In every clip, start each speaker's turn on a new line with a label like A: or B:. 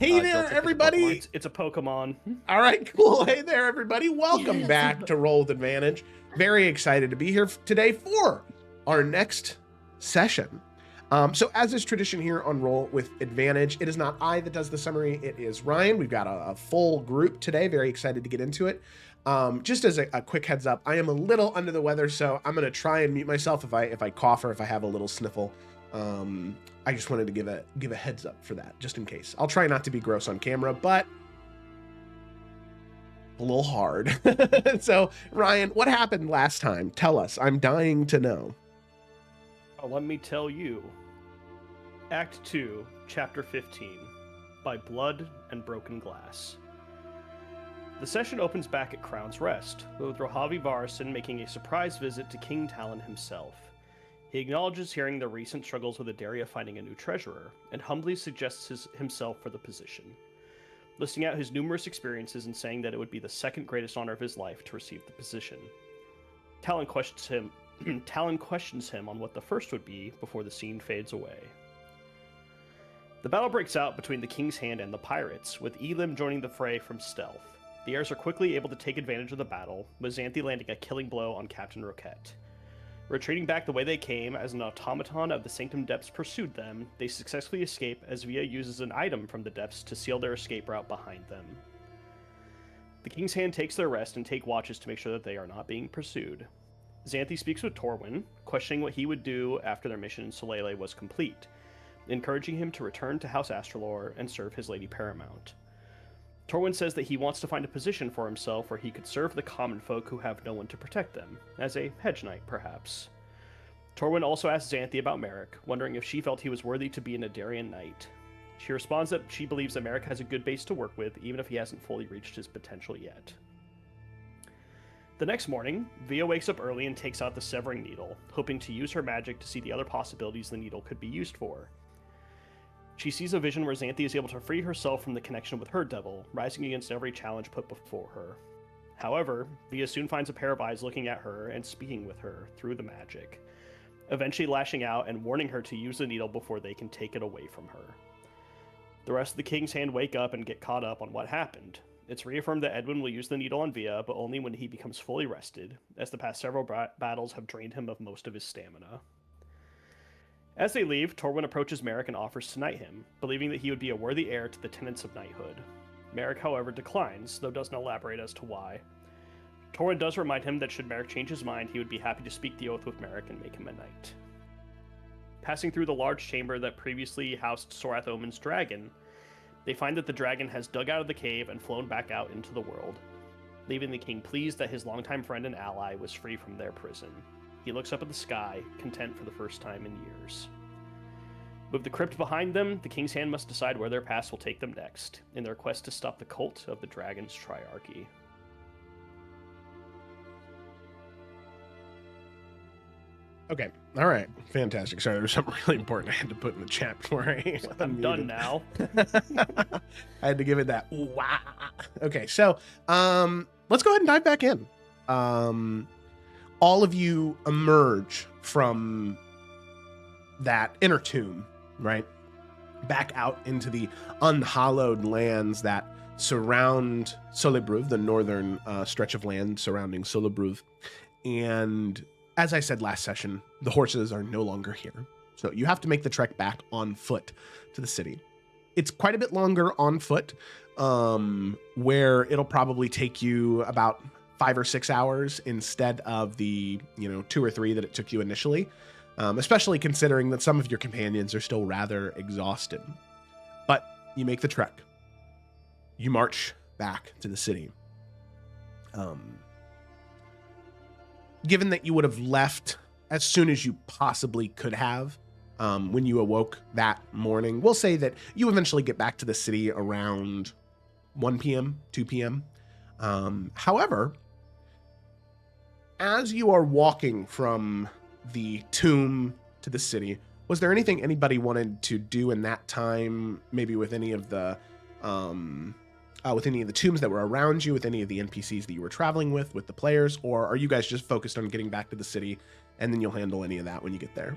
A: Hey there, everybody.
B: It's a Pokemon.
A: All right, cool. Hey there, everybody. Welcome back to Roll with Advantage. Very excited to be here today for our next session. So as is tradition here on Roll with Advantage, it is not I that does the summary, it is Ryan. We've got a full group today. Very excited to get into it. Just as a quick heads up, I am a little under the weather, so I'm going to try and mute myself if I cough or if I have a little sniffle. I just wanted to give a heads up for that, just in case. I'll try not to be gross on camera, but a little hard. So, Ryan, what happened last time? Tell us. I'm dying to know.
B: Oh, let me tell you. Act 2, Chapter 15, by Blood and Broken Glass. The session opens back at Crown's Rest, with Rohavi Varison making a surprise visit to King Talon himself. He acknowledges hearing the recent struggles with Adaria finding a new treasurer, and humbly suggests himself for the position, listing out his numerous experiences and saying that it would be the second greatest honor of his life to receive the position. Talon questions him on what the first would be before the scene fades away. The battle breaks out between the King's Hand and the pirates, with Elim joining the fray from stealth. The heirs are quickly able to take advantage of the battle, with Xanthi landing a killing blow on Captain Roquette. Retreating back the way they came as an automaton of the Sanctum Depths pursued them, they successfully escape as Via uses an item from the depths to seal their escape route behind them. The King's Hand takes their rest and take watches to make sure that they are not being pursued. Xanthi speaks with Torwin, questioning what he would do after their mission in Solele was complete, encouraging him to return to House Astralor and serve his Lady Paramount. Torwin says that he wants to find a position for himself where he could serve the common folk who have no one to protect them, as a hedge knight, perhaps. Torwin also asks Xanthi about Merrick, wondering if she felt he was worthy to be an Adarian knight. She responds that she believes that Merrick has a good base to work with, even if he hasn't fully reached his potential yet. The next morning, Via wakes up early and takes out the Severing Needle, hoping to use her magic to see the other possibilities the needle could be used for. She sees a vision where Xanthi is able to free herself from the connection with her devil, rising against every challenge put before her. However, Via soon finds a pair of eyes looking at her and speaking with her through the magic, eventually lashing out and warning her to use the needle before they can take it away from her. The rest of the King's Hand wake up and get caught up on what happened. It's reaffirmed that Edwin will use the needle on Via, but only when he becomes fully rested, as the past several battles have drained him of most of his stamina. As they leave, Torwin approaches Merrick and offers to knight him, believing that he would be a worthy heir to the tenets of knighthood. Merrick, however, declines, though doesn't elaborate as to why. Torwin does remind him that should Merrick change his mind, he would be happy to speak the oath with Merrick and make him a knight. Passing through the large chamber that previously housed Sorath Omen's dragon, they find that the dragon has dug out of the cave and flown back out into the world, leaving the king pleased that his longtime friend and ally was free from their prison. He looks up at the sky, content for the first time in years. With the crypt behind them, the King's Hand must decide where their paths will take them next, in their quest to stop the cult of the Dragon's Triarchy.
A: Okay. All right. Fantastic. Sorry, there was something really important I had to put in the chat before
B: I'm done now.
A: I had to give it that. Wah. Okay. So, let's go ahead and dive back in. All of you emerge from that inner tomb, right? Back out into the unhallowed lands that surround Solebruv, the northern stretch of land surrounding Solebruv. And as I said last session, the horses are no longer here. So you have to make the trek back on foot to the city. It's quite a bit longer on foot, where it'll probably take you about 5 or 6 hours instead of the 2 or 3 that it took you initially, especially considering that some of your companions are still rather exhausted. But you make the trek. You march back to the city. Given that you would have left as soon as you possibly could have when you awoke that morning, we'll say that you eventually get back to the city around 1 p.m., 2 p.m. However, as you are walking from the tomb to the city, was there anything anybody wanted to do in that time, maybe with any of the tombs that were around you, with any of the NPCs that you were traveling with the players, or are you guys just focused on getting back to the city and then you'll handle any of that when you get there?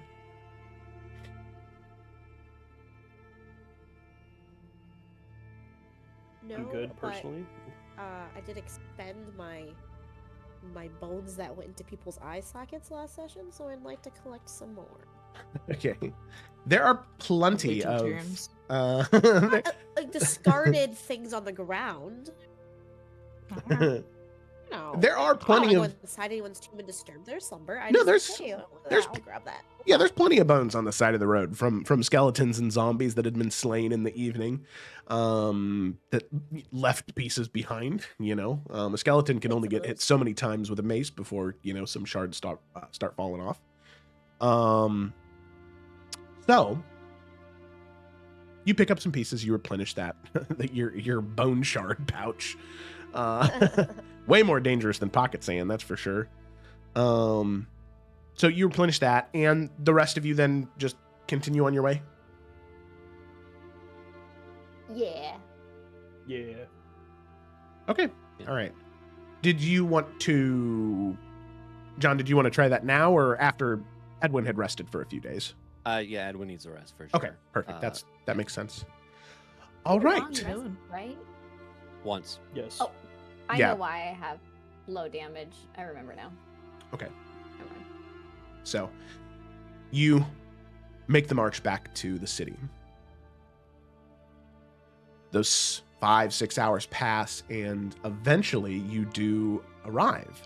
C: No,
B: I'm good
C: but,
B: personally.
C: I did expend my bones that went into people's eye sockets last session, so I'd like to collect some more.
A: Okay. There are plenty
D: Legion
A: of
D: terms.
A: there-
C: Like discarded things on the ground. No.
A: there are
C: I
A: plenty
C: don't
A: of
C: go inside anyone's tomb and disturb their slumber. I
A: No,
C: just
A: there's-
C: say, hey, look at
A: there's-
C: that, I'll grab that.
A: yeah, there's plenty of bones on the side of the road from skeletons and zombies that had been slain in the evening, that left pieces behind. A skeleton can
C: Take
A: only
C: some of
A: get hit
C: those.
A: so many times with a mace before some shards start falling off. So you pick up some pieces, you replenish that your bone shard pouch. Way more dangerous than pocket sand, that's for sure. So you replenish that, and the rest of you then just continue on your way?
C: Yeah.
B: Yeah.
A: Okay.
E: Yeah.
A: All right. Did you want to... John, did you want to try that now or after Edwin had rested for a few days?
E: Yeah, Edwin needs a rest for sure.
A: Okay, perfect. That
E: yeah.
A: makes sense. All
F: Long
A: right.
F: rest, right?
E: Once.
B: Yes.
F: Oh. I
A: Yeah.
F: know why I have low damage. I remember now.
A: Okay.
F: Never mind.
A: So you make the march back to the city. Those 5-6 hours pass, and eventually you do arrive.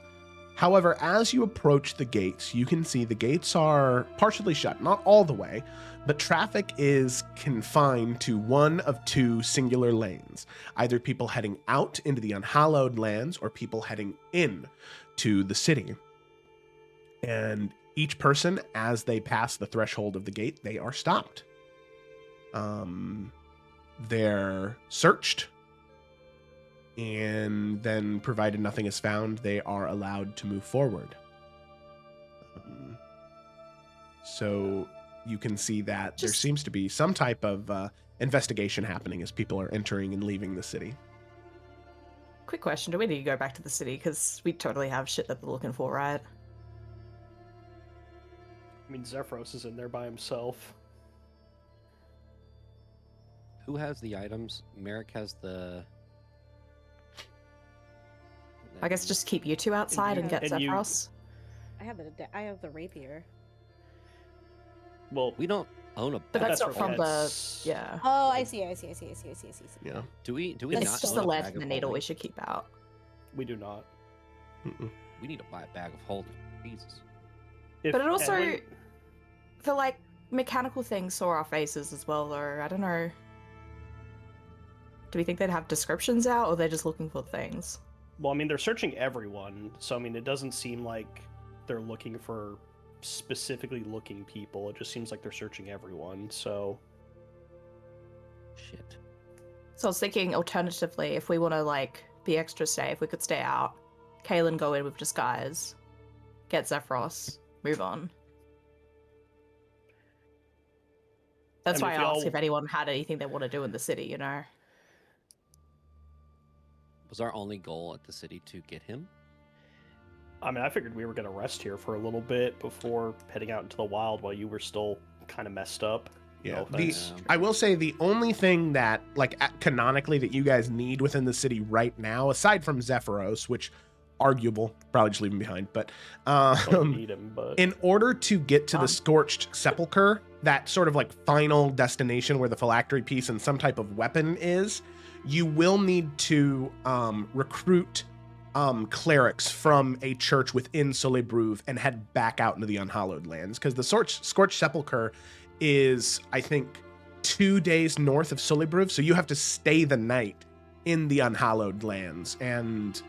A: However, as you approach the gates, you can see the gates are partially shut, not all the way, but traffic is confined to one of two singular lanes, either people heading out into the unhallowed lands or people heading in to the city. And each person, as they pass the threshold of the gate, they are stopped. They're searched, and then, provided nothing is found, they are allowed to move forward. So you can see that there seems to be some type of investigation happening as people are entering and leaving the city.
D: Quick question: do we need to go back to the city? Because we totally have shit that they're looking for, right?
B: I mean, Zephyros is in there by himself.
E: Who has the items? Merrick has the...
D: I guess just keep you two outside and get
B: And you-
D: Zephyros.
C: I have the rapier.
B: Well,
E: We don't own a
D: But
E: bag.
D: that's not
B: for
D: from the.
B: pets.
D: Yeah.
C: Oh, I see.
A: Yeah.
E: Do we
D: It's
E: not
D: just
E: own
D: the
E: a
D: lance
E: bag
D: and the
E: of
D: needle we
E: holding?
D: should keep out.
B: we do not.
A: Mm-mm.
E: We need to buy a bag of holding. Jesus.
B: If
D: But it also-
B: Edwin-
D: The like mechanical things saw our faces as well, or I don't know. Do we think they'd have descriptions out, or they're just looking for things?
B: Well, I mean, they're searching everyone, so I mean, it doesn't seem like they're looking for specifically looking people. It just seems like they're searching everyone. So
E: Shit.
D: So I was thinking, alternatively, if we want to like be extra safe, we could stay out. Kaylin go in with disguise, get Zephyros, move on. That's
B: I
D: why
B: mean,
D: I
B: if we
D: asked
B: all-
D: if anyone had anything they want to do in the city. You know.
E: Was our only goal at the city to get him?
B: I mean, I figured we were gonna rest here for a little bit before heading out into the wild while you were still kind of messed up.
A: Yeah.
B: No
A: The,
B: offense.
A: I will say the only thing that, like, canonically that you guys need within the city right now, aside from Zephyros, which arguable, probably just leave him behind, but
B: Don't need him, but
A: in order to get to the
D: Um.
A: Scorched Sepulchre, that sort of like final destination where the phylactery piece and some type of weapon is, you will need to recruit clerics from a church within Solebruve and head back out into the Unhallowed Lands, because the Scorched Sepulchre is, I think, 2 days north of Solebruve, so you have to stay the night in the Unhallowed Lands and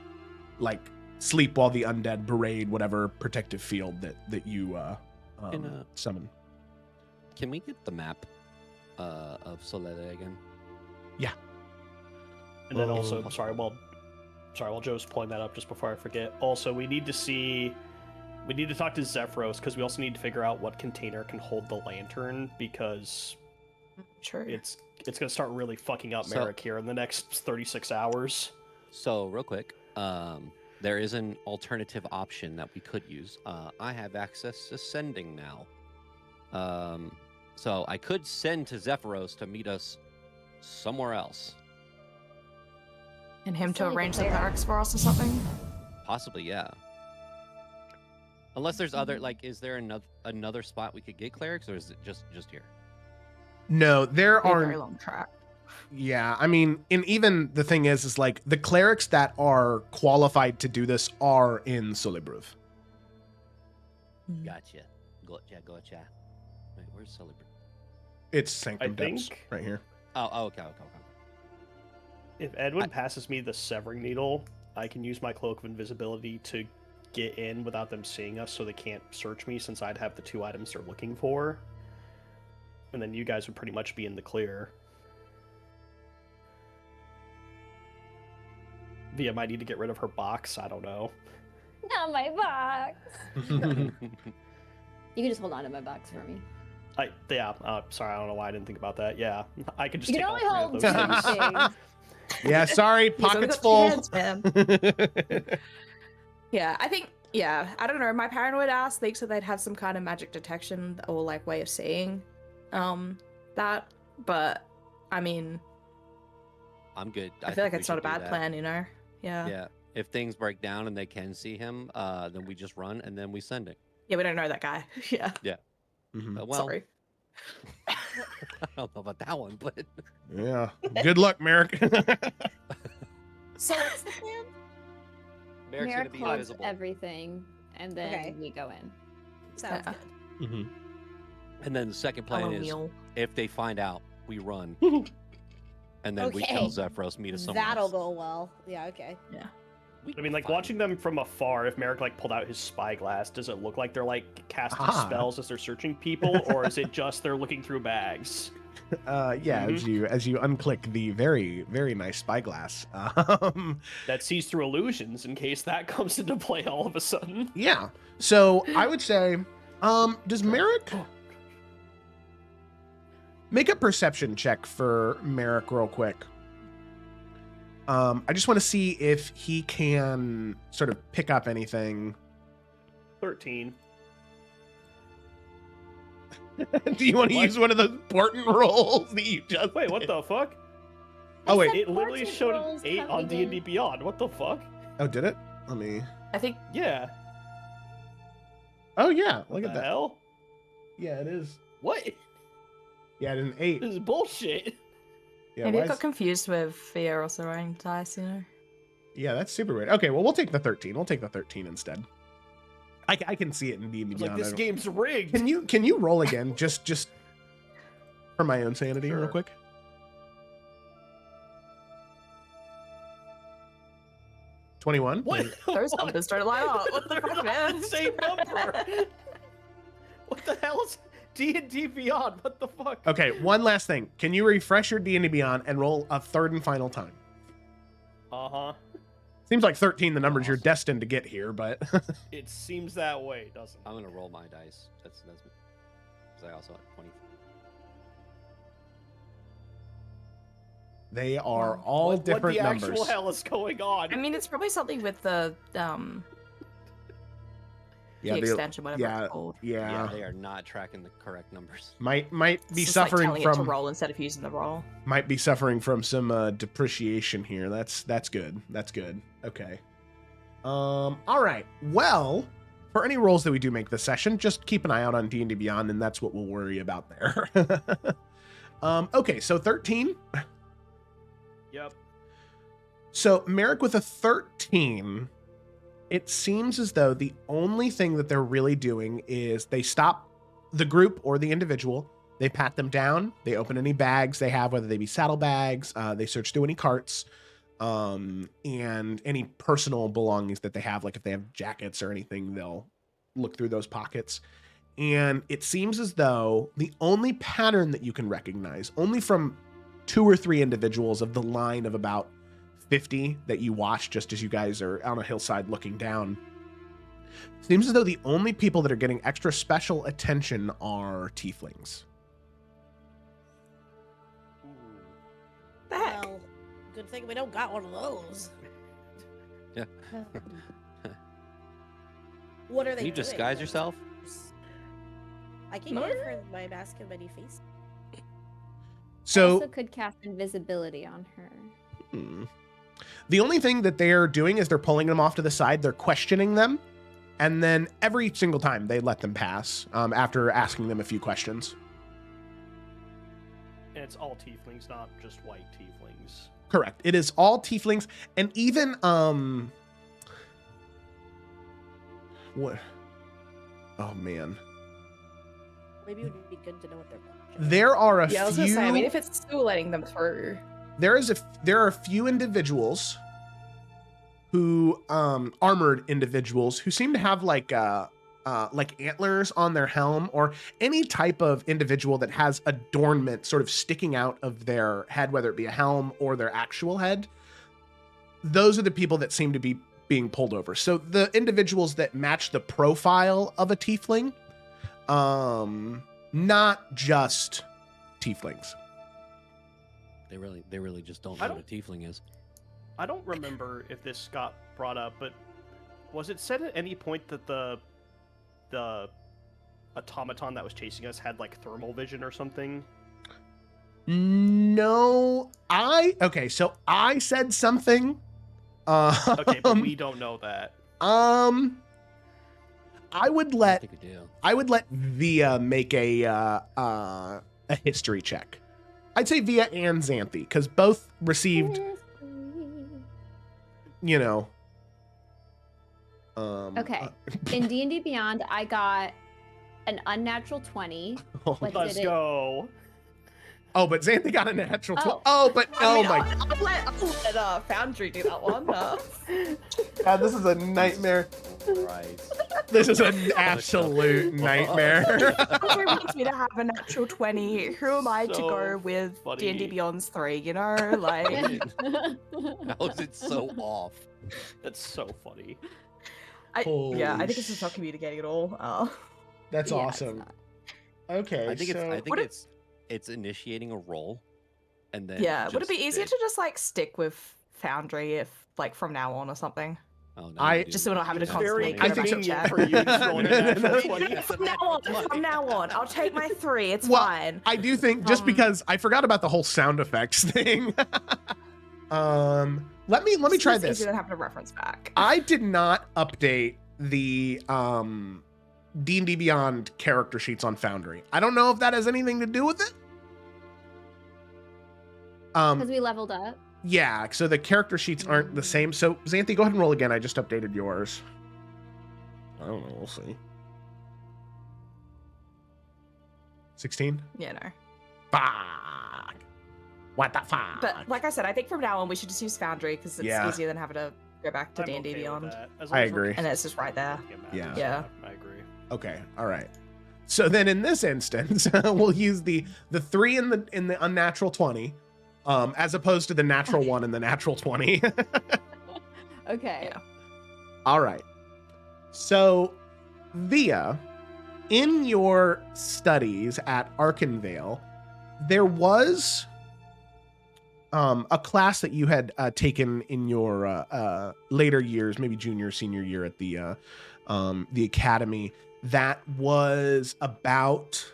A: like sleep while the undead berate whatever protective field that you summon.
E: Can we get the map of Solede again?
B: and then
A: Oh.
B: also, while Joe's pulling that up, just before I forget. Also, we need to talk to Zephyros because we also need to figure out what container can hold the lantern, because
D: True.
B: it's gonna start really fucking up
E: So-
B: Merrick here in the next 36 hours.
E: So, real quick, there is an alternative option that we could use. I have access to sending now. So I could send to Zephyros to meet us somewhere else.
D: And him to
F: Still need to
D: arrange the
F: clear.
D: clerics for us or something?
E: Possibly, yeah. Unless there's other, like, is there another spot we could get clerics, or is it just here?
A: No, there
D: Be a very
A: are.
D: long track.
A: Yeah, I mean, and even the thing is like the clerics that are qualified to do this are in Solibruv.
E: Gotcha. Gotcha. Wait, where's Celebr?
A: It's Sanctum
B: I
A: Depths
B: think-
A: right here.
E: Oh, okay.
B: If Edwin passes me the severing needle, I can use my cloak of invisibility to get in without them seeing us, so they can't search me, since I'd have the 2 items they're looking for. And then you guys would pretty much be in the clear. Via might need to get rid of her box. I don't know.
F: Not my box. You can just hold on to my box for me.
B: Sorry, I don't know why I didn't think about that. Yeah, I could just
F: You
B: take
F: can
B: all
F: only
B: 3 of
F: hold
B: those
F: two
B: things.
F: things.
A: Yeah, sorry,
D: He's only
A: pockets
D: got
A: full.
D: 2 hands, man. Yeah, I think, I don't know. My paranoid ass thinks that they'd have some kind of magic detection or like way of seeing that, but I mean,
E: I'm good.
D: I feel like
E: think we
D: it's not a
E: should do
D: bad
E: that.
D: plan, you know? Yeah.
E: Yeah. If things break down and they can see him, then we just run and then we send it.
D: Yeah, we don't know that guy. Yeah.
A: Mhm.
E: Well,
D: Sorry.
E: I don't know about that one, but
A: Yeah. Good luck, Merrick.
C: So what's the plan?
E: Merrick's gonna be
F: Holds
E: invisible.
F: everything, and then
C: Okay.
F: we go in.
C: Sounds
D: Yeah.
C: good.
A: Mhm.
E: And then the second plan
D: Hello,
E: is
D: Neil.
E: if they find out, we run. And then we
C: Okay.
E: tell Zephyros, meet us somewhere
C: That'll
E: else.
C: go well. Yeah, okay.
E: We
B: I mean, like,
E: fine.
B: watching them from afar, if Merrick, like, pulled out his spyglass, does it look like they're, like, casting
A: Ah.
B: spells as they're searching people, or is it just they're looking through bags?
A: Yeah, as you unclick the very, very nice spyglass.
B: That sees through illusions in case that comes into play all of a sudden.
A: Yeah. So I would say, does Merrick make a perception check for Merrick real quick? I just want to see if he can sort of pick up anything.
B: 13.
A: Do you want to
B: What?
A: use one of those important rolls that you just
B: Wait, what
A: did?
B: the fuck?
A: Oh, wait.
B: It literally
F: Important
B: showed an
F: rolls
B: 8 on
F: coming
B: D&D
F: in.
B: Beyond. What the fuck?
A: Oh, did it? Let me.
D: I think
B: Yeah.
A: Oh, yeah. Look
B: What
A: at
B: the
A: that.
B: hell?
A: Yeah, it is.
B: What?
A: Yeah, it's an 8.
B: This is bullshit.
A: Yeah,
D: maybe
A: why
D: I got
A: is-
D: confused with fear or surrounding dice, you know?
A: yeah, that's super weird. Okay, well, we'll take the 13. We'll take the 13 instead. I can see it in D&D
B: It's like,
A: Beyond. I
B: this
A: don't-
B: game's rigged.
A: Can you roll again, just for my own sanity, real
B: Sure.
A: quick? $21.
B: What?
D: Those
B: What?
D: numbers don't line up. What the
B: They're
D: fuck,
B: not
D: man?
B: the same number. What the hell is D&D Beyond? What the fuck?
A: Okay, one last thing. Can you refresh your D&D Beyond and roll a third and final time?
B: Uh-huh.
A: Seems like 13, the numbers you're
E: Awesome.
A: destined to get here, but
B: It seems that way, doesn't it?
E: I'm gonna roll my dice. That's because I also had 20.
A: they are
D: Wow.
A: all
B: What
A: different
B: the
A: numbers.
B: actual hell is going on?
D: I mean, it's probably something with the
A: Yeah,
D: extension, whatever
A: yeah,
D: it's called.
A: yeah.
E: They are not tracking the correct numbers.
A: Might be
D: It's just like
A: suffering
D: telling it to
A: from
D: roll instead of using the roll.
A: might be suffering from some depreciation here. That's good. That's good. Okay. All right. Well, for any rolls that we do make this session, just keep an eye out on D&D Beyond, and that's what we'll worry about there. Okay, so 13.
B: Yep.
A: So Merrick with a 13. It seems as though the only thing that they're really doing is they stop the group or the individual. They pat them down. They open any bags they have, whether they be saddlebags. They search through any carts and any personal belongings that they have. Like if they have jackets or anything, they'll look through those pockets. And it seems as though the only pattern that you can recognize, only from 2 or 3 individuals of the line of about 50 that you watch just as you guys are on a hillside looking down, seems as though the only people that are getting extra special attention are tieflings.
D: The heck?
C: Well, good thing we don't got one of those.
E: Yeah.
C: What are they
E: Can you
C: doing?
E: disguise yourself?
C: I can
D: No.
C: give her my mask of many faces.
F: I
A: So
F: also could cast invisibility on her.
A: Hmm. The only thing that they're doing is they're pulling them off to the side. They're questioning them. And then every single time they let them pass after asking them a few questions.
B: And it's all tieflings, not just white tieflings.
A: Correct. It is all tieflings. And even, what? Oh, man.
C: Maybe it would be good to know what they're watching.
A: There are a
D: Yeah, I was
A: few.
D: gonna say, I mean, if it's still letting them through.
A: There are a few individuals who armored individuals who seem to have like antlers on their helm, or any type of individual that has adornment sort of sticking out of their head, whether it be a helm or their actual head. Those are the people that seem to be being pulled over. So the individuals that match the profile of a tiefling, not just tieflings.
E: They really just don't know what a tiefling is.
B: I don't remember if this got brought up, but was it said at any point that the automaton that was chasing us had like thermal vision or something?
A: No, so I said something.
B: Okay, but we don't know that.
A: I would
E: I
A: let
E: think we do.
A: Via make a history check. I'd say Via and Xanthi, because both received, you know.
F: Okay. In D&D Beyond, I got an unnatural 20. What
B: Let's
F: did it?
B: go.
A: Oh, but Xanthi got a natural 12.
F: Oh.
A: Oh, but
D: I mean,
A: my
D: I'll let Foundry do that one.
A: God, this is a nightmare.
E: Christ.
A: This is an absolute nightmare.
D: Foundry wants me to have a natural 20. Who am I to
B: So
D: go with
B: funny.
D: D&D Beyond's 3, you know? Like,
E: How is it so off?
B: That's so funny.
D: I
A: Holy
D: think it's just not communicating at all.
A: That's
F: Yeah, it's
A: awesome.
F: not.
A: Okay,
E: I think
D: Would it-
E: it's initiating a roll, and then
D: yeah, would it be
E: just
D: easier to just, like, stick with Foundry if, like, from now on or something?
E: Oh, no,
A: I-
E: you do.
D: Just so we're not having to
E: That's
D: constantly
B: Very
D: go back to
B: convenient
D: chat.
B: for you to roll a natural 20.
E: That's a
D: From now
E: natural
D: on,
E: 20.
D: from now on, I'll take my 3. It's
A: Well,
D: fine.
A: I do think just because I forgot about the whole sound effects thing. Let me try
D: It's
A: this.
D: easier than having to reference back.
A: I did not update the D&D Beyond character sheets on Foundry. I don't know if that has anything to do with it.
F: Because we leveled up.
A: Yeah, so the character sheets aren't the same. So Xanthi, go ahead and roll again. I just updated yours. I don't know. We'll see. 16?
D: Yeah, no.
A: Fuck. What the fuck?
D: But like I said, I think from now on we should just use Foundry because it's
A: Yeah.
D: easier than having to go back to
B: I'm
D: D&D
B: okay with
D: Beyond.
B: that, as
A: I
B: long as we're
A: agree.
D: And it's just right there.
A: Yeah.
D: Yeah.
B: I agree.
A: Okay, all right. So then in this instance, we'll use the 3 in the unnatural 20, as opposed to the natural 1 and the natural 20.
F: Okay.
D: Yeah.
A: All right. So, Via, in your studies at Arkenvale, there was a class that you had taken in your later years, maybe junior, senior year at the academy, that was about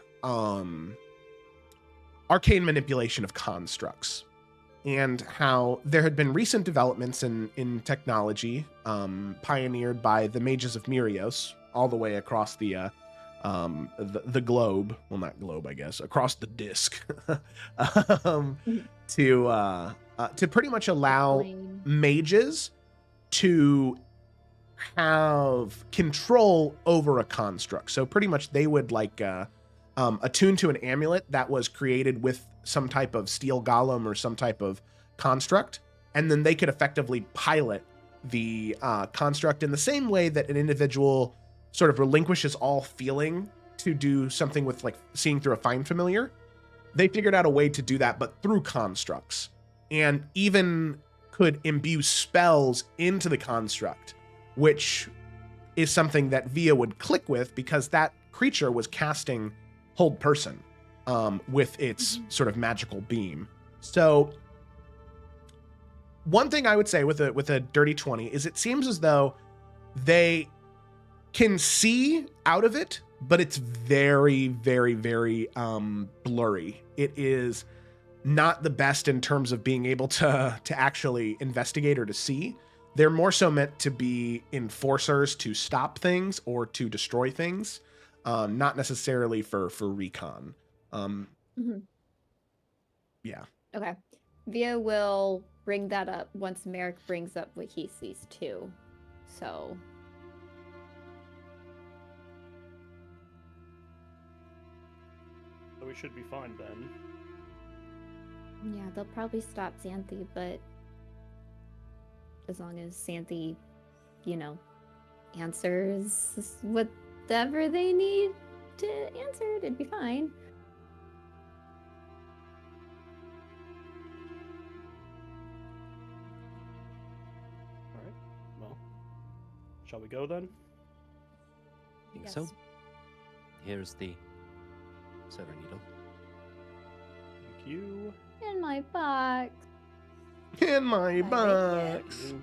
A: arcane manipulation of constructs, and how there had been recent developments in technology pioneered by the mages of Mirios all the way across the globe. Well, not globe, I guess, across the disc, to pretty much allow
F: Plain.
A: mages to have control over a construct. So pretty much they would like attune to an amulet that was created with some type of steel golem or some type of construct, and then they could effectively pilot the construct in the same way that an individual sort of relinquishes all feeling to do something with like seeing through a fine familiar. They figured out a way to do that, but through constructs, and even could imbue spells into the construct, which is something that Via would click with because that creature was casting Hold Person with its sort of magical beam. So one thing I would say with a dirty 20 is it seems as though they can see out of it, but it's very, very, very blurry. It is not the best in terms of being able to actually investigate or to see. They're more so meant to be enforcers to stop things or to destroy things, not necessarily for recon.
F: Mhm.
A: Yeah.
F: Okay. Via will bring that up once Merrick brings up what he sees too. So.
B: So we should be fine then.
F: Yeah, they'll probably stop Xanthi, but as long as Xanthi, answers whatever they need to answer, it'd be fine.
B: All right. Well, shall we go then?
E: Think
F: Yes.
E: so. Here's the sever needle.
B: Thank you.
F: In my box.
A: In my
F: I like
A: box.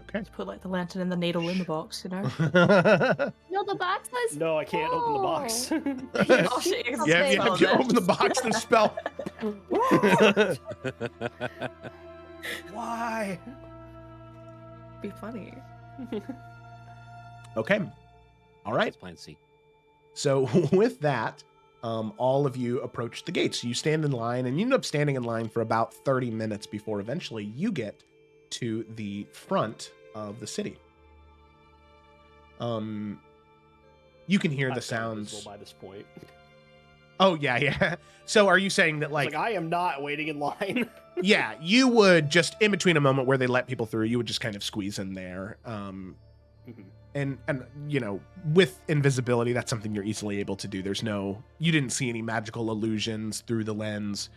A: Okay.
D: Just put like the lantern and the needle in the box,
F: No, the box was.
B: No, I can't open the box.
D: Oh, shit, you can
A: Yeah, if
D: spell
A: you
D: this.
A: open the box, the spell.
B: Why?
D: Be funny.
A: Okay. All right.
E: That's plan C.
A: So with that, all of you approach the gates. You stand in line, and you end up standing in line for about 30 minutes before eventually you get to the front of the city. You can hear the
B: I've gone invisible
A: sounds.
B: by this point.
A: Oh yeah. So are you saying that
B: Like I am not waiting in line.
A: yeah, you would just in between a moment where they let people through, you would just kind of squeeze in there.
B: Mhm.
A: And with invisibility, that's something you're easily able to do. You didn't see any magical illusions through the lens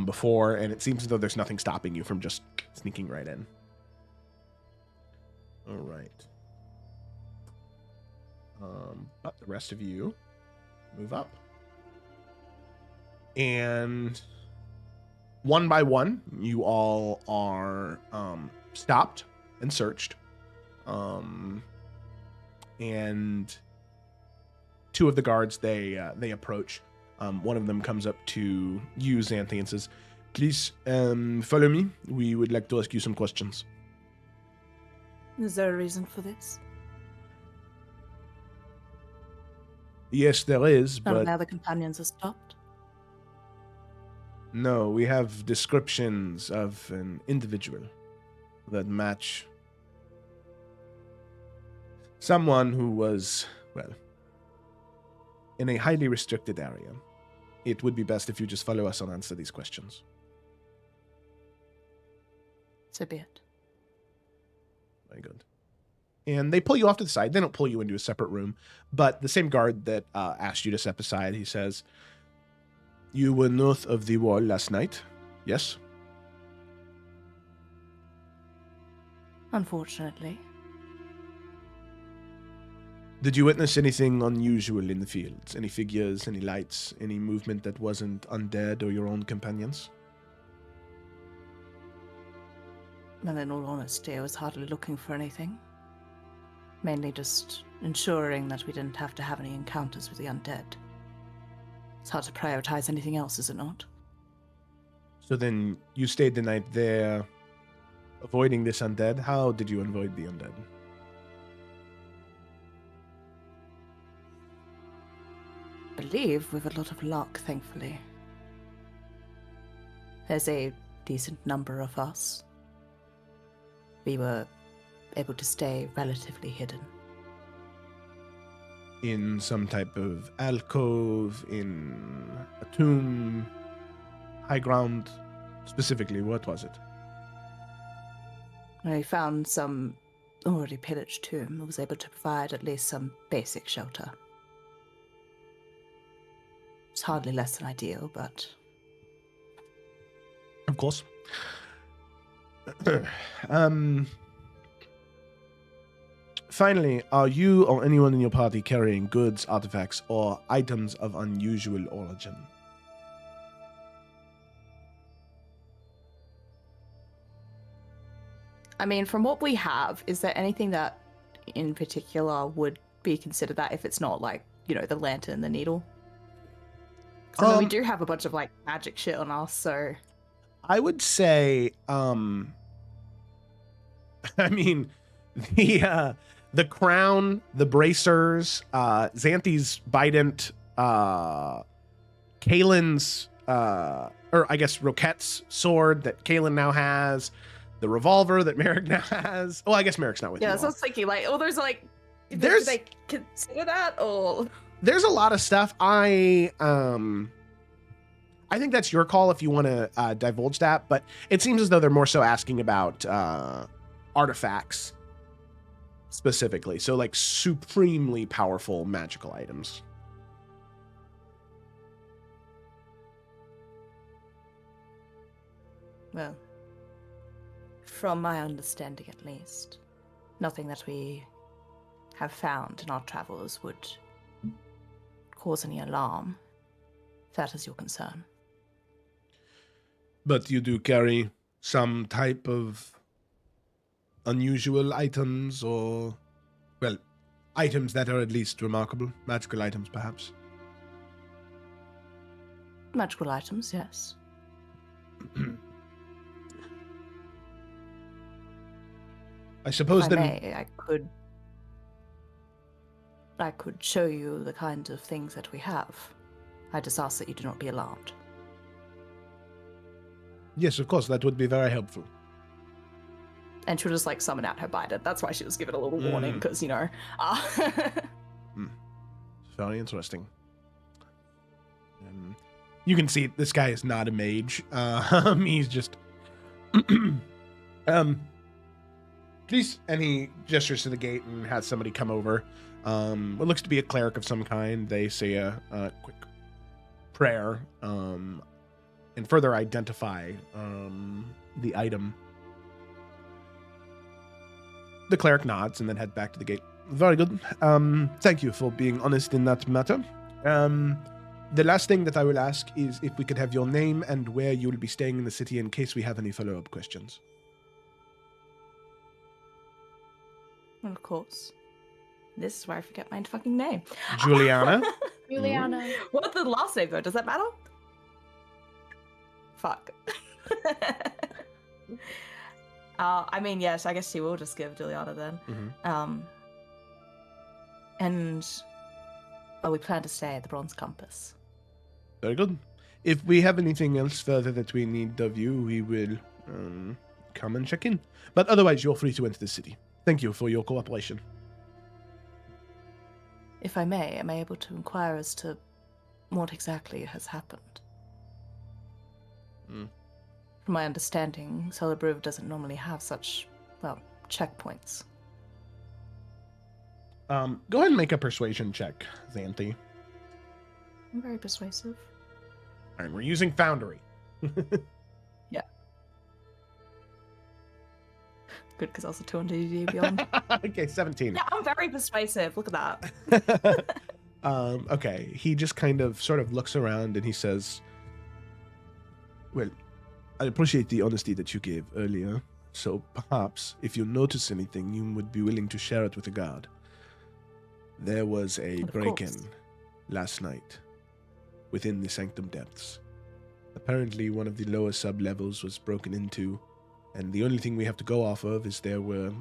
A: before, and it seems as though there's nothing stopping you from just sneaking right in. All right. But the rest of you move up. And one by one, you all are stopped and searched. And two of the guards, they approach. One of them comes up to you, Xanthi, and says, "Please, follow me. We would like to ask you some questions."
D: Is there a reason for this?
A: Yes, there is,
D: None of
A: but
D: the other companions are stopped.
A: no, we have descriptions of an individual that match someone who was, well, in a highly restricted area. It would be best if you just follow us and answer these questions.
D: So be it.
A: Very good. And they pull you off to the side. They don't pull you into a separate room, but the same guard that asked you to step aside, he says, "You were north of the wall last night, yes?"
D: Unfortunately.
A: Did you witness anything unusual in the fields? Any figures, any lights, any movement that wasn't undead or your own companions?
D: Well, in all honesty, I was hardly looking for anything. Mainly just ensuring that we didn't have to have any encounters with the undead. It's hard to prioritize anything else, is it not?
A: So then you stayed the night there, avoiding this undead. How did you avoid the undead?
D: I believe with a lot of luck, thankfully. There's a decent number of us. We were able to stay relatively hidden.
A: In some type of alcove, in a tomb, high ground? Specifically, what was it?
D: I found some already pillaged tomb and was able to provide at least some basic shelter. It's hardly less than ideal, but
A: Of course. Finally, are you or anyone in your party carrying goods, artifacts, or items of unusual origin?
D: I mean, from what we have, is there anything that in particular would be considered that if it's not like, the lantern and the needle? So I mean, we do have a bunch of like magic shit on us, so
A: I would say, I mean, the crown, the bracers, Xanthi's bident, Kalen's, or I guess Roquette's sword that Kalen now has, the revolver that Merrick now has. Oh, I guess Merrick's not with you.
D: yeah. So I was thinking, like, oh, there's like, do
A: There's-
D: they consider that or?
A: There's a lot of stuff. I think that's your call if you want to divulge that, but it seems as though they're more so asking about artifacts specifically. So like supremely powerful magical items.
D: Well, from my understanding at least, nothing that we have found in our travels would cause any alarm, if that is your concern.
A: But you do carry some type of unusual items or, well, items that are at least remarkable. Magical items, perhaps.
D: Magical items, yes.
A: I suppose
D: If I
A: then...
D: may, I could show you the kind of things that we have. I just ask that you do not be alarmed.
A: Yes, of course, that would be very helpful.
D: And she'll just like summon out her bident. That's why she was given a little warning, because you know.
A: Very interesting. You can see this guy is not a mage. He's just, please. And he gestures to the gate and has somebody come over. What looks to be a cleric of some kind. They say a quick prayer, and further identify the item. The cleric nods and then head back to the gate. Very good. Thank you for being honest in that matter. The last thing that I will ask is if we could have your name and where you will be staying in the city in case we have any follow-up questions.
D: Well, of course. This is where I forget my fucking name.
A: Juliana?
F: Juliana.
D: What's the last name, though? Does that matter? Fuck. I mean, yes, I guess she will just give Juliana then.
A: Mm-hmm.
D: And we plan to stay at the Bronze Compass.
A: Very good. If we have anything else further that we need of you, we will come and check in. But otherwise, you're free to enter the city. Thank you for your cooperation.
D: If I may, am I able to inquire as to what exactly has happened? From my understanding, Celebrew doesn't normally have such, well, checkpoints.
A: Go ahead and make a persuasion check, Xanthi.
D: I'm very persuasive.
A: All right, we're using Foundry.
D: Yeah. Good, because I was a 200 beyond.
A: Okay, 17.
D: Yeah, I'm very persuasive. Look at that.
A: Okay, he just kind of sort of looks around and he says, well, I appreciate the honesty that you gave earlier, so perhaps if you notice anything, you would be willing to share it with the guard. There was a break-in last night within the Sanctum Depths. Apparently, one of the lower sub-levels was broken into, and the only thing we have to go off of is there were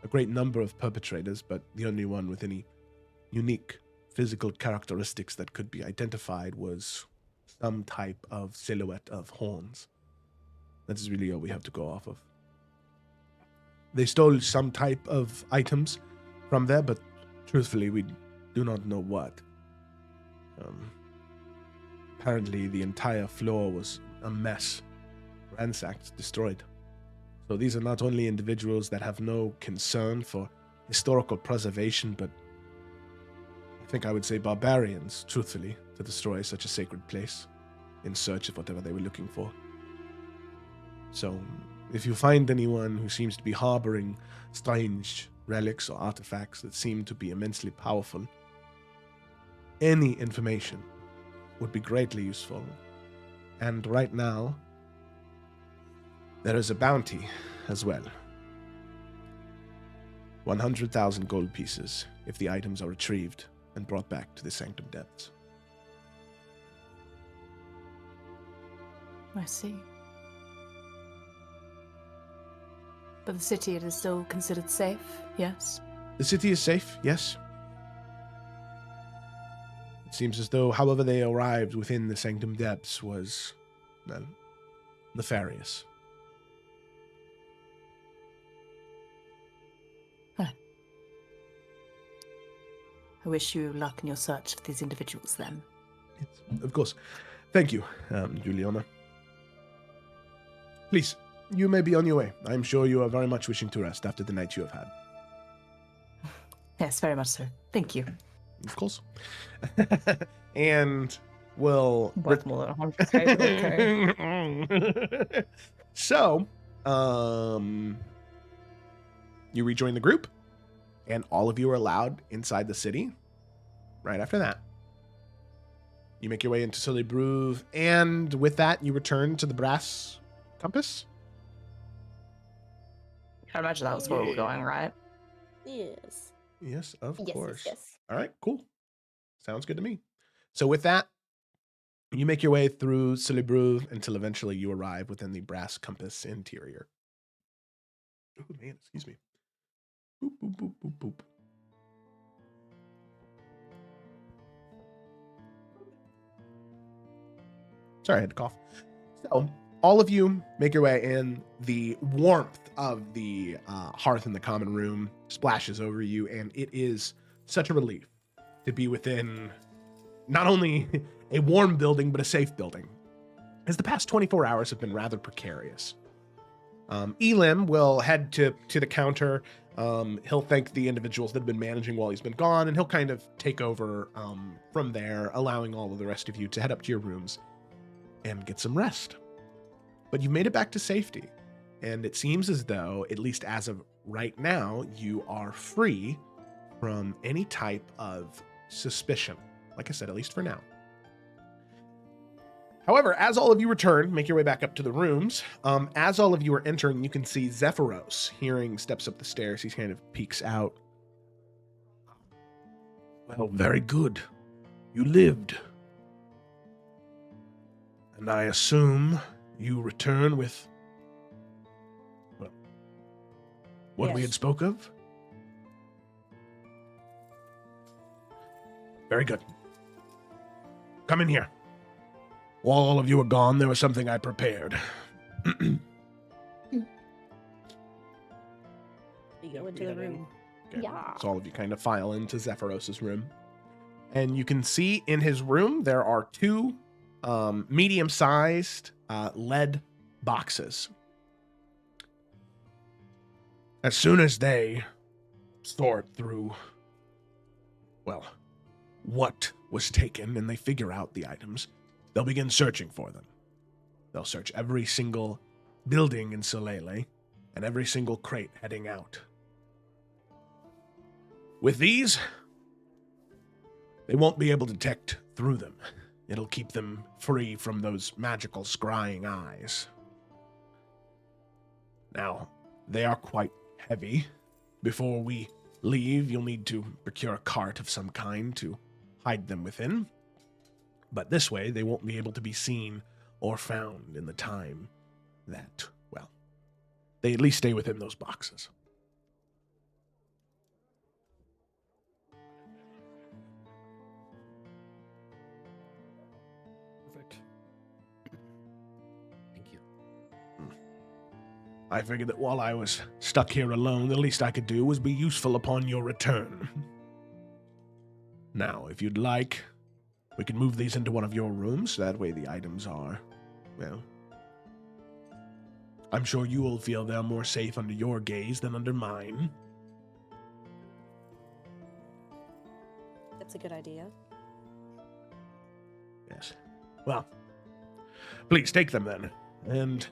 A: a great number of perpetrators, but the only one with any unique physical characteristics that could be identified was some type of silhouette of horns. That is really all we have to go off of. They stole some type of items from there, but truthfully, we do not know what. Apparently, the entire floor was a mess, ransacked, destroyed. So these are not only individuals that have no concern for historical preservation, but I think I would say barbarians, truthfully, to destroy such a sacred place in search of whatever they were looking for. So, if you find anyone who seems to be harboring strange relics or artifacts that seem to be immensely powerful, any information would be greatly useful. And right now, there is a bounty as well. 100,000 gold pieces if the items are retrieved and brought back to the Sanctum Depths.
D: I see. But the city, it is still considered safe, yes?
A: The city is safe, yes. It seems as though however they arrived within the Sanctum Depths was, well, nefarious.
D: Huh. I wish you luck in your search for these individuals, then.
A: Yes, of course. Thank you, Juliana. Please, you may be on your way. I'm sure you are very much wishing to rest after the night you have had.
D: Yes, very much so. Thank you.
A: Of course. And we'll...
D: Worth more than 100k, but okay.
A: So, you rejoin the group, and all of you are allowed inside the city. Right after that, you make your way into Solibruve, and with that, you return to the brass compass.
D: I imagine that was where we were going, right?
C: Yes.
A: Yes, of
C: Yes,
A: course.
C: yes.
A: All right, cool. Sounds good to me. So with that, you make your way through Solibruve until eventually you arrive within the brass compass interior. Oh man, excuse me. Boop, boop, boop, boop, boop. Sorry, I had to cough. So, all of you make your way in. The warmth of the hearth in the common room splashes over you, and it is such a relief to be within not only a warm building, but a safe building, as the past 24 hours have been rather precarious. Elim will head to the counter. He'll thank the individuals that have been managing while he's been gone, and he'll kind of take over from there, allowing all of the rest of you to head up to your rooms and get some rest. But you've made it back to safety, and it seems as though, at least as of right now, you are free from any type of suspicion. Like I said, at least for now. However, as all of you return, make your way back up to the rooms. As all of you are entering, you can see Zephyros hearing steps up the stairs. He kind of peeks out. Well, very good. You lived. And I assume you return with, well, what we
C: Yes.
A: had spoke of? Very good. Come in here. While all of you are gone, there was something I prepared.
C: You
B: Yeah,
C: go into
B: we
C: the
B: head in.
C: room.
A: Okay,
F: Yeah.
A: so all of you kind of file into Zephyros's room. And you can see in his room, there are two medium-sized lead boxes. As soon as they sort through, well, what was taken and they figure out the items, they'll begin searching for them. They'll search every single building in Solele and every single crate heading out. With these, they won't be able to detect through them. It'll keep them free from those magical scrying eyes. Now, they are quite heavy. Before we leave, you'll need to procure a cart of some kind to hide them within. But this way, they won't be able to be seen or found in the time that, well, they at least stay within those boxes.
B: Perfect.
E: Thank you.
A: I figured that while I was stuck here alone, the least I could do was be useful upon your return. Now, if you'd like, we can move these into one of your rooms. That way the items are, well, I'm sure you will feel they're more safe under your gaze than under mine.
C: That's a good idea.
A: Yes. Well, please take them then, and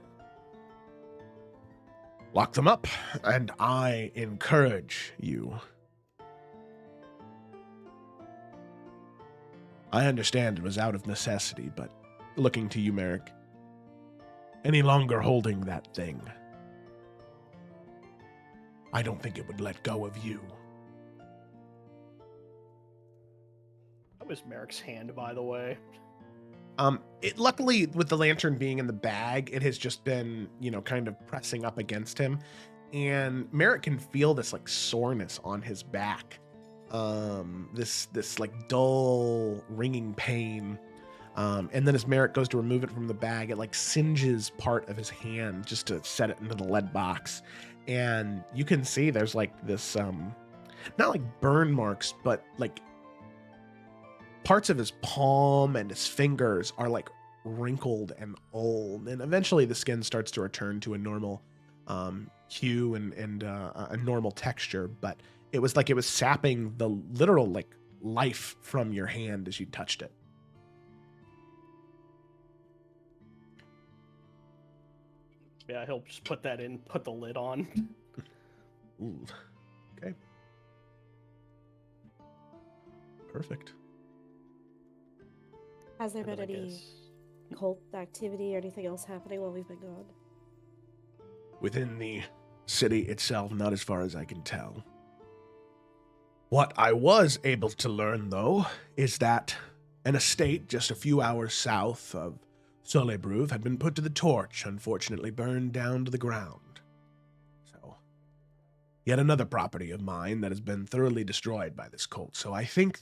A: lock them up, and I encourage you. I understand it was out of necessity, but looking to you, Merrick, any longer holding that thing, I don't think it would let go of you.
B: That was Merrick's hand, by the way.
A: Luckily, with the lantern being in the bag, it has just been, kind of pressing up against him. And Merritt can feel this like soreness on his back. This like dull ringing pain. And then as Merritt goes to remove it from the bag, it like singes part of his hand just to set it into the lead box. And you can see there's like this, not like burn marks, but like parts of his palm and his fingers are like wrinkled and old. And eventually the skin starts to return to a normal hue and a normal texture. But it was like it was sapping the literal like life from your hand as you touched it.
B: Yeah, he'll just put that in, put the lid on.
A: Ooh. Okay. Perfect.
C: Has there
B: And
C: been
B: then I
C: any
B: guess-
C: cult activity or anything else happening while we've been gone?
A: Within the city itself, not as far as I can tell. What I was able to learn, though, is that an estate just a few hours south of Solebruv had been put to the torch, unfortunately burned down to the ground. So, yet another property of mine that has been thoroughly destroyed by this cult. So I think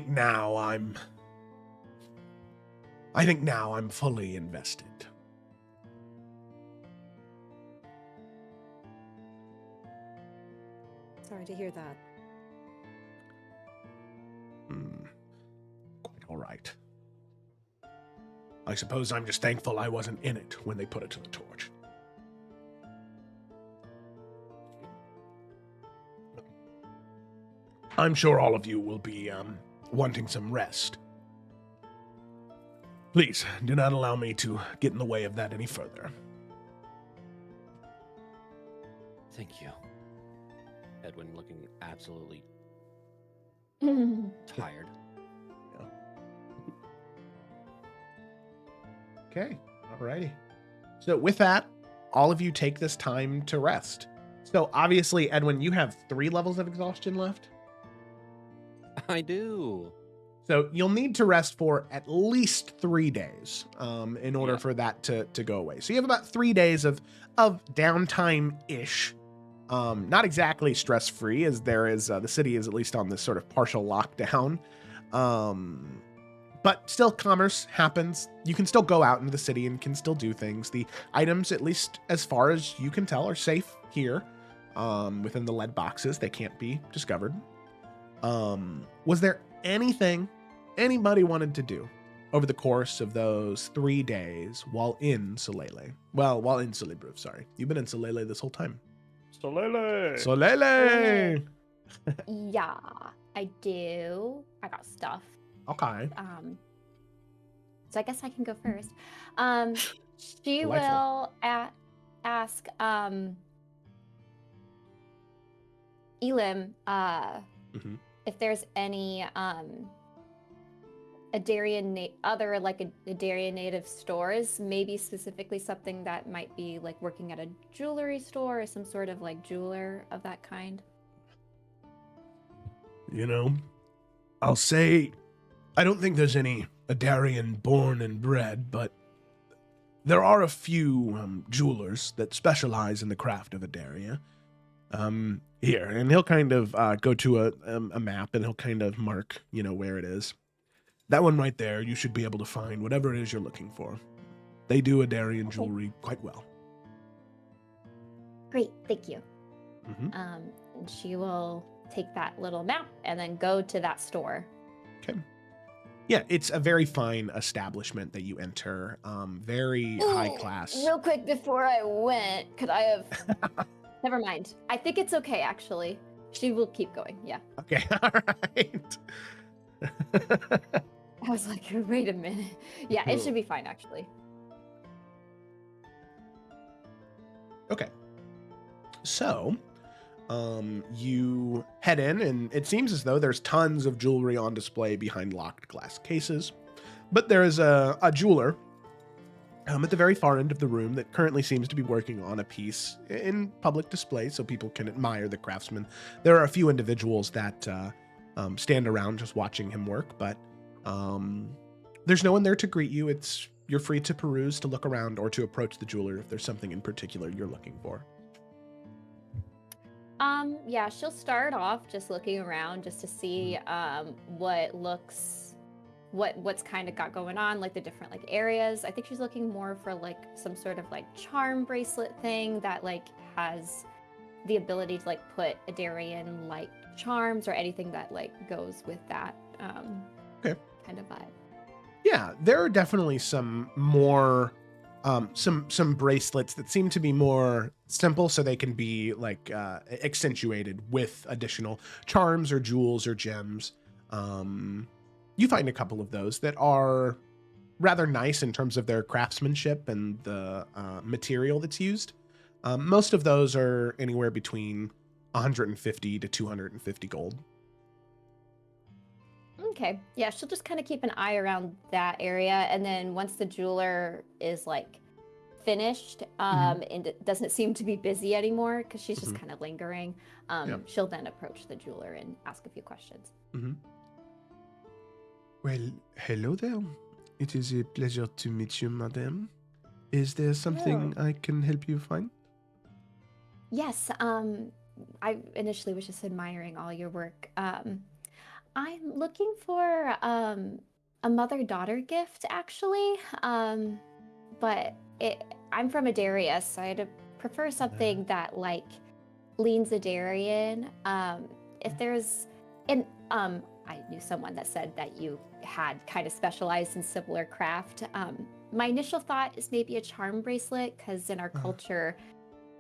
A: now I'm fully invested.
C: Sorry to hear that.
A: Quite all right. I suppose I'm just thankful I wasn't in it when they put it to the torch. I'm sure all of you will be wanting some rest. Please, do not allow me to get in the way of that any further.
E: Thank you. Edwin looking absolutely tired.
A: Okay, alrighty. So with that, all of you take this time to rest. So obviously, Edwin, you have 3 levels of exhaustion left.
E: I do.
A: So you'll need to rest for at least 3 days in order
E: Yeah.
A: for that to go away. So you have about 3 days of downtime-ish. Not exactly stress-free, as there is the city is at least on this sort of partial lockdown. But still, commerce happens. You can still go out into the city and can still do things. The items, at least as far as you can tell, are safe here within the lead boxes. They can't be discovered. Was there anything anybody wanted to do over the course of those 3 days while in Solele? Well, while in Solebruv, sorry. You've been in Solele this whole time.
B: Solele!
A: Solele!
F: Yeah, I do. I got stuff.
A: Okay.
F: So I guess I can go first. She
A: Delightful.
F: will ask Elim
A: Mhm.
F: if there's any Adarian native stores, maybe specifically something that might be like working at a jewelry store or some sort of like jeweler of that kind.
A: You know, I'll say I don't think there's any Adarian born and bred, but there are a few jewelers that specialize in the craft of Adaria. Here, and he'll kind of go to a map and he'll kind of mark, where it is. That one right there, you should be able to find whatever it is you're looking for. They do Adarian jewelry quite well.
F: Great, thank you.
A: Mhm.
F: And she will take that little map and then go to that store.
A: Okay. Yeah, it's a very fine establishment that you enter. Very high
F: Ooh,
A: class.
F: Real quick before I went, could I have... Never mind. I think it's okay, actually. She will keep going, yeah.
A: Okay, all right.
F: I was like, wait a minute. Yeah, it should be fine, actually.
A: Okay. So, you head in, and it seems as though there's tons of jewelry on display behind locked glass cases. But there is a jeweler at the very far end of the room that currently seems to be working on a piece in public display so people can admire the craftsman. There are a few individuals that stand around just watching him work, but There's no one there to greet you. You're free to peruse, to look around, or to approach the jeweler if there's something in particular you're looking for.
F: Yeah, she'll start off just looking around just to see what's kind of got going on, like the different like areas. I think she's looking more for like some sort of like charm bracelet thing that like has the ability to like put Adarian like charms or anything that like goes with that
A: Okay.
F: kind of vibe.
A: Yeah, there are definitely some more some bracelets that seem to be more simple, so they can be like accentuated with additional charms or jewels or gems. You find a couple of those that are rather nice in terms of their craftsmanship and the material that's used. Most of those are anywhere between 150 to 250 gold.
F: Okay. Yeah, she'll just kind of keep an eye around that area, and then once the jeweler is like finished, and it doesn't seem to be busy anymore because she's just kind of lingering, she'll then approach the jeweler and ask a few questions.
A: Well, hello there. It is a pleasure to meet you, madam. Is there something I can help you find?
F: Yes. I initially was just admiring all your work. I'm looking for a mother-daughter gift, actually. But I'm from Adaria, so I'd prefer something that like leans Adarian. If there's I knew someone that said that you had kind of specialized in similar craft. My initial thought is maybe a charm bracelet, because in our culture,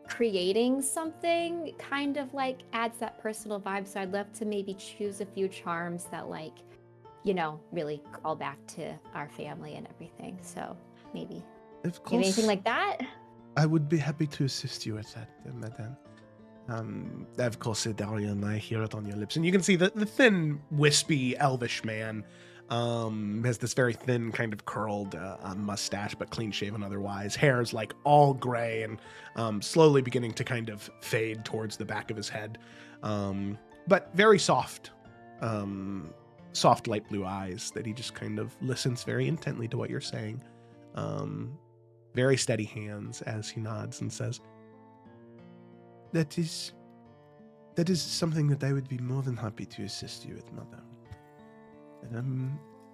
F: creating something kind of like adds that personal vibe. So I'd love to maybe choose a few charms that like, really call back to our family and everything. So maybe anything like that.
A: I would be happy to assist you with that, madam. Of course, Adarian, I hear it on your lips. And you can see the thin, wispy, elvish man has this very thin, kind of curled mustache, but clean-shaven otherwise. Hair's like all gray and slowly beginning to kind of fade towards the back of his head. But very soft, soft light blue eyes that he just kind of listens very intently to what you're saying. Very steady hands as he nods and says, That is something that I would be more than happy to assist you with, madam.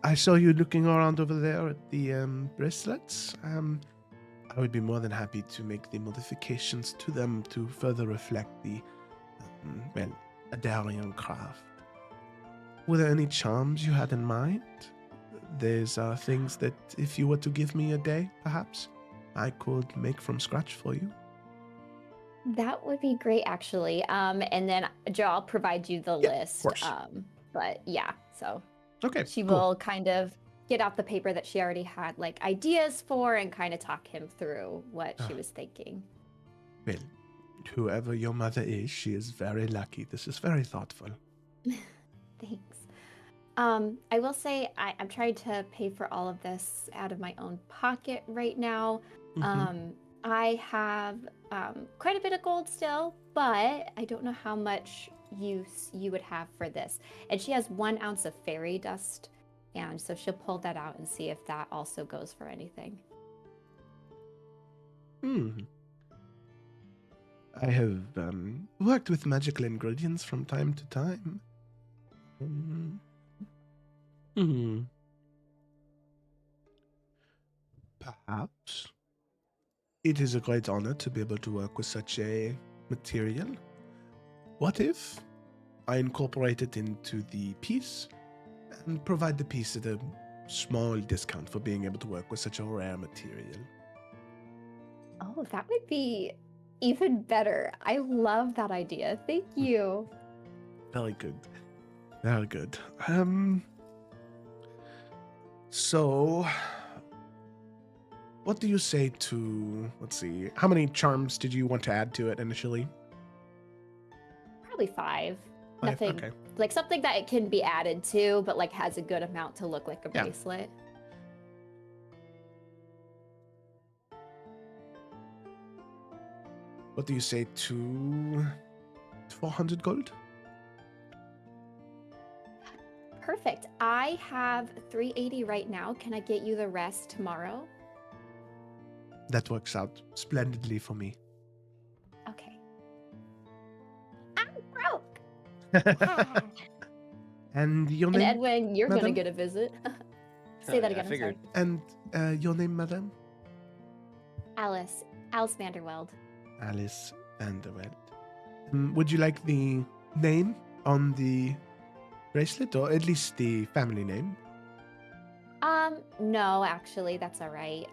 A: I saw you looking around over there at the bracelets. I would be more than happy to make the modifications to them to further reflect the, Adarian craft. Were there any charms you had in mind? There's things that if you were to give me a day, perhaps, I could make from scratch for you.
F: That would be great, actually. And then Joe, I'll provide you the list.
A: Of course.
F: But yeah, so
A: Okay,
F: she
A: cool.
F: will kind of get out the paper that she already had like ideas for and kind of talk him through what she was thinking.
A: Well, whoever your mother is, she is very lucky. This is very thoughtful.
F: Thanks. I will say I'm trying to pay for all of this out of my own pocket right now. I have quite a bit of gold still, but I don't know how much use you would have for this. And she has 1 ounce of fairy dust, and so she'll pull that out and see if that also goes for anything.
A: I have worked with magical ingredients from time to time. Perhaps. It is a great honor to be able to work with such a material. What if I incorporate it into the piece and provide the piece at a small discount for being able to work with such a rare material?
F: Oh, that would be even better. I love that idea. Thank you.
A: Very good. Very good. So, what do you say to, let's see, how many charms did you want to add to it initially?
F: Probably 5.
A: 5,
F: Nothing,
A: okay.
F: like something that it can be added to, but like has a good amount to look like a bracelet.
A: What do you say to 400 gold?
F: Perfect. I have 380 right now. Can I get you the rest tomorrow?
A: That works out splendidly for me.
F: Okay. I'm broke. Ah.
A: And your
F: And
A: name?
F: Edwin, you're gonna
A: madam?
F: get a visit. Say
E: Oh,
F: that
E: yeah, I
F: again. I'm
E: figured.
F: sorry.
A: And your name, madam?
F: Alice Vanderweld.
A: Alice Vanderwelt. Would you like the name on the bracelet, or at least the family name?
F: No, actually, that's all right.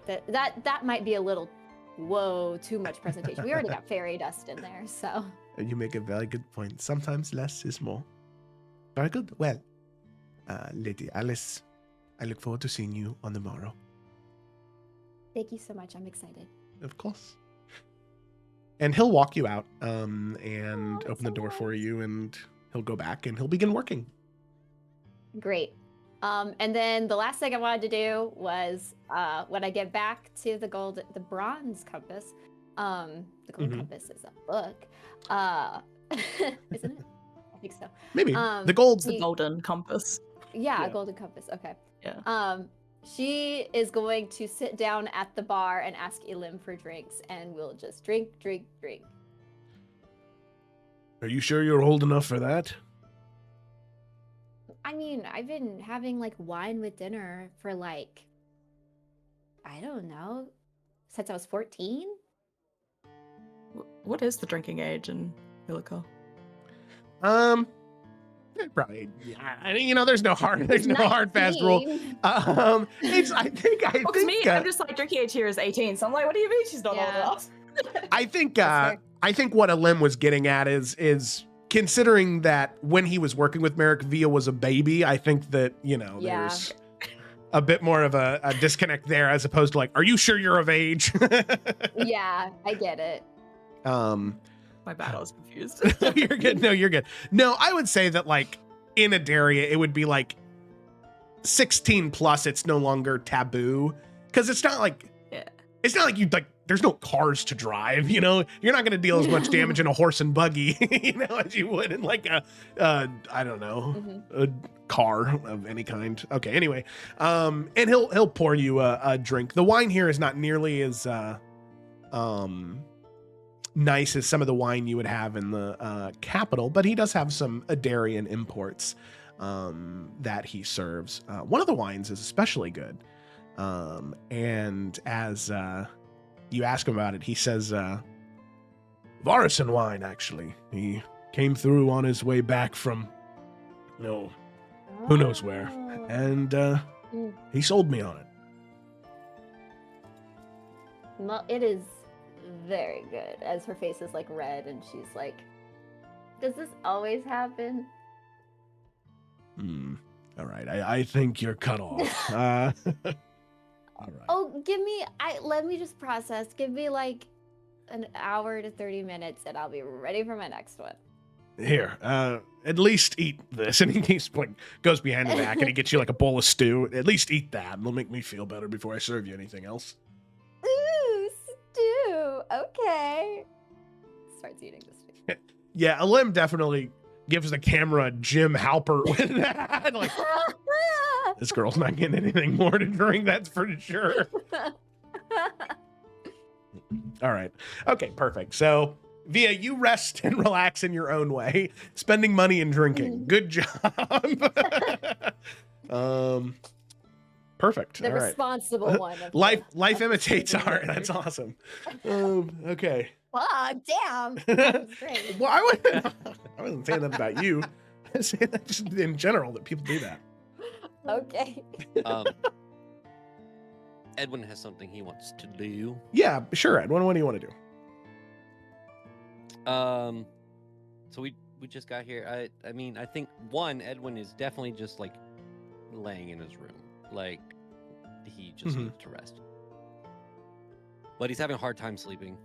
F: That might be a little, whoa, too much presentation. We already got fairy dust in there, so.
A: You make a very good point. Sometimes less is more. Very good. Well, Lady Alice, I look forward to seeing you on the morrow.
F: Thank you so much. I'm excited.
A: Of course. And he'll walk you out and
F: that's
A: open the
F: so
A: door for
F: nice.
A: you, and he'll go back and he'll begin working.
F: Great. And then the last thing I wanted to do was when I get back to the bronze compass. The gold
A: Mhm.
F: compass is a book, isn't it? I think so.
A: Maybe. The gold's
D: It's a golden compass.
F: Yeah,
A: Yeah.
F: a golden compass. Okay.
D: Yeah.
F: She is going to sit down at the bar and ask Elim for drinks, and we'll just drink.
A: Are you sure you're old enough for that?
F: I mean, I've been having like wine with dinner for like, I don't know, since I was 14.
D: What is the drinking age in Illico?
A: Probably. Yeah, there's no hard fast rule.
F: 19.
A: I think.
D: Because me, I'm just like, drinking age here is 18. So I'm like, what do you mean she's not old
F: Yeah.
D: enough?
A: I think.
F: That's fair.
A: I think what Elim was getting at is considering that when he was working with Merrick, Via was a baby. I think that
F: Yeah.
A: there's a bit more of a disconnect there, as opposed to like, are you sure you're of age?
F: Yeah, I get it.
D: My bad, I was confused.
A: You're good. No, you're good. No, I would say that like in Adaria, it would be like 16 plus. It's no longer taboo because it's not like you like. There's no cars to drive. You're not going to deal as much damage in a horse and buggy, as you would in like a I don't know, a car of any kind. Okay. Anyway, and he'll pour you a drink. The wine here is not nearly as nice as some of the wine you would have in the capital, but he does have some Adarian imports that he serves. One of the wines is especially good, and as you ask him about it, he says Varison wine. Actually, he came through on his way back from who knows where,
F: Oh.
A: and he sold me on it.
F: Well, it is very good. As her face is like red, and she's like, "Does this always happen?"
A: All right, I think you're cut off. All right.
F: Oh, let me just process. Give me like an hour to 30 minutes, and I'll be ready for my next one.
A: Here, at least eat this. And goes behind the back and he gets you like a bowl of stew. At least eat that. It'll make me feel better before I serve you anything else.
F: Ooh, stew. Okay. Starts eating the stew.
A: Yeah, Elim definitely gives the camera a Jim Halpert with that. Like, this girl's not getting anything more to drink, that's for sure. All right. Okay, perfect. So, Via, you rest and relax in your own way, spending money and drinking. Good job. Perfect.
F: The
A: All right.
F: responsible one. of
A: Life
F: the-
A: imitates art. That's awesome. Okay.
F: Oh, damn. That was great.
A: Well, I wasn't saying that about you. I was saying that just in general that people do that.
F: Okay.
E: Edwin has something he wants to do.
A: Yeah, sure, Ed. What do you want to do?
E: So we just got here. I mean, I think Edwin is definitely just like laying in his room, like he just needs to rest. But he's having a hard time sleeping,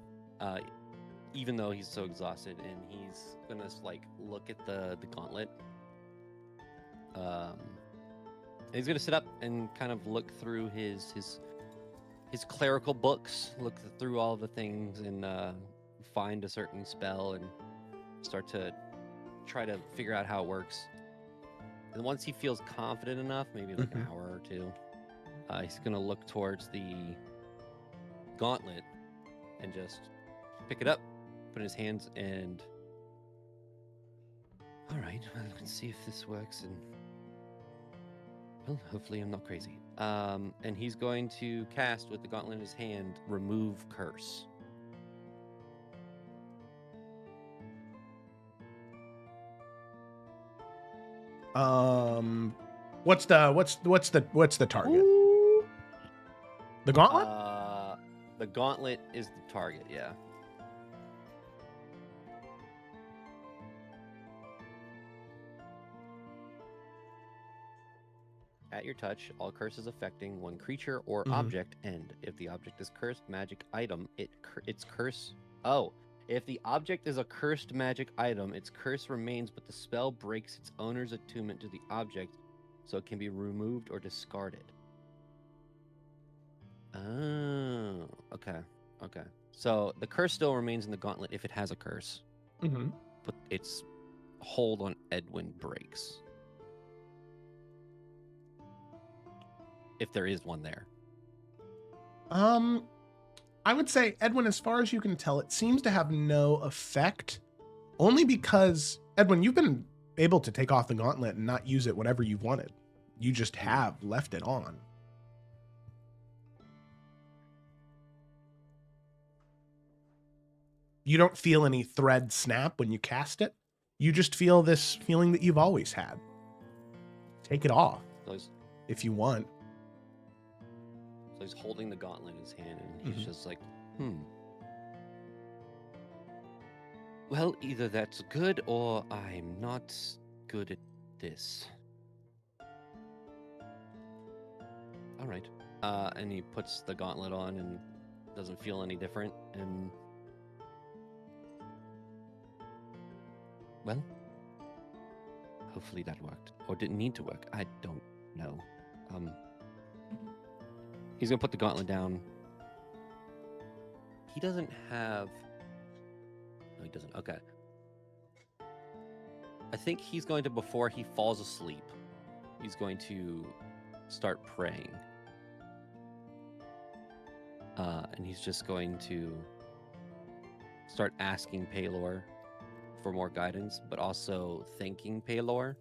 E: even though he's so exhausted, and he's gonna like look at the gauntlet. And he's gonna sit up and kind of look through his clerical books, look through all the things, and find a certain spell and start to try to figure out how it works. And once he feels confident enough, maybe like an
A: Mhm.
E: hour or two, he's going to look towards the gauntlet and just pick it up, put it in his hands, and... All right, well, let's see if this works, and... Well, hopefully I'm not crazy. And he's going to cast, with the gauntlet in his hand, Remove Curse.
A: What's the target?
E: Ooh.
A: The gauntlet?
E: The gauntlet is the target, yeah. At your touch, all curses affecting one creature or
A: Mhm.
E: object end. If the object is cursed magic item, its curse. Oh, if the object is a cursed magic item, its curse remains, but the spell breaks its owner's attunement to the object, so it can be removed or discarded. Oh, okay, okay. So the curse still remains in the gauntlet if it has a curse,
A: Mm-hmm.
E: but its hold on Edwin breaks. If there is one there.
A: I would say, Edwin, as far as you can tell, it seems to have no effect. Only because, Edwin, you've been able to take off the gauntlet and not use it whenever you've wanted. You just have left it on. You don't feel any thread snap when you cast it. You just feel this feeling that you've always had. Take it off if you want.
E: So he's holding the gauntlet in his hand, and he's just like, Well, either that's good, or I'm not good at this. All right. And he puts the gauntlet on and doesn't feel any different, and... Well, hopefully that worked. Or didn't need to work. I don't know. He's gonna put the gauntlet down. He doesn't have... No, he doesn't. Okay. I think he's going to, before he falls asleep, he's going to start praying. And he's just going to start asking Paylor for more guidance, but also thanking Paylor.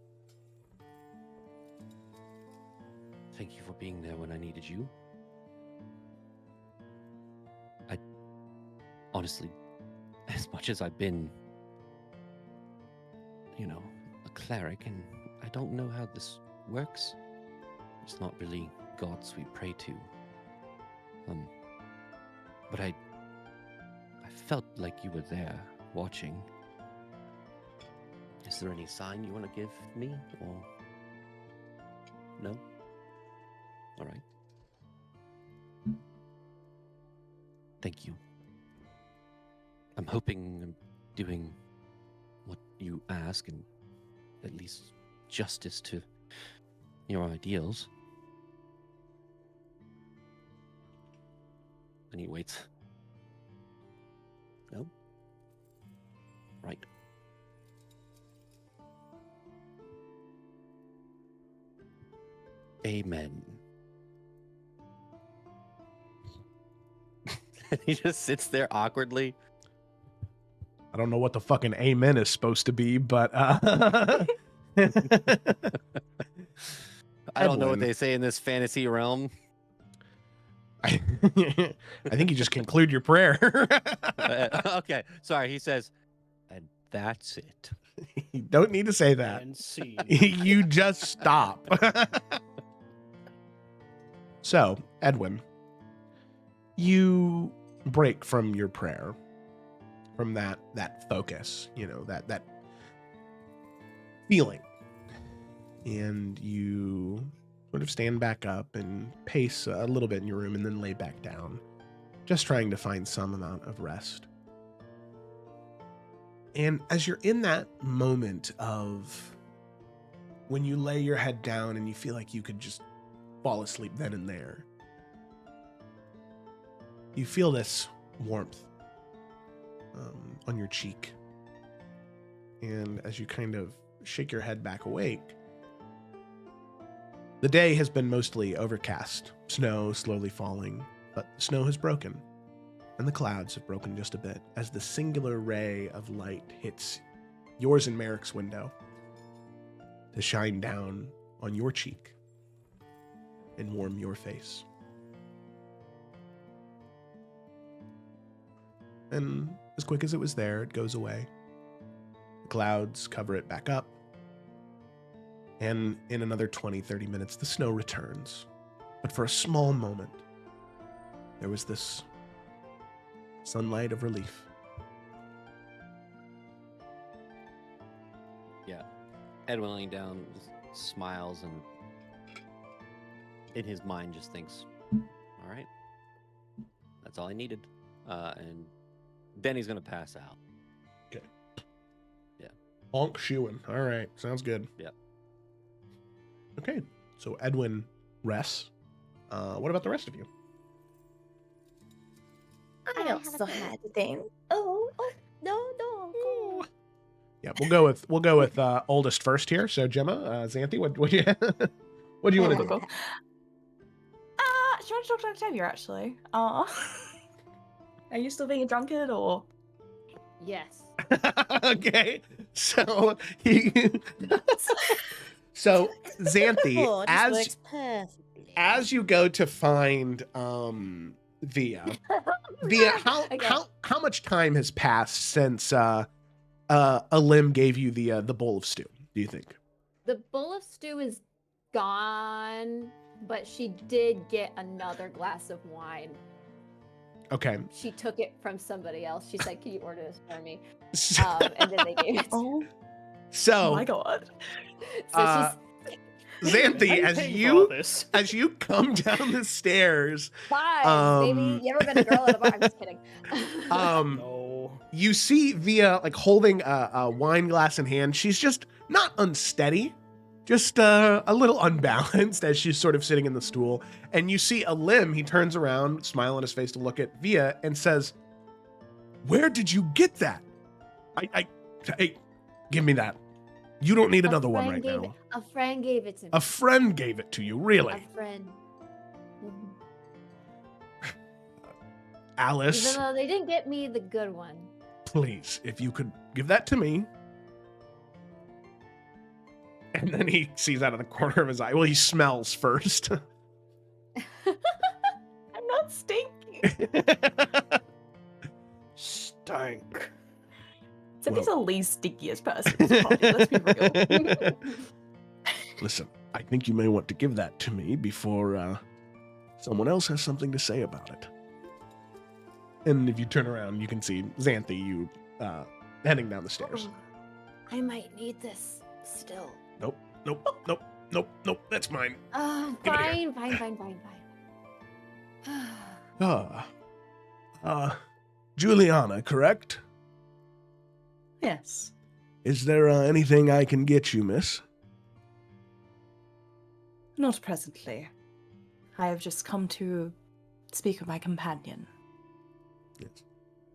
E: Thank you for being there when I needed you. Honestly, as much as I've been, a cleric, and I don't know how this works. It's not really gods we pray to. But I felt like you were there, watching. Is there any sign you want to give me, or no? All right. Thank you. I'm hoping I'm doing what you ask, and at least justice to your ideals. And he waits. No? Right. Amen. He just sits there awkwardly.
A: I don't know what the fucking amen is supposed to be, but
E: I don't know what they say in this fantasy realm.
A: I think you just conclude your prayer.
E: Okay, sorry. He says, and that's it.
A: You don't need to say that.
B: And scene.
A: You just stop. So, Edwin, you break from your prayer, from that focus, that feeling, and you sort of stand back up and pace a little bit in your room and then lay back down, just trying to find some amount of rest. And as you're in that moment of when you lay your head down and you feel like you could just fall asleep then and there, you feel this warmth on your cheek. And as you kind of shake your head back awake, The day has been mostly overcast, snow slowly falling, but the snow has broken, and the clouds have broken just a bit as the singular ray of light hits yours and Merrick's window to shine down on your cheek and warm your face. And as quick as it was there, it goes away. The clouds cover it back up. And in another 20, 30 minutes, the snow returns. But for a small moment, there was this sunlight of relief.
E: Yeah. Edwin laying down smiles and in his mind just thinks, all right, that's all I needed. And then he's going to pass out.
A: Okay.
E: Yeah.
A: Honk shoeing. All right. Sounds good.
E: Yeah.
A: Okay. So Edwin rests. What about the rest of you?
G: I also had a thing.
C: Oh, no. Go.
A: Yeah, we'll go with oldest first here. So Gemma, Xanthi, what do you what do you want to do?
G: Cool. Do you want to talk to Octavia actually? Are you still being a drunkard or?
C: Yes.
A: Okay. So so Xanthi,
C: Oh, this works perfectly.
A: as you go to find Via, how much time has passed since a limb gave you the bowl of stew, do you think?
F: The bowl of stew is gone, but she did get another glass of wine.
A: Okay.
F: She took it from somebody else. She said, "Can you order this for me?"
A: So,
F: And then they gave it.
G: Oh
A: so
G: my god.
F: So
A: Xanthi,
B: I'm paying for all this.
A: as you come down the stairs,
F: Vibes, baby. You ever been a girl at a bar? I'm just kidding.
B: No.
A: you see Via like holding a wine glass in hand. She's just not unsteady, just a little unbalanced as she's sort of sitting in the stool. And you see a limb. He turns around, smile on his face to look at Via, and says, "Where did you get that? Hey, give me that. You don't need another one right now."
F: A friend gave it to me.
A: A friend gave it to you, really?
F: A friend. Mhm.
A: Alice,
F: Even though they didn't get me the good one.
A: please, if you could give that to me. And then he sees out of the corner of his eye. Well, he smells first.
G: I'm not stinky.
B: Stank.
G: So he's the least stinkiest person in this party, let's be real.
A: Listen, I think you may want to give that to me before someone else has something to say about it. And if you turn around, you can see Xanthi, you heading down the stairs.
F: I might need this still.
A: Nope, that's mine. Give it here.
F: Fine.
A: Juliana, correct?
G: Yes.
A: Is there anything I can get you, miss?
G: Not presently. I have just come to speak with my companion.
A: Yes,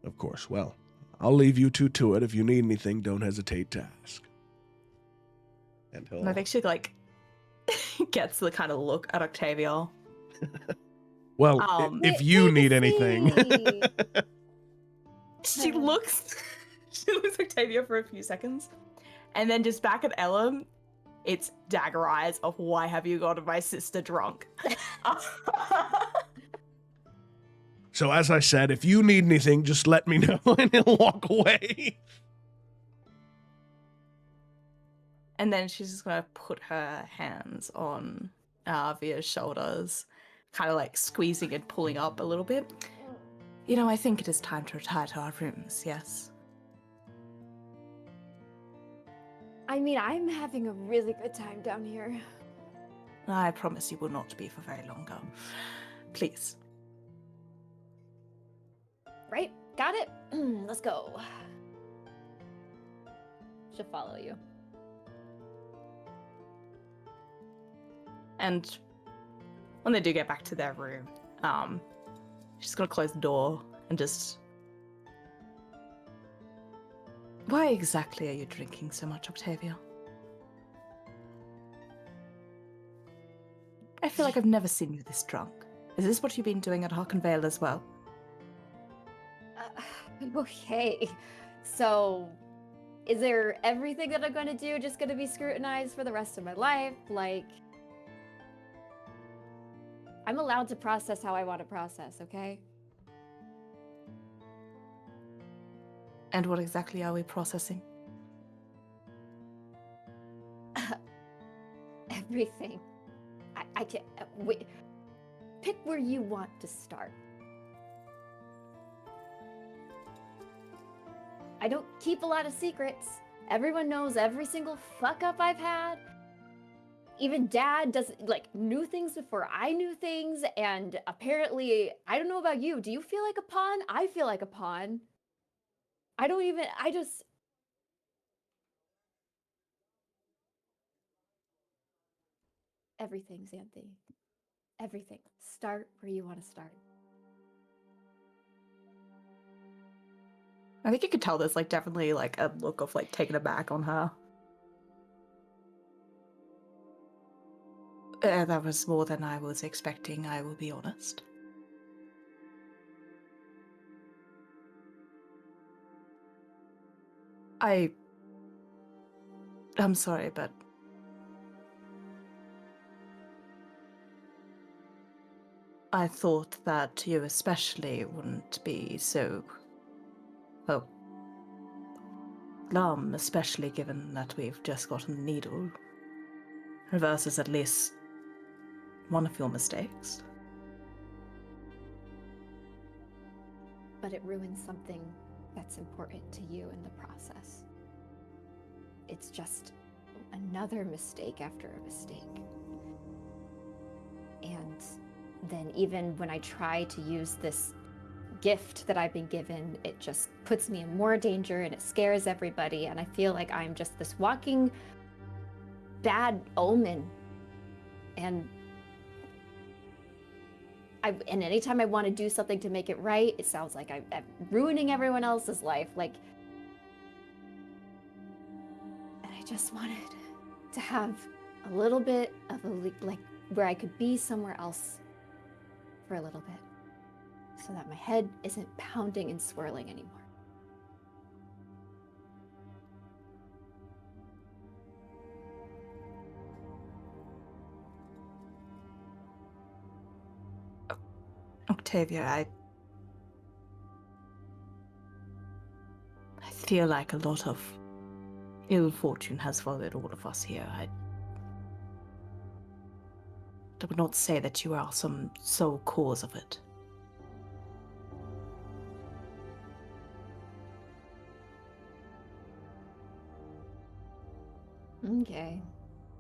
A: of course. Well, I'll leave you two to it. If you need anything, don't hesitate to ask. And he'll...
G: And I think she gets the kind of look at Octavia.
A: Well, if you need anything...
G: She looks at Octavia for a few seconds, and then just back at Ellen, it's dagger eyes of why have you gotten my sister drunk?
A: So as I said, if you need anything, just let me know and he'll walk away.
G: And then she's just gonna put her hands on Via's shoulders, kind of like squeezing and pulling up a little bit. You know, I think it is time to retire to our rooms, yes?
F: I mean, I'm having a really good time down here.
G: I promise you will not be for very longer. Please.
F: Right? Got it? Let's go. She'll follow you.
G: And when they do get back to their room, she's gonna close the door and just... Why exactly are you drinking so much, Octavia? feel like I've never seen you this drunk. Is this what you've been doing at Harkenvale as well?
F: Okay. So, is there everything that I'm gonna do just gonna be scrutinized for the rest of my life? Like, I'm allowed to process how I want to process, okay?
G: And what exactly are we processing?
F: Everything. I can't. Wait. Pick where you want to start. I don't keep a lot of secrets. Everyone knows every single fuck up I've had. Even Dad knew things before I knew things, and apparently, I don't know about you. Do you feel like a pawn? I feel like a pawn. Everything, Xanthe. Everything. Start where you want to start.
G: I think you could tell there's definitely a look of taken aback on her. That was more than I was expecting, I will be honest. I'm sorry, but I thought that you especially wouldn't be so, glum, especially given that we've just gotten the needle. Reverses at least one of your mistakes.
F: But it ruins something that's important to you in the process. It's just another mistake after a mistake. And then even when I try to use this gift that I've been given, it just puts me in more danger and it scares everybody. And I feel like I'm just this walking bad omen. And anytime I want to do something to make it right, it sounds like I'm ruining everyone else's life. And I just wanted to have a little bit of where I could be somewhere else for a little bit, so that my head isn't pounding and swirling anymore.
G: Octavia, I feel like a lot of ill fortune has followed all of us here. I would not say that you are some sole cause of it.
F: Okay.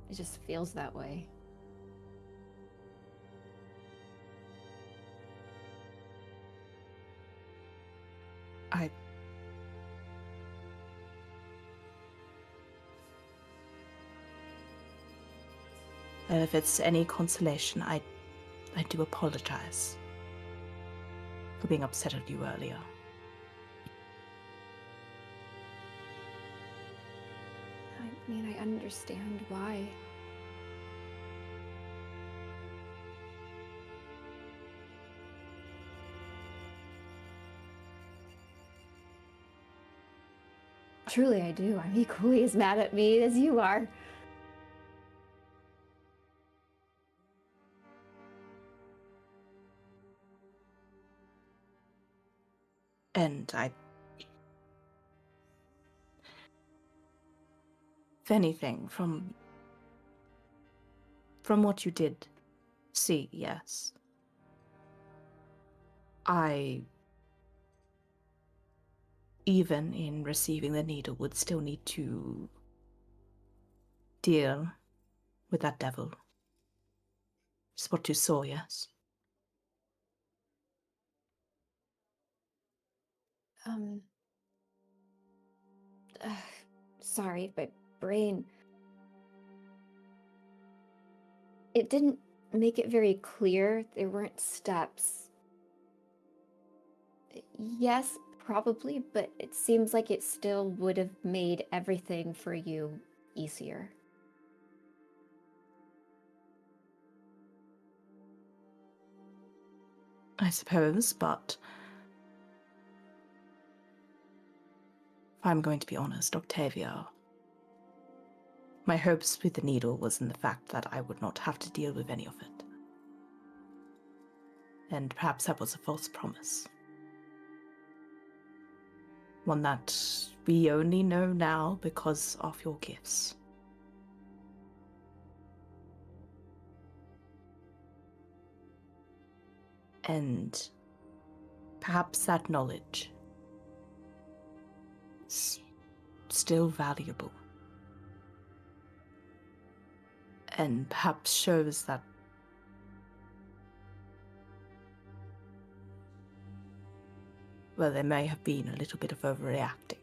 F: It just feels that way.
G: If it's any consolation, I do apologize for being upset at you earlier.
F: I mean, I understand why. Truly, I do. I'm equally as mad at me as you are.
G: And if anything, from what you did see, yes, even in receiving the needle, would still need to deal with that devil. It's what you saw, yes?
F: Sorry, my brain. It didn't make it very clear. There weren't steps. Yes, probably, but it seems like it still would have made everything for you easier.
G: I suppose, but if I'm going to be honest, Octavia, my hopes with the needle was in the fact that I would not have to deal with any of it. And perhaps that was a false promise. One that we only know now because of your gifts. And perhaps that knowledge is still valuable. And perhaps shows that well, there may have been a little bit of overreacting.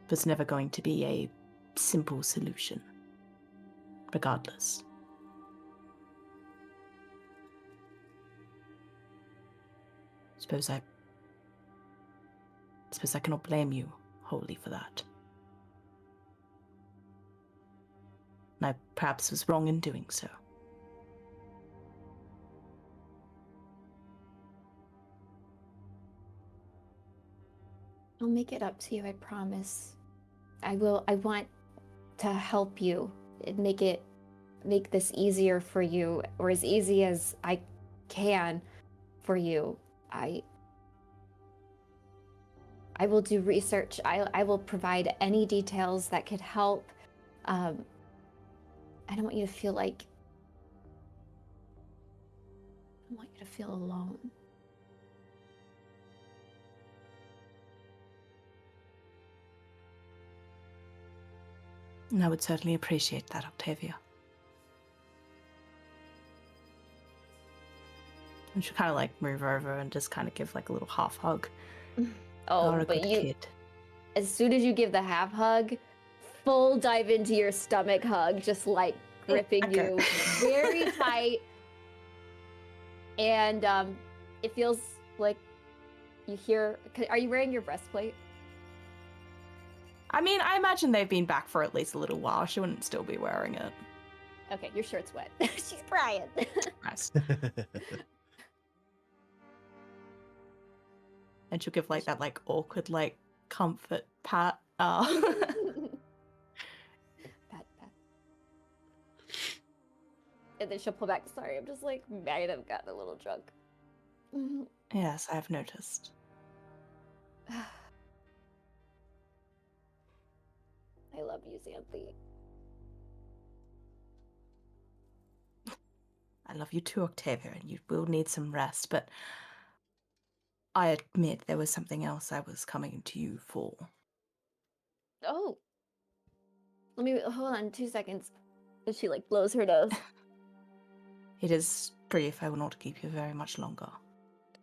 G: There's never going to be a simple solution, regardless. Suppose I cannot blame you wholly for that. And I perhaps was wrong in doing so.
F: I'll make it up to you, I promise. I want to help you and make this easier for you, or as easy as I can for you. I will do research. I will provide any details that could help. I don't want you to feel like I want you to feel alone.
G: And I would certainly appreciate that, Octavia. And she'll kind of like move over and just kind of give like a little half hug.
F: Oh,
G: You're a
F: but
G: good kid.
F: as soon as you give the half hug, full dive into your stomach hug, just like gripping
G: Okay.
F: you very tight. And it feels like you hear. Are you wearing your breastplate?
G: I mean, I imagine they've been back for at least a little while. She wouldn't still be wearing it.
F: Okay, your shirt's wet. She's crying.
G: Nice. And she'll give like that like awkward like comfort pat.
F: Pat. And then she'll pull back. Sorry, I'm just like might have gotten a little drunk.
G: Yes, I have noticed.
F: I love you, Xanthi.
G: I love you too, Octavia, and you will need some rest, but I admit there was something else I was coming to you for.
F: Oh. Let me hold on 2 seconds. And she like blows her nose.
G: It is brief. I will not keep you very much longer.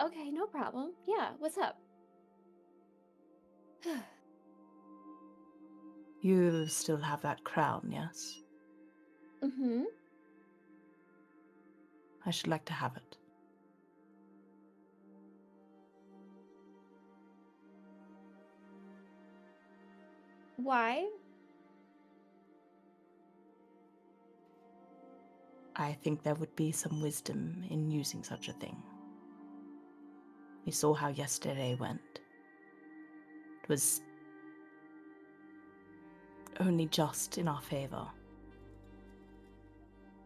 F: Okay, no problem. Yeah, what's up?
G: You still have that crown, yes?
F: Mm-hmm.
G: I should like to have it.
F: Why?
G: I think there would be some wisdom in using such a thing. We saw how yesterday went. It was only just in our favor.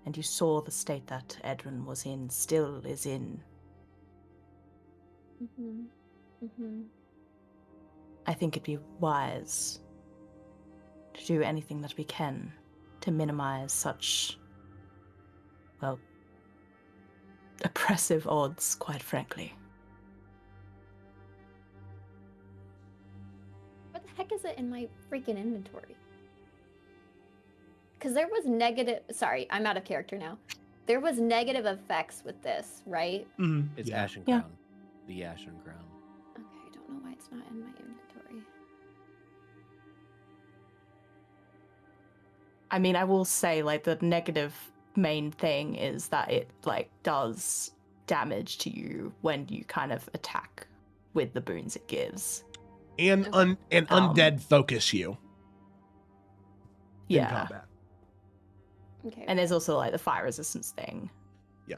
G: And you saw the state that Edrin was in, still is in.
F: Mm-hmm. Mm-hmm.
G: I think it'd be wise to do anything that we can to minimize such, well, oppressive odds, quite frankly.
F: What the heck is it in my freaking inventory? Because there was negative. Sorry, I'm out of character now. There was negative effects with this, right?
A: Mhm,
E: It's
A: yeah.
E: Ashen
G: Yeah.
E: Crown. The Ashen Crown.
F: Okay, I don't know why it's not in my inventory.
G: I mean, I will say, like, the negative main thing is that it, like, does damage to you when you kind of attack with the boons it gives.
A: And undead focus you in
G: Yeah.
A: combat.
F: Okay.
G: And there's also like the fire resistance thing.
A: Yeah.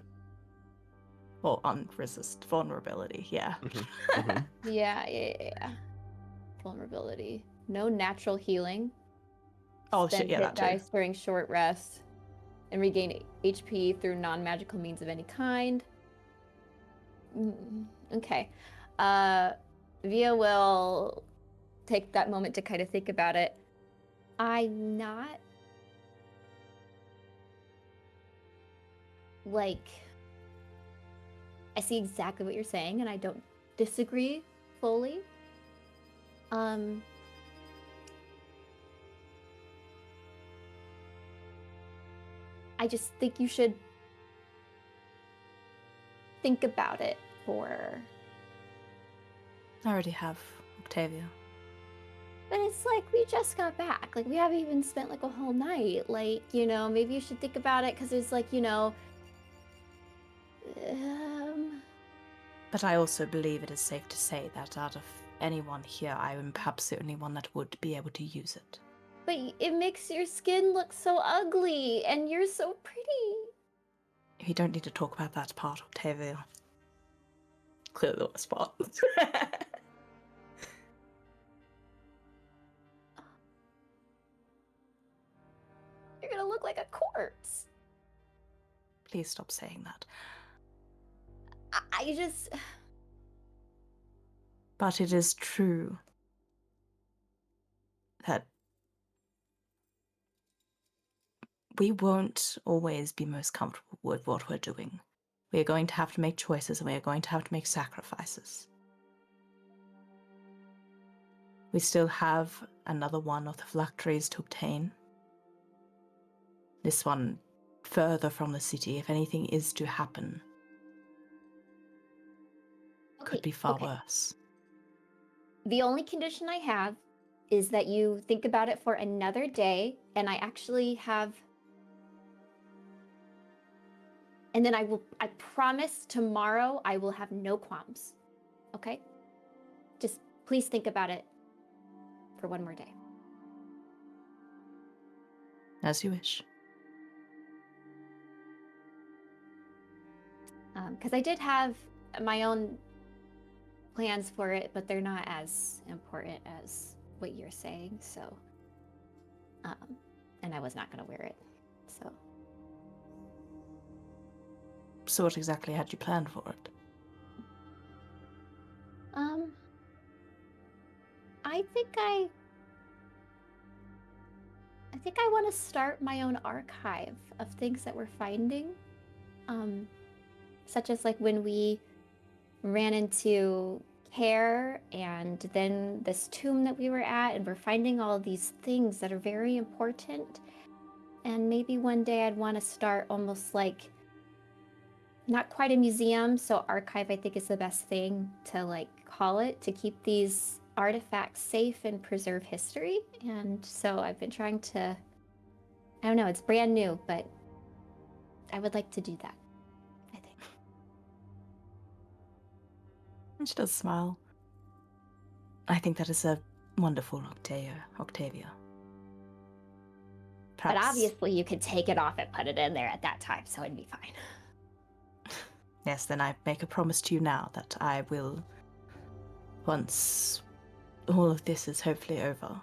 G: Or unresist vulnerability, yeah.
F: Yeah. Vulnerability. No natural healing.
G: Oh
F: Spend
G: shit, yeah,
F: hit
G: that too.
F: dice during short rest. And regain HP through non-magical means of any kind. Okay. Via will take that moment to kind of think about it. I'm not like, I see exactly what you're saying and I don't disagree fully. I just think you should think about it for...
G: I already have, Octavia.
F: But it's like, we just got back. Like, we haven't even spent like a whole night. Like, you know, maybe you should think about it because it's like, you know...
G: But I also believe it is safe to say that out of anyone here, I am perhaps the only one that would be able to use it.
F: But it makes your skin look so ugly, and you're so pretty.
G: You don't need to talk about that part, Octavia. Clearly the worst part.
F: You're gonna look like a corpse.
G: Please stop saying that.
F: I just...
G: But it is true that we won't always be most comfortable with what we're doing. We are going to have to make choices and we are going to have to make sacrifices. We still have another one of the phylacteries to obtain. This one further from the city, if anything is to happen, could be far worse.
F: The only condition I have is that you think about it for another day, and I actually have... And then I promise tomorrow I will have no qualms. Okay? Just please think about it for one more day.
G: As you wish.
F: Because I did have my own plans for it, but they're not as important as what you're saying, so... and I was not going to wear it, so...
G: So what exactly had you planned for it?
F: I think I want to start my own archive of things that we're finding. Such as like when we ran into Care and then this tomb that we were at, and we're finding all these things that are very important. And maybe one day I'd want to start almost like, not quite a museum, so archive I think is the best thing to like call it, to keep these artifacts safe and preserve history. And so I've been trying to, I don't know, it's brand new, but I would like to do that, I think.
G: And she does smile. I think that is a wonderful Octavia.
F: But
G: Perhaps...
F: obviously you could take it off and put it in there at that time, so it'd be fine.
G: Yes, then I make a promise to you now that I will, once all of this is hopefully over,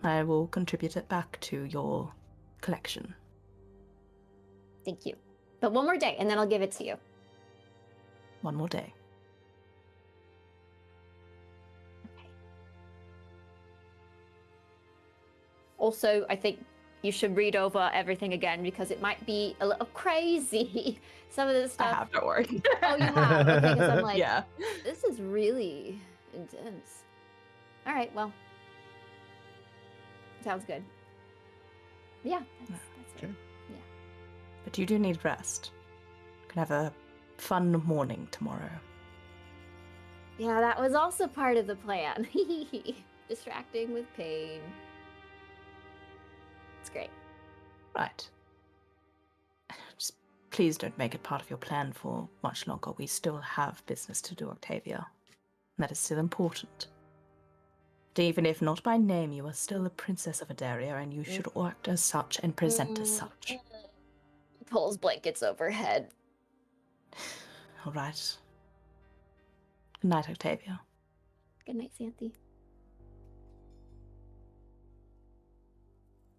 G: I will contribute it back to your collection.
F: Thank you. But one more day, and then I'll give it to you.
G: One more day.
F: Okay. Also, I think you should read over everything again because it might be a little crazy. Some of this stuff.
G: I have, don't worry.
F: Oh, you have? Okay, because I'm like,
G: yeah.
F: This is really intense. All right, well. Sounds good. Yeah, that's
A: Okay.
F: it. Yeah.
G: But you do need rest. You can have a fun morning tomorrow.
F: Yeah, that was also part of the plan. Distracting with pain. It's great.
G: Right. Just please don't make it part of your plan for much longer. We still have business to do, Octavia. That is still important. Even if not by name, you are still a princess of Adaria, and you should act as such and present as such.
F: Pulls blankets overhead.
G: All right. Good night, Octavia.
F: Good night, Xanthi.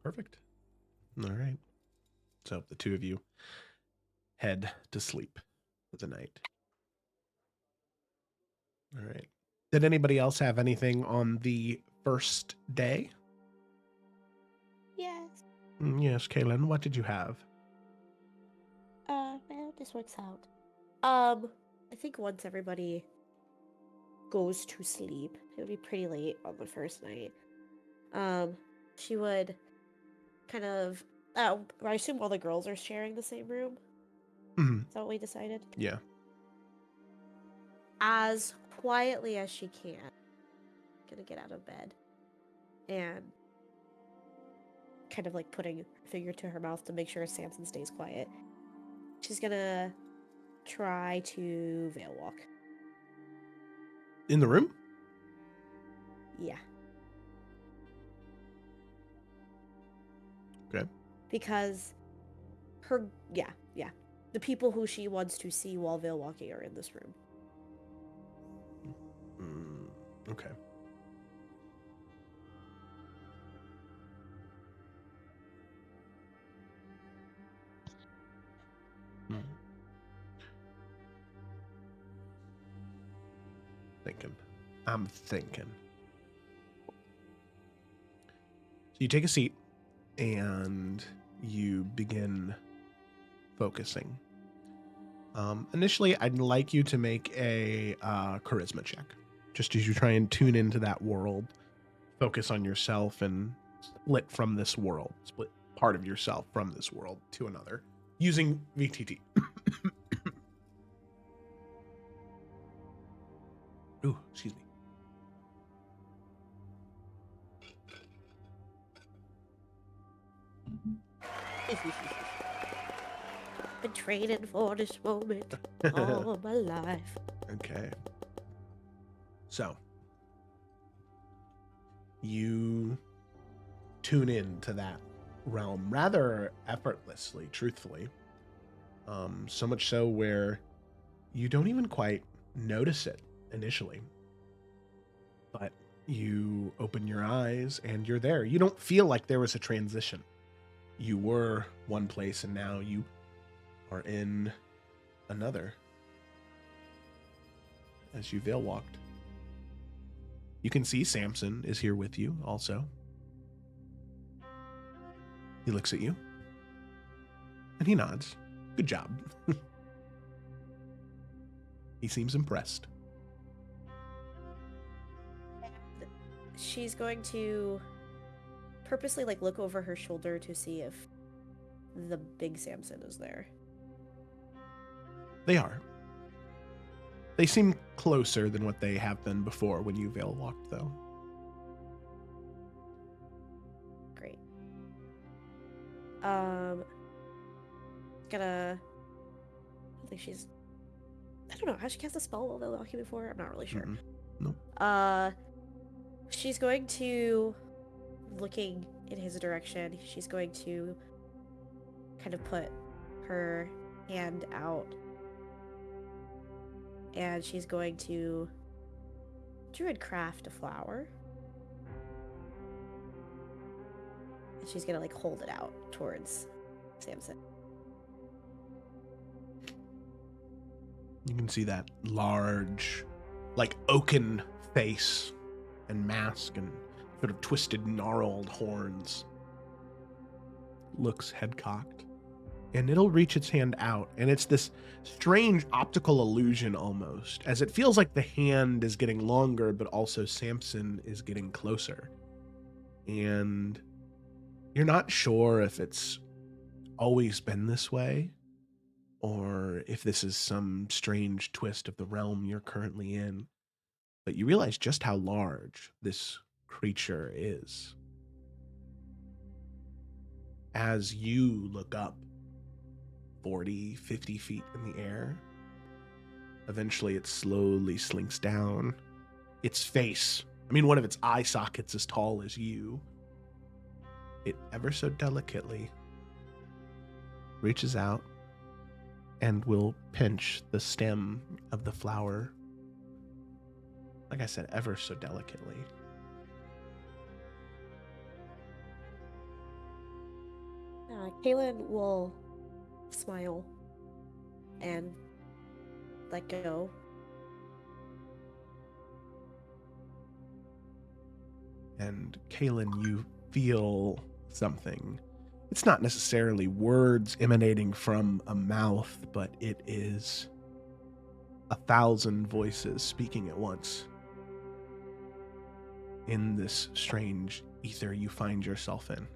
A: Perfect. All right. So the two of you head to sleep for the night. All right. Did anybody else have anything on the first day?
C: Yes.
A: Yes, Kaylin, what did you have?
C: Well, this works out. I think once everybody goes to sleep, it would be pretty late on the first night. She would kind of, I assume all the girls are sharing the same room.
A: Mhm.
C: Is that what we decided?
A: Yeah.
C: As quietly as she can, gonna get out of bed and kind of like putting her finger to her mouth to make sure Samson stays quiet. She's gonna try to veil walk.
A: In the room?
C: Yeah.
A: Okay.
C: Because the people who she wants to see while veil walking are in this room.
A: Okay. I'm thinking. So you take a seat and you begin focusing. Initially, I'd like you to make a charisma check, just as you try and tune into that world, focus on yourself, and split part of yourself from this world to another using VTT. Ooh, excuse me.
C: Been training for this moment all my life.
A: Okay. So, you tune in to that realm rather effortlessly, truthfully. So much so where you don't even quite notice it initially. But you open your eyes and you're there. You don't feel like there was a transition. You were one place and now you are in another as you veil walked. You can see Samson is here with you also. He looks at you and he nods. Good job. He seems impressed.
C: She's going to purposely look over her shoulder to see if the big Samson is there.
A: They are. They seem closer than what they have been before when you veil walked, though.
C: Great. I don't know, has she cast a spell while veil walking before? I'm not really sure.
A: Nope.
C: She's going to, looking in his direction, she's going to kind of put her hand out and she's going to druid craft a flower. And she's gonna hold it out towards Samson.
A: You can see that large, oaken face and mask and sort of twisted, gnarled horns. Looks head cocked. And it'll reach its hand out, and it's this strange optical illusion almost, as it feels like the hand is getting longer, but also Samson is getting closer. And you're not sure if it's always been this way, or if this is some strange twist of the realm you're currently in. But you realize just how large this creature is. As you look up, 40, 50 feet in the air, eventually it slowly slinks down. Its face I mean, one of its eye sockets as tall as you. It ever so delicately reaches out and will pinch the stem of the flower. Like I said, ever so delicately.
C: Kaylin will smile and let go.
A: And Kaylin, you feel something. It's not necessarily words emanating from a mouth, but it is 1,000 voices speaking at once. In this strange ether you find yourself in.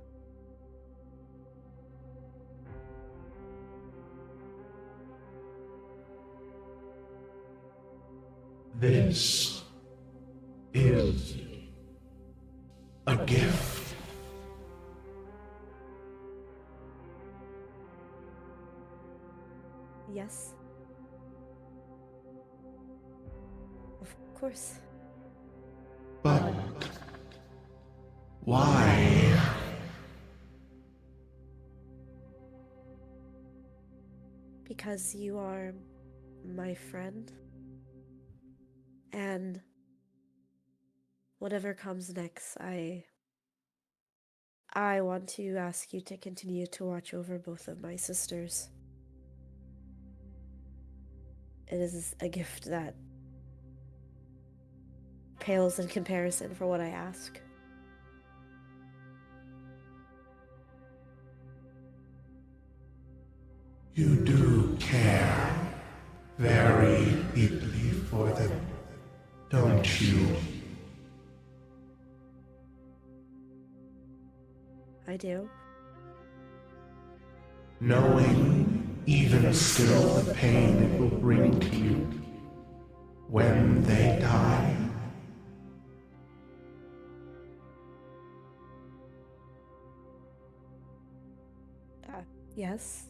A: This is a gift.
C: Yes. Of course.
A: But why?
C: Because you are my friend. And whatever comes next, I want to ask you to continue to watch over both of my sisters. It is a gift that pales in comparison for what I ask.
A: You do care very deeply for them, don't you?
C: I do.
A: Knowing even still the pain it will bring to you when they die.
C: Yes.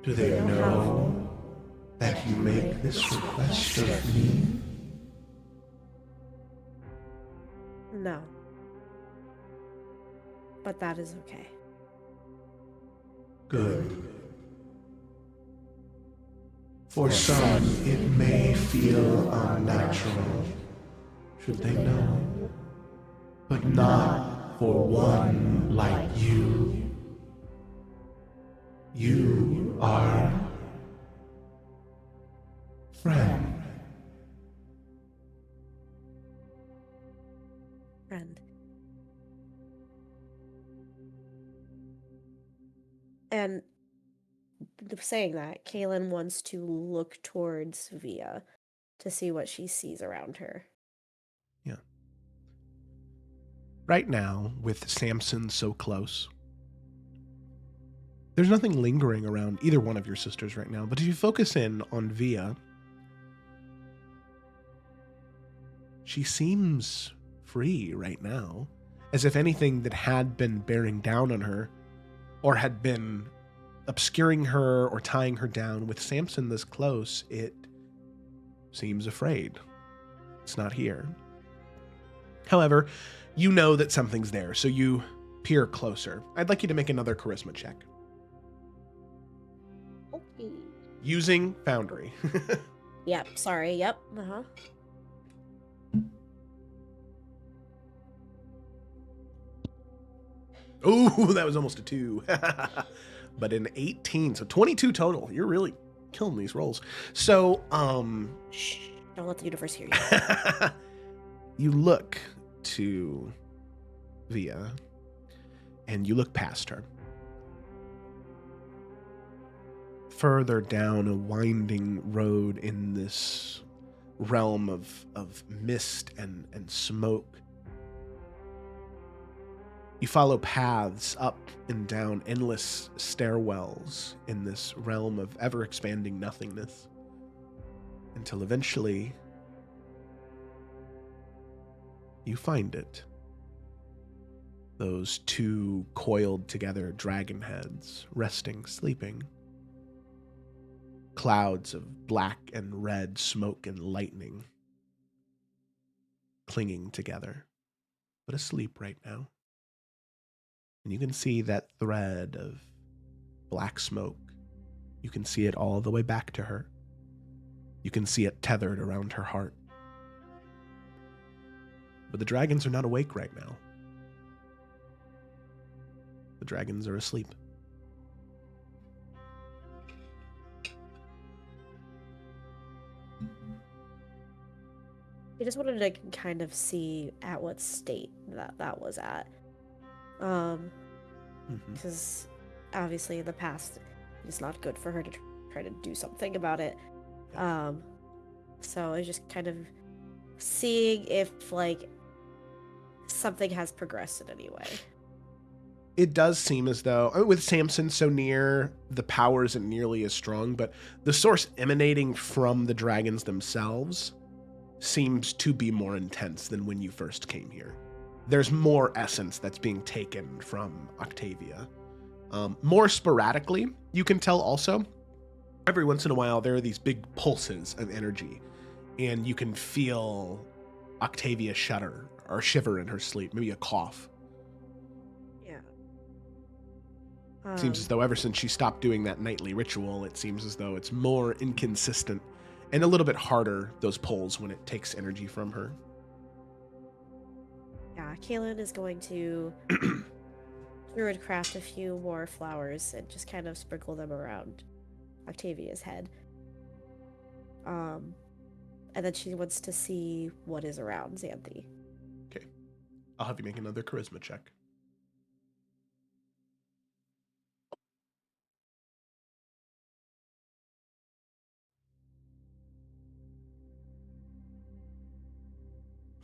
A: Do they know that you make this request of me?
C: No. But that is okay.
A: Good. For some, it may feel unnatural, should they know, but not for one like you. You are friend.
C: Friend. And saying that, Kaylin wants to look towards Via to see what she sees around her.
A: Yeah. Right now, with Samson so close, there's nothing lingering around either one of your sisters right now, but if you focus in on Via, she seems free right now, as if anything that had been bearing down on her or had been obscuring her or tying her down, with Samson this close, it seems afraid. It's not here. However, you know that something's there, so you peer closer. I'd like you to make another charisma check.
C: Okay.
A: Using Foundry.
C: Yep, sorry, yep,
A: Ooh, that was almost a 2. But an 18, so 22 total. You're really killing these rolls. So,
C: Shh, don't let the universe hear you.
A: you look to Via, and you look past her. Further down a winding road in this realm of mist and smoke, you follow paths up and down endless stairwells in this realm of ever-expanding nothingness, until eventually you find it. Those two coiled together dragon heads, resting, sleeping. Clouds of black and red smoke and lightning clinging together, but asleep right now. And you can see that thread of black smoke. You can see it all the way back to her. You can see it tethered around her heart. But the dragons are not awake right now. The dragons are asleep.
C: I just wanted to kind of see at what state that was at. Because obviously in the past, it's not good for her to try to do something about it. So it's just kind of seeing if, like, something has progressed in any way.
A: It does seem as though, with Samson so near, the power isn't nearly as strong, but the source emanating from the dragons themselves seems to be more intense than when you first came here. There's more essence that's being taken from Octavia. More sporadically, you can tell also, every once in a while, there are these big pulses of energy, and you can feel Octavia shudder or shiver in her sleep, maybe a cough.
C: Yeah.
A: Seems as though ever since she stopped doing that nightly ritual, it seems as though it's more inconsistent and a little bit harder, those pulls, when it takes energy from her.
C: Yeah, Kaylin is going to druidcraft a few more flowers and just kind of sprinkle them around Octavia's head. And then she wants to see what is around Xanthi.
A: Okay. I'll have you make another charisma check.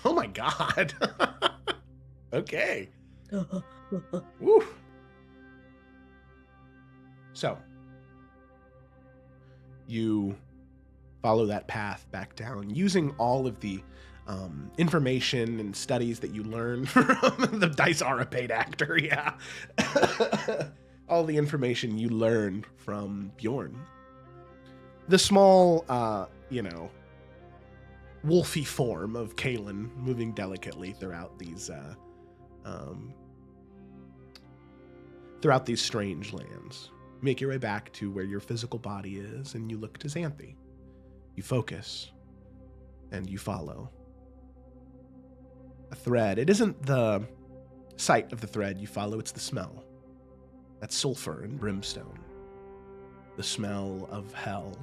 A: Oh my god. Okay. Woo. So, you follow that path back down using all of the information and studies that you learn from the dice are a paid actor, yeah. All the information you learn from Bjorn. The small, wolfy form of Kaylin moving delicately throughout these strange lands. Make your way back to where your physical body is, and you look to Xanthi. You focus, and you follow. A thread. It isn't the sight of the thread you follow, it's the smell. That's sulfur and brimstone. The smell of hell.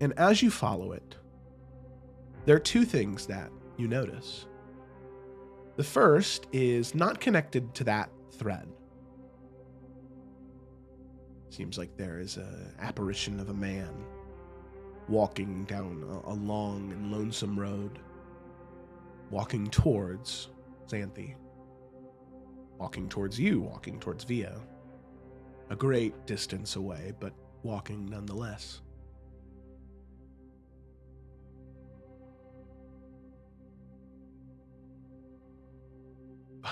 A: And as you follow it, there are two things that you notice. The first is not connected to that thread. Seems like there is an apparition of a man walking down a long and lonesome road, walking towards Xanthi, walking towards you, walking towards Via. A great distance away, but walking nonetheless.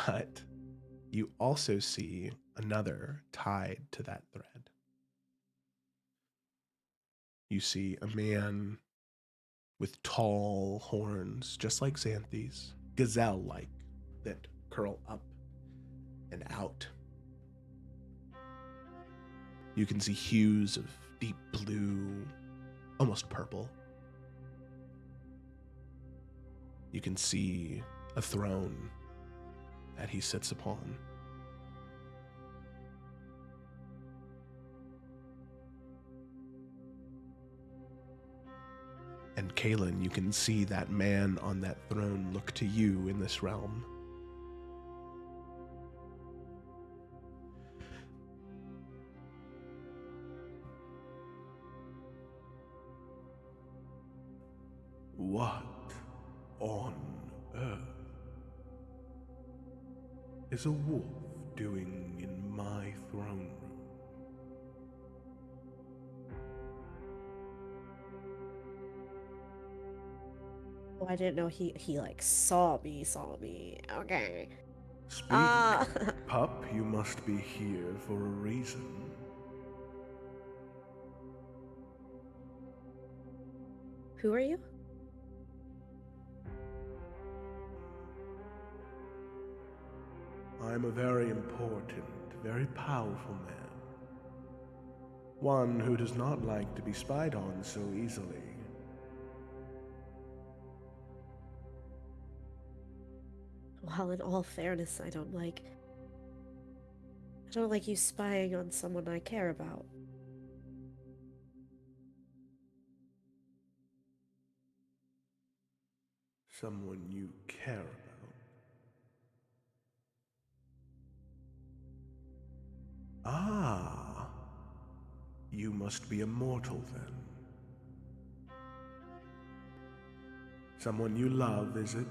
A: But you also see another tied to that thread. You see a man with tall horns, just like Xanthi's, gazelle-like, that curl up and out. You can see hues of deep blue, almost purple. You can see a throne that he sits upon. And Kaylin, you can see that man on that throne look to you in this realm. What on earth is a wolf doing in my throne room?
C: A Oh, I didn't know he like saw me. Okay.
H: Speak,
C: Ah.
H: pup, you must be here for a reason.
C: Who are you?
H: I'm a very important, very powerful man. One who does not like to be spied on so easily.
C: Well, in all fairness, I don't like you spying on someone I care about.
H: Someone you care about. Ah, you must be a mortal then. Someone you love, is it?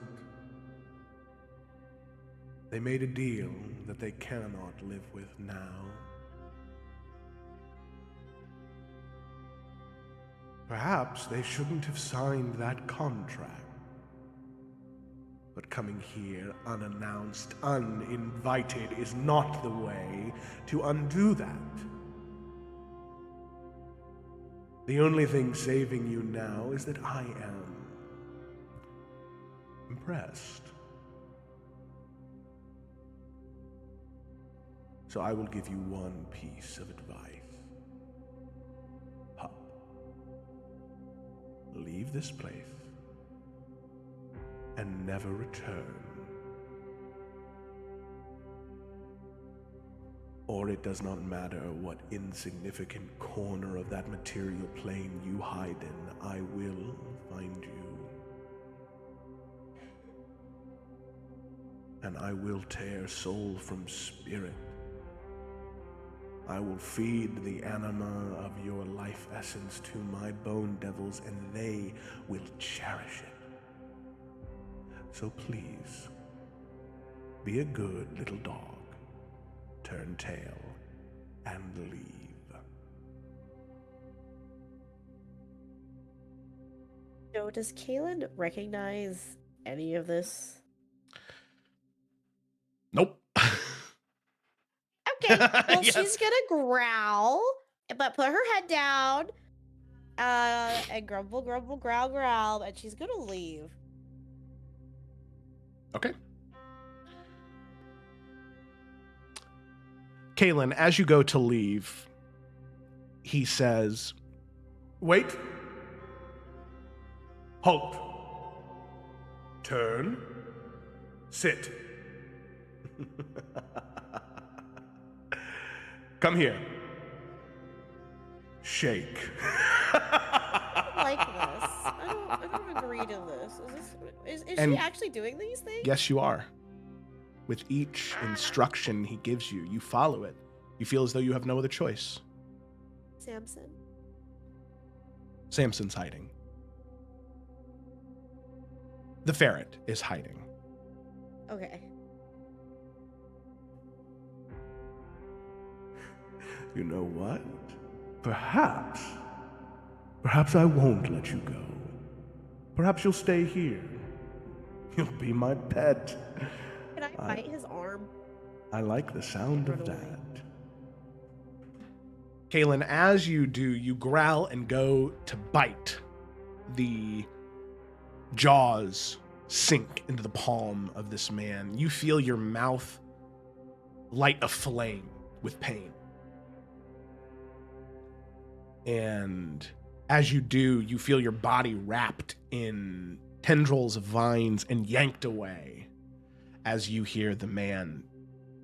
H: They made a deal that they cannot live with now. Perhaps they shouldn't have signed that contract. But coming here unannounced, uninvited is not the way to undo that. The only thing saving you now is that I am impressed. So I will give you one piece of advice. Pup, leave this place and never return. Or it does not matter what insignificant corner of that material plane you hide in, I will find you. And I will tear soul from spirit. I will feed the anima of your life essence to my bone devils, and they will cherish it. So please, be a good little dog, turn tail, and leave.
C: So does Kaylin recognize any of this?
A: Nope.
C: Okay, well,
A: Yes.
C: she's gonna growl, but put her head down, and grumble, growl, and she's gonna leave.
A: Okay. Kaylin, as you go to leave, he says,
H: Wait. Halt. Turn. Sit. Come here. Shake.
C: I don't like this. I don't agree to this. Is she
A: And-
C: actually doing these things?
A: yes, you are. With each instruction he gives you, you follow it. You feel as though you have no other choice.
C: Samson.
A: Samson's hiding. The ferret is hiding.
C: Okay.
H: You know what? Perhaps I won't let you go. Perhaps you'll stay here. You'll be my pet.
C: Can I bite his arm?
H: I like the sound of
C: Run away.
H: that.
A: Kaylin, as you do, you growl and go to bite. The jaws sink into the palm of this man. You feel your mouth light a flame with pain. And as you do, you feel your body wrapped in tendrils of vines and yanked away as you hear the man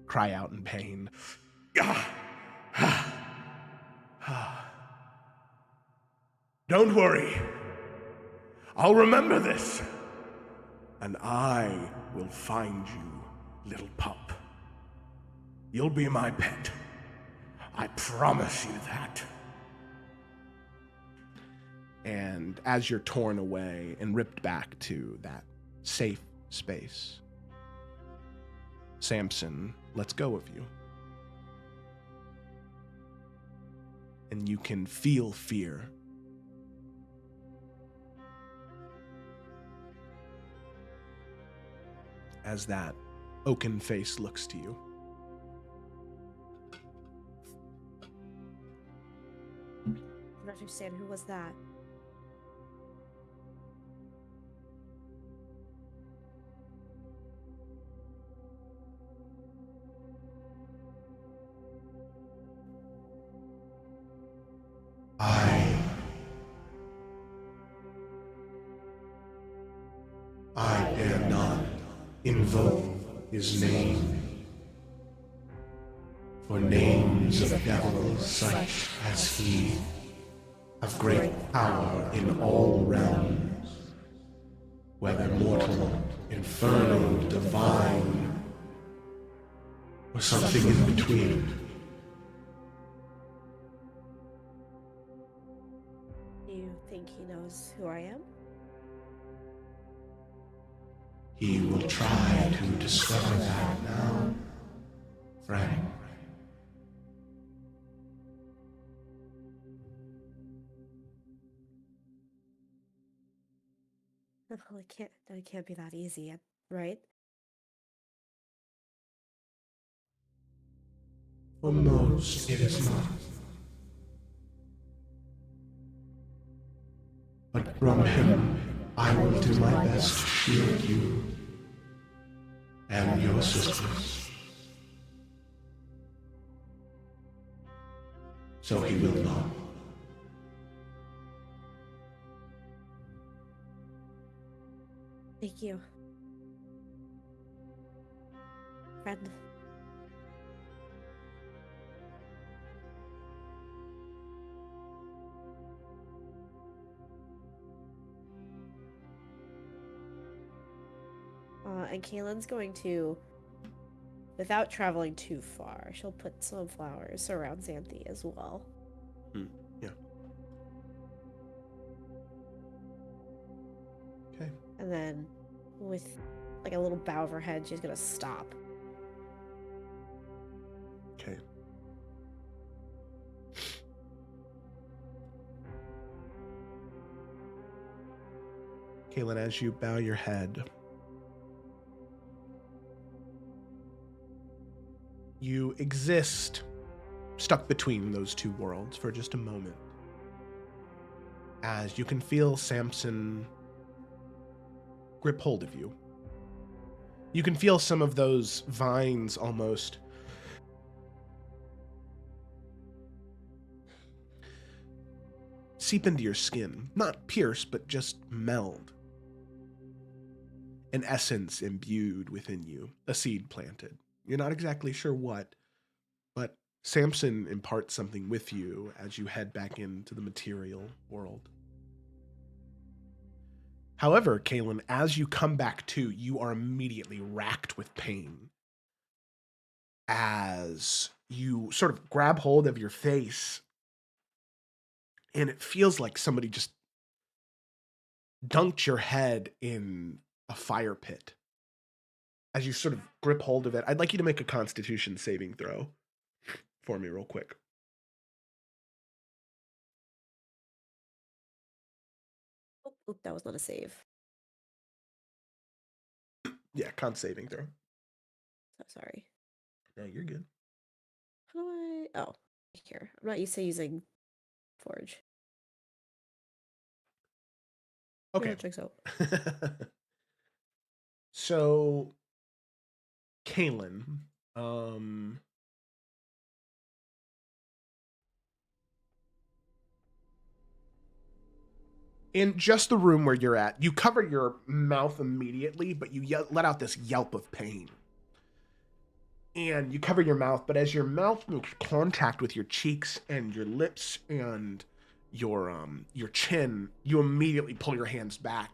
A: cry out in pain.
H: Don't worry. I'll remember this. And I will find you, little pup. You'll be my pet. I promise you that.
A: And as you're torn away and ripped back to that safe space, Samson lets go of you. And you can feel fear. as that oaken face looks to you.
C: I don't understand. Who was that?
H: I dare not invoke his name, for names of devils such as he have great power in all realms, whether mortal, infernal, divine, or something in between.
C: Do you think he knows who I am?
H: He will try to discover that now, Frank.
C: Well, it can't be that easy, right?
H: For most, it is not. But from him, I will do my best to shield you and your sisters. So he will not.
C: Thank you. Friend. And Kaylin's going to, without traveling too far, she'll put some flowers around Xanthi as well.
A: Yeah. Okay.
C: And then with like a little bow of her head, she's gonna stop.
A: Okay. Kaylin, as you bow your head, you exist stuck between those two worlds for just a moment. As you can feel Samson grip hold of you. You can feel some of those vines almost seep into your skin. Not pierce, but just meld. An essence imbued within you, a seed planted. You're not exactly sure what, but Samson imparts something with you as you head back into the material world. However, Kaylin, as you come back to, you are immediately racked with pain as you sort of grab hold of your face, and it feels like somebody just dunked your head in a fire pit. As you sort of grip hold of it, I'd like you to make a Constitution saving throw for me real quick.
C: Oop, that was not a save.
A: Yeah, con saving throw.
C: So sorry.
A: Yeah, you're good.
C: How do I... Oh, here. I'm not used to using Forge.
A: Okay.
C: Yeah, checks out.
A: So, Kaylin, in just the room where you're at, you cover your mouth immediately, but you let out this yelp of pain. And you cover your mouth, but as your mouth makes contact with your cheeks and your lips and your chin, you immediately pull your hands back.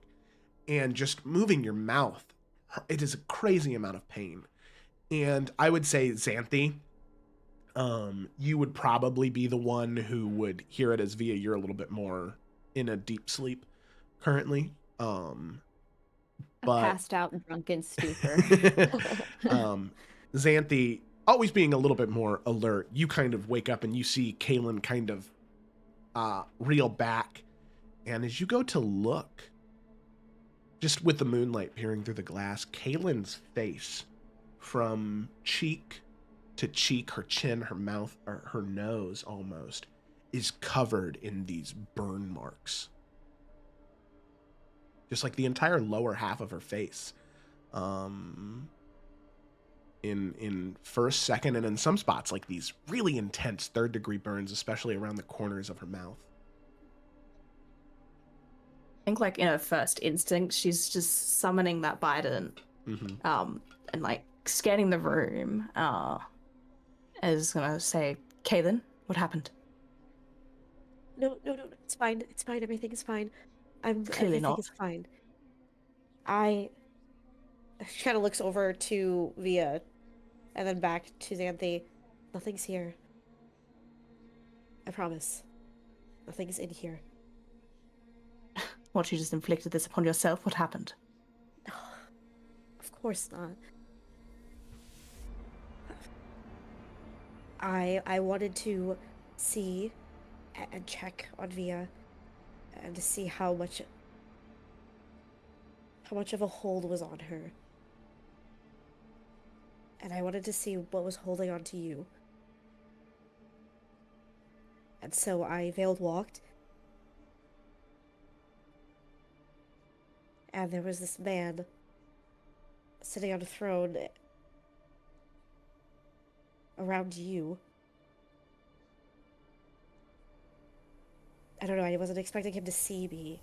A: And just moving your mouth, it is a crazy amount of pain. And I would say, Xanthi, you would probably be the one who would hear it, as Via, you're a little bit more in a deep sleep currently.
F: A
A: But
F: passed out drunken stupor.
A: Xanthi, always being a little bit more alert, you kind of wake up and you see Kaylin kind of reel back. And as you go to look, just with the moonlight peering through the glass, Kaylin's face from cheek to cheek, her chin, her mouth, or her nose almost, is covered in these burn marks. Just like the entire lower half of her face. In first, second, and in some spots, like these really intense third-degree burns, especially around the corners of her mouth.
G: I think, like, in her first instinct, she's just summoning that Biden, and, like, scanning the room, is gonna say, Kaylin, what happened?
C: No, it's fine. It's fine. Everything is fine.
G: Clearly
C: Everything
G: not.
C: is fine. She kind of looks over to Via, and then back to Xanthi. Nothing's here. I promise. Nothing's in here.
G: What, you just inflicted this upon yourself? What happened?
C: Of course not. I wanted to see and check on Via and to see how much of a hold was on her. And I wanted to see what was holding on to you. And so I veiled walked. And there was this man sitting on a throne around you. I don't know, I wasn't expecting him to see me.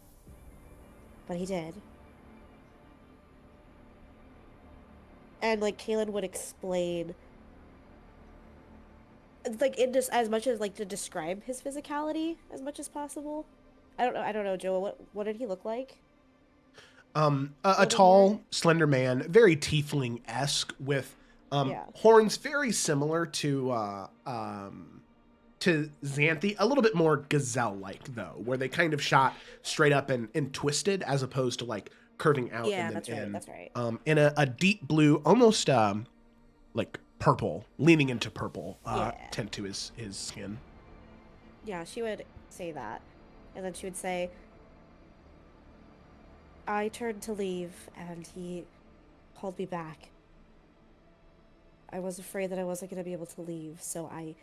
C: But he did. And, like, Kaylin would explain, like, in this, as much as, like, to describe his physicality as much as possible. I don't know, Joe, what did he look like?
A: A tall, slender man, very tiefling-esque, with horns very similar to Xanthi, a little bit more gazelle-like, though, where they kind of shot straight up and twisted, as opposed to, like, curving out.
C: Yeah,
A: and then
C: that's right.
A: In a deep blue, almost like purple, leaning into purple tint to his skin.
C: Yeah, she would say that. And then she would say, I turned to leave, and he called me back. I was afraid that I wasn't going to be able to leave, so in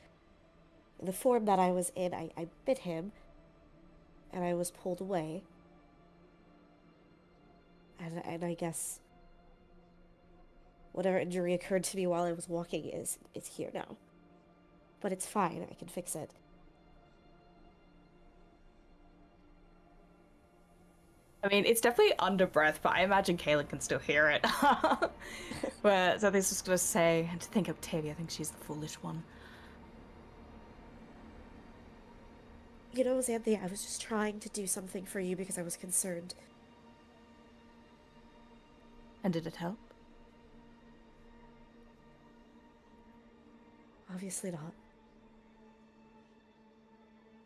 C: the form that I was in, I bit him, and I was pulled away. And I guess whatever injury occurred to me while I was walking is here now. But it's fine, I can fix it.
G: I mean, it's definitely under breath, but I imagine Kaylin can still hear it. Where Xanthi's just gonna say, and to think of Tavia, I think she's the foolish one.
C: You know, Xanthi, I was just trying to do something for you because I was concerned.
G: And did it help?
C: Obviously not.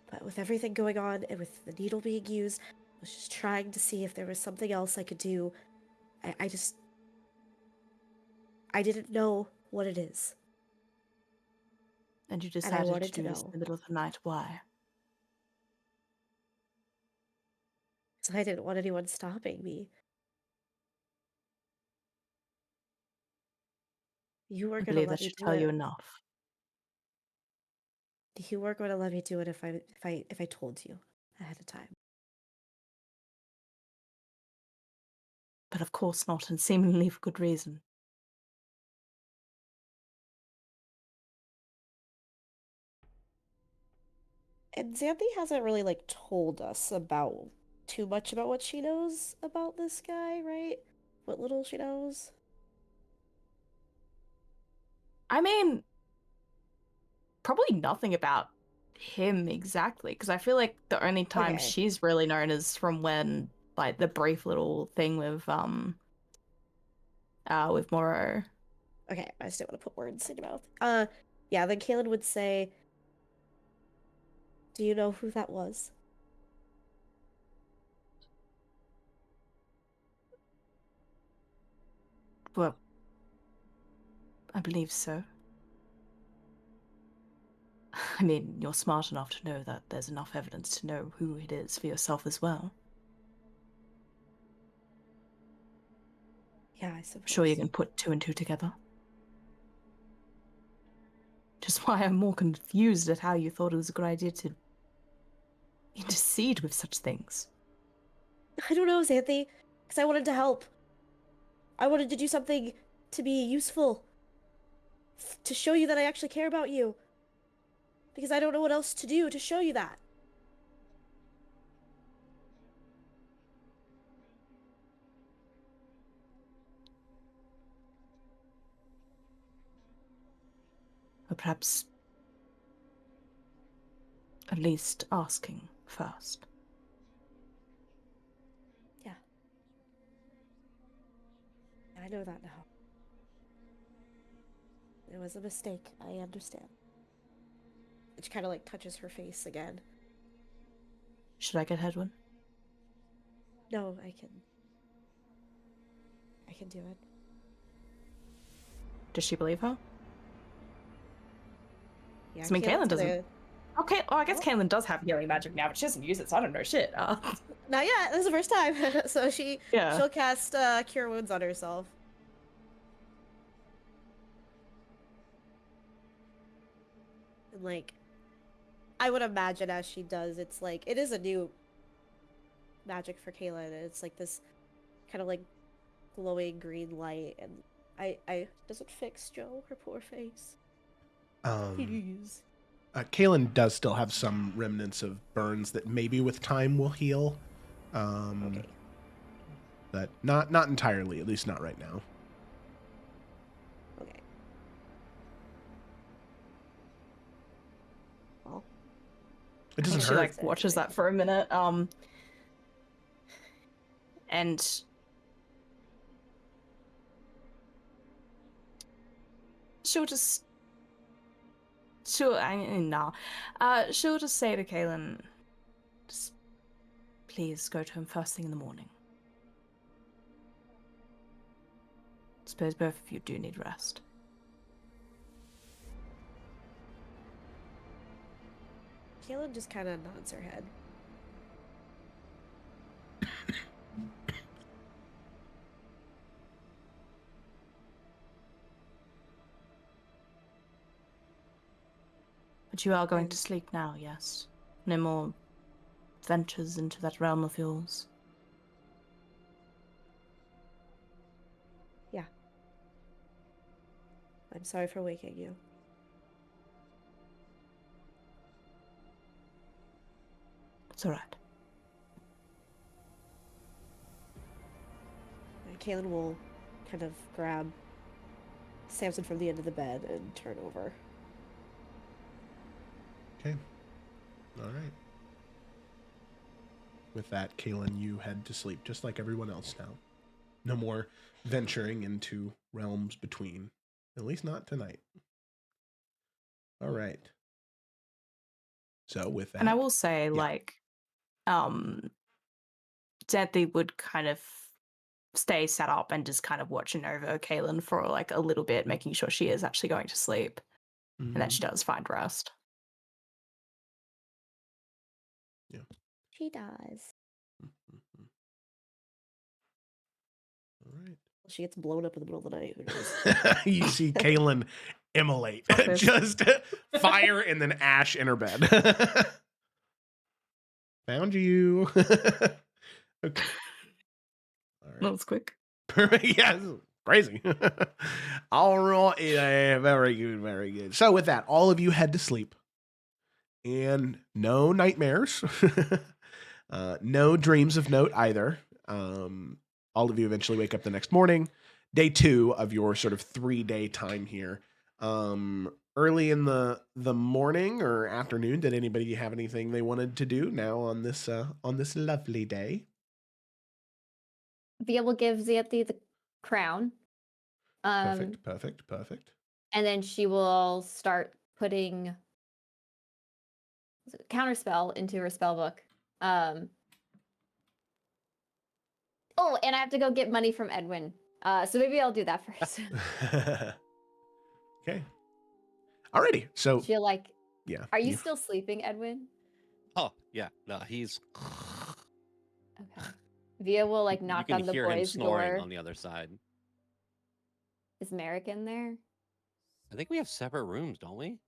C: But with everything going on, and with the needle being used, I was just trying to see if there was something else I could do. I didn't know what it is.
G: And you decided
C: wanted
G: to do
C: to
G: this in
C: know.
G: the middle of the night. Why?
C: So I didn't want anyone stopping me. You
G: I
C: weren't going to
G: believe
C: let
G: that
C: me
G: should
C: do
G: tell you
C: it.
G: enough.
C: You weren't going to let me do it if I told you ahead of time.
G: But of course not, and seemingly for good reason.
C: And Xanthi hasn't really, like, told us about too much about what she knows about this guy, right? What little she knows.
G: I mean, probably nothing about him exactly, because I feel like the only time
C: Okay.
G: she's really known is from when, like, the brief little thing with Moro.
C: Okay, I just didn't want to put words in your mouth. Yeah, then Kaylin would say, do you know who that was?
G: Well, I believe so. I mean, you're smart enough to know that there's enough evidence to know who it is for yourself as well.
C: suppose.
G: Sure you can put 2 and 2 together. Just why I'm more confused at how you thought it was a good idea to intercede with such things.
C: I don't know, Xanthi. Because I wanted to help. I wanted to do something to be useful. To show you that I actually care about you. Because I don't know what else to do to show you that.
G: Or perhaps at least asking first.
C: Yeah. I know that now. It was a mistake. I understand. It kind of like touches her face again.
G: Should I get Hedwin?
C: No, I can do it.
G: Does she believe her?
C: Yeah,
G: I mean, Kaylin doesn't.
C: gonna-
G: Okay, oh, I guess Kaylin does have healing magic now, but she doesn't use it, so I don't know shit.
C: Not yet. This is the first time. So she'll cast Cure Wounds on herself. And like, I would imagine as she does, it's like it is a new magic for Kaylin. And it's like this kind of like glowing green light, and I does it fix Joe her poor face? Please.
A: Kaylin does still have some remnants of burns that maybe with time will heal.
C: Okay.
A: But not entirely, at least not right now.
C: Okay. Well,
A: It doesn't
G: she
A: hurt.
G: like watches that for a minute, and she'll just say to Kaylin, just please go to him first thing in the morning. Suppose both of you do need rest.
C: Kaylin just kind of nods her head.
G: But you are going to sleep now, yes? No more ventures into that realm of yours?
C: Yeah. I'm sorry for waking you.
G: It's alright.
C: Kaylin will kind of grab Samson from the end of the bed and turn over.
A: Okay. All right. With that, Kaylin, you head to sleep, just like everyone else now. No more venturing into realms between. At least not tonight. All right. So with that...
G: And I will say, Xanthi would kind of stay set up and just kind of watching over Kaylin for like a little bit, making sure she is actually going to sleep and that she does find rest.
A: Yeah.
C: She does.
A: All right.
C: She gets blown up in the middle of the night. Who knows?
A: You see Kaylin immolate. Just fire and then ash in her bed. Found you. Okay. All right.
G: That was quick.
A: Yes, crazy. All right, yeah, very good, very good. So with that, all of you head to sleep, and no nightmares, no dreams of note either. All of you eventually wake up the next morning, day 2 of your sort of 3-day time here. Early in the morning or afternoon, did anybody have anything they wanted to do now on this lovely day?
F: Via will give Xanthi the crown.
A: Perfect.
F: And then she will start putting counterspell into her spell book. Oh, and I have to go get money from Edwin. So maybe I'll do that first.
A: Okay. Alrighty. So
F: She'll like,
A: yeah.
F: are you still sleeping, Edwin?
E: Oh, yeah. No, he's...
F: Okay. Via will like knock
E: you
F: on
E: can
F: the
E: hear him
F: boys'
E: snoring
F: door.
E: on the other side.
F: Is Merrick in there?
E: I think we have separate rooms, don't we?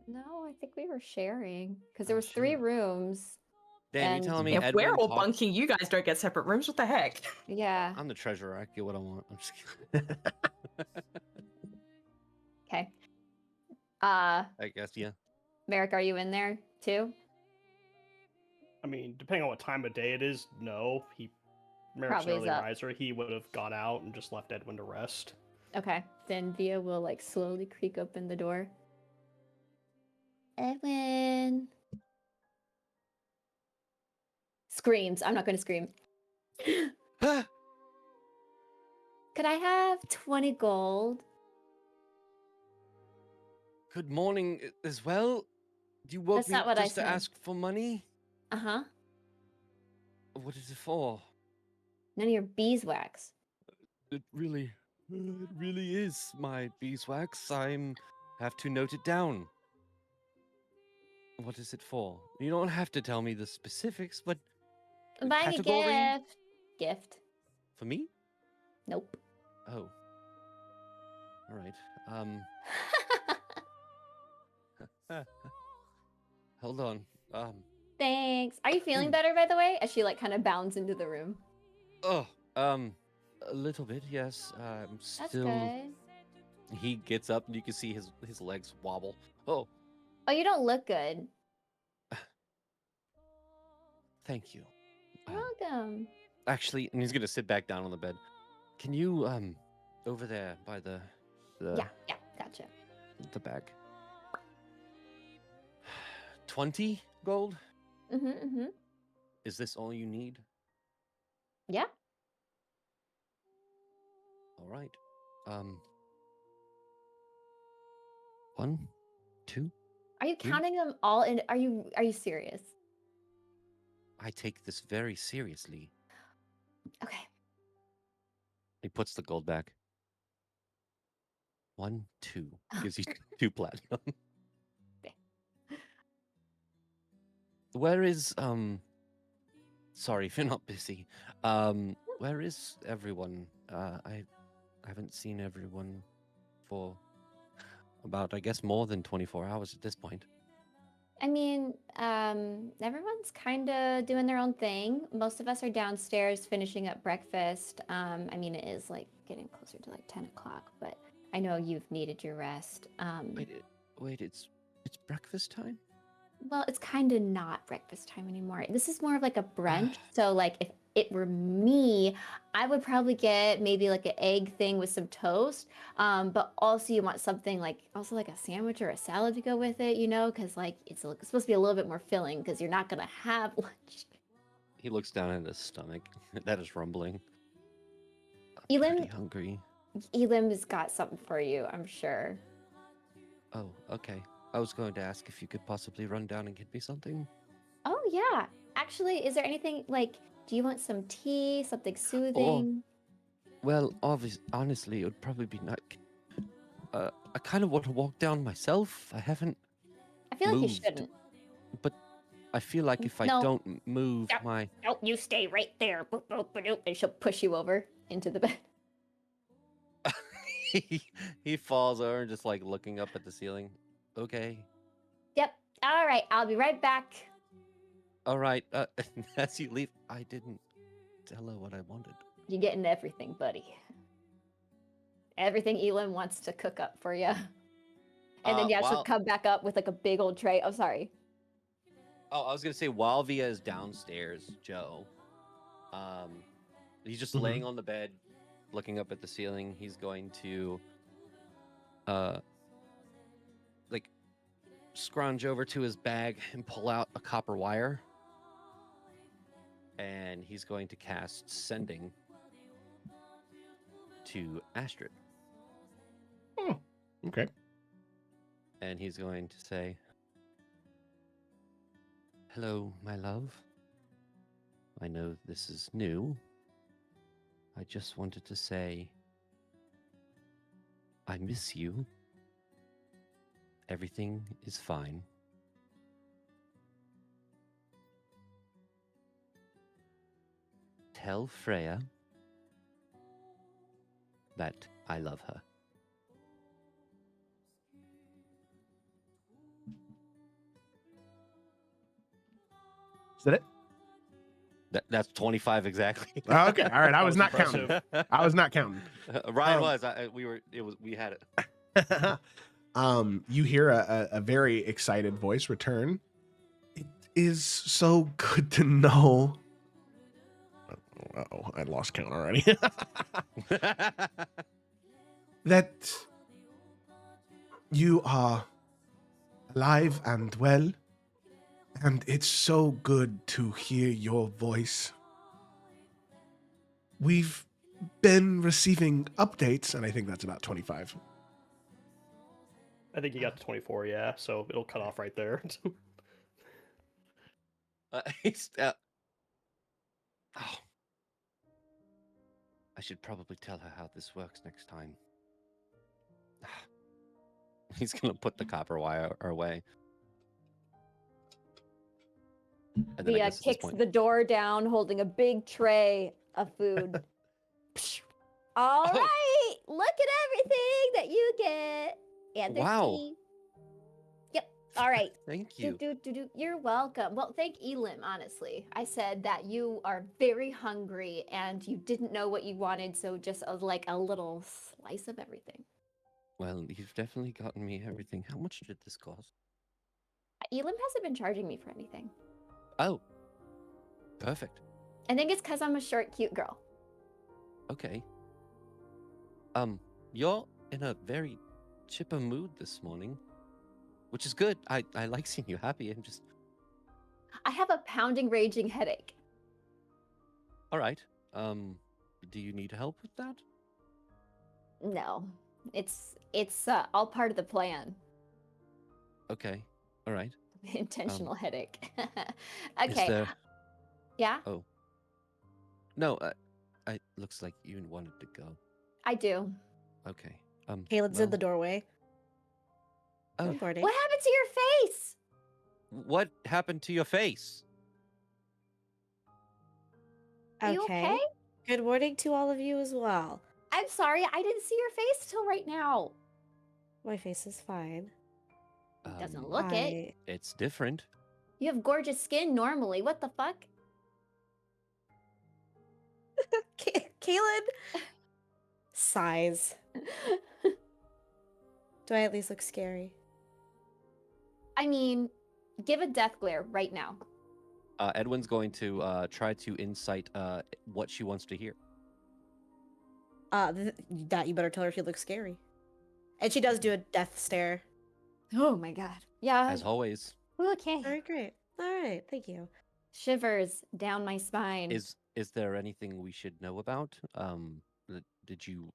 F: No, I think we were sharing because there was
E: shoot.
F: 3 rooms.
E: Damn, you
F: And-
E: telling me
G: If
E: Edwin
G: we're all
E: talks-
G: bunking, you guys don't get separate rooms. What the heck?
F: Yeah.
E: I'm the treasurer. I get what I want. I'm just kidding.
F: Okay.
E: I guess, yeah.
F: Merrick, are you in there too?
B: I mean, depending on what time of day it is, no. Merrick's
F: Probably
B: an
F: is
B: early
F: up.
B: riser. He would have got out and just left Edwin to rest.
F: Okay. Then Via will like slowly creak open the door. Edwin. Screams. I'm not going to scream.
E: Ah!
F: Could I have 20 gold?
E: Good morning as well. You woke
F: That's
E: me
F: not
E: up
F: what I
E: just to
F: said.
E: ask for money?
F: Uh-huh.
E: What is it for?
F: None of your beeswax.
E: It really is my beeswax. Have to note it down. What is it for? You don't have to tell me the specifics, but
F: I'm buying
E: category?
F: a gift. Gift.
E: For me?
F: Nope.
E: Oh. All right. Hold on.
F: Thanks. Are you feeling better, by the way? As she like kind of bounds into the room.
E: Oh, a little bit, yes. I'm
F: That's
E: still.
F: good.
E: He gets up and you can see his legs wobble. Oh,
F: Oh, you don't look good.
E: thank you.
F: You're welcome.
E: Actually, and he's gonna sit back down on the bed. Can you over there by the
F: Yeah, gotcha.
E: the bag? 20 gold?
F: Mm-hmm.
E: Is this all you need?
F: Yeah.
E: All right. 1, 2.
F: Are you
E: Hmm?
F: counting them all in? Are you serious?
E: I take this very seriously.
F: Okay.
E: He puts the gold back. 1, 2. Gives you 2 platinum.
F: Okay.
E: Where is sorry if you're not busy. Where is everyone? I haven't seen everyone for about, I guess, more than 24 hours at this point.
F: I mean, everyone's kind of doing their own thing. Most of us are downstairs finishing up breakfast. I mean, it is like getting closer to like 10 o'clock, but I know you've needed your rest.
E: Wait, it's breakfast time?
F: Well, it's kind of not breakfast time anymore. This is more of like a brunch. So, like, if it were me, I would probably get maybe like an egg thing with some toast. But also, you want something like also like a sandwich or a salad to go with it, you know, because like it's supposed to be a little bit more filling because you're not gonna have lunch.
E: He looks down at his stomach. That is rumbling. I'm
F: Elim-
E: pretty hungry.
F: Elim's got something for you, I'm sure.
E: Oh, okay. I was going to ask if you could possibly run down and get me something.
F: Oh yeah. Actually, is there anything like? Do you want some tea, something soothing?
E: Well, honestly, it would probably be nice. I kind of want to walk down myself. I haven't
F: I feel like you
E: moved.
F: shouldn't.
E: But I feel like if I
F: No.
E: don't move
F: No.
E: my...
F: Nope, you stay right there. Boop, boop, boop, boop. And she'll push you over into the bed.
E: he falls over and just like looking up at the ceiling. Okay.
F: Yep. All right, I'll be right back.
E: All right. As you leave, I didn't tell her what I wanted.
F: You're getting everything, buddy. Everything Elam wants to cook up for you. And then she'll
E: while-
F: come back up with like a big old tray. Oh, sorry.
E: Oh, I was gonna say while Via is downstairs, Joe, he's just laying on the bed, looking up at the ceiling. He's going to, like, scrunch over to his bag and pull out a copper wire, and he's going to cast Sending to Astrid,
A: Oh, okay.
E: and he's going to say, "Hello, my love. I know this is new. I just wanted to say I miss you. Everything is fine. Tell Freya that I love her."
A: Is that it?
E: That's 25 exactly.
A: Oh, okay. All right. I
B: That
A: was
B: was
A: not
B: impressive.
A: counting. I was not counting.
E: Ryan
A: Um,
E: was. We had it.
A: You hear a very excited voice return. It is so good to know. Oh, I lost count already. That you are alive and well, and it's so good to hear your voice. We've been receiving updates, and I think that's about 25.
B: I think you got to 24, yeah, so it'll cut off right there.
E: Oh, I should probably tell her how this works next time. He's gonna put the copper wire away. And then I
F: Via
E: guess at this
F: kicks
E: point-
F: the door down, holding a big tray of food. All
E: Oh.
F: right, look at everything that you get. And there's
E: Wow.
F: tea. Yep. All right.
E: Thank you.
F: You're welcome. Well, thank Elim, honestly. I said that you are very hungry and you didn't know what you wanted, so just like a little slice of everything.
E: Well, you've definitely gotten me everything. How much did this cost?
F: Elim hasn't been charging me for anything.
E: Oh, perfect.
F: I think it's because I'm a short, cute girl.
E: Okay. You're in a very chipper mood this morning, which is good. I like seeing you happy. I'm just
F: I have a pounding, raging headache.
E: all right. Do you need help with that?
F: No, it's all part of the plan.
E: Okay. All right.
F: Intentional headache.
E: Is
F: Okay.
E: there...
F: Yeah,
E: Oh. No. I looks like you wanted to go.
F: I do.
E: Okay.
C: Caelin's in
E: well,
C: the doorway.
E: Oh,
C: Good morning.
F: What happened to your face?
E: what happened to your face?
F: Are you okay?
C: Good morning to all of you as well.
F: I'm sorry, I didn't see your face till right now.
C: My face is fine.
F: Doesn't look it.
E: It's different.
F: You have gorgeous skin normally. What the fuck?
C: Caelin sighs. Do I at least look scary?
F: I mean, give a death glare right now.
E: Edwin's going to try to incite what she wants to hear.
C: That you better tell her she looks scary. And she does do a death stare.
F: Oh my god. Yeah.
E: As always.
F: Okay.
C: All right, great. All right, thank you.
F: Shivers down my spine.
E: Is there anything we should know about? Did you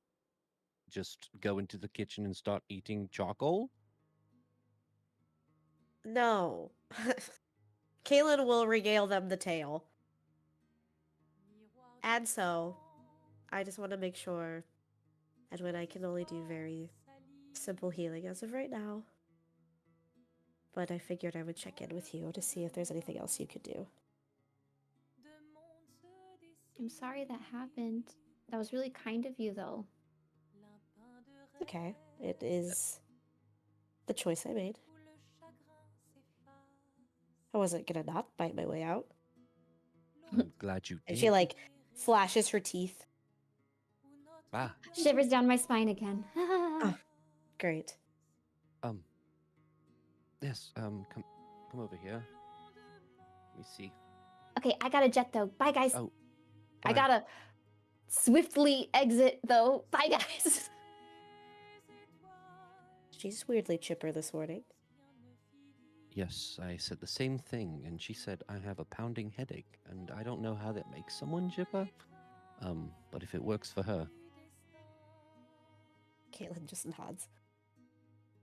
E: just go into the kitchen and start eating charcoal?
C: No. Caelin will regale them the tale. And so, I just want to make sure, Edwin, I can only do very simple healing as of right now. But I figured I would check in with you to see if there's anything else you could do.
F: I'm sorry that happened. That was really kind of you, though.
C: Okay, it is the choice I made. I wasn't gonna not bite my way out.
E: I'm glad you did.
C: And she like flashes her teeth.
E: Ah,
F: Shivers down my spine again.
C: Great.
E: yes. Come over here. Let me see.
F: Okay, I gotta jet though. Bye, guys.
E: Oh,
F: I
E: bye.
F: gotta swiftly exit though. Bye, guys.
C: She's weirdly chipper this morning.
E: Yes, I said the same thing, and she said I have a pounding headache, and I don't know how that makes someone chipper. But if it works for her,
C: Caelin just nods.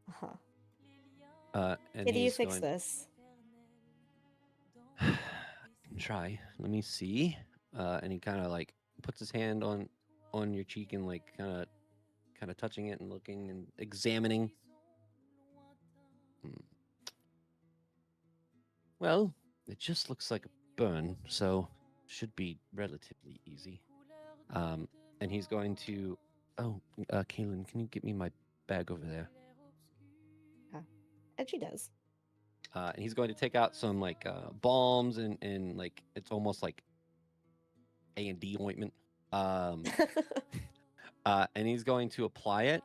C: Uh-huh.
E: and
C: Can you
E: he's
C: fix
E: going-
C: this?
E: I can try. Let me see. And he kind of like puts his hand on your cheek and like kind of touching it and looking and examining. Well, it just looks like a burn, so should be relatively easy. And he's going to. Oh, Caelin, can you get me my bag over there?
C: And she does.
E: And he's going to take out some like balms and like it's almost like A&D ointment. And he's going to apply it.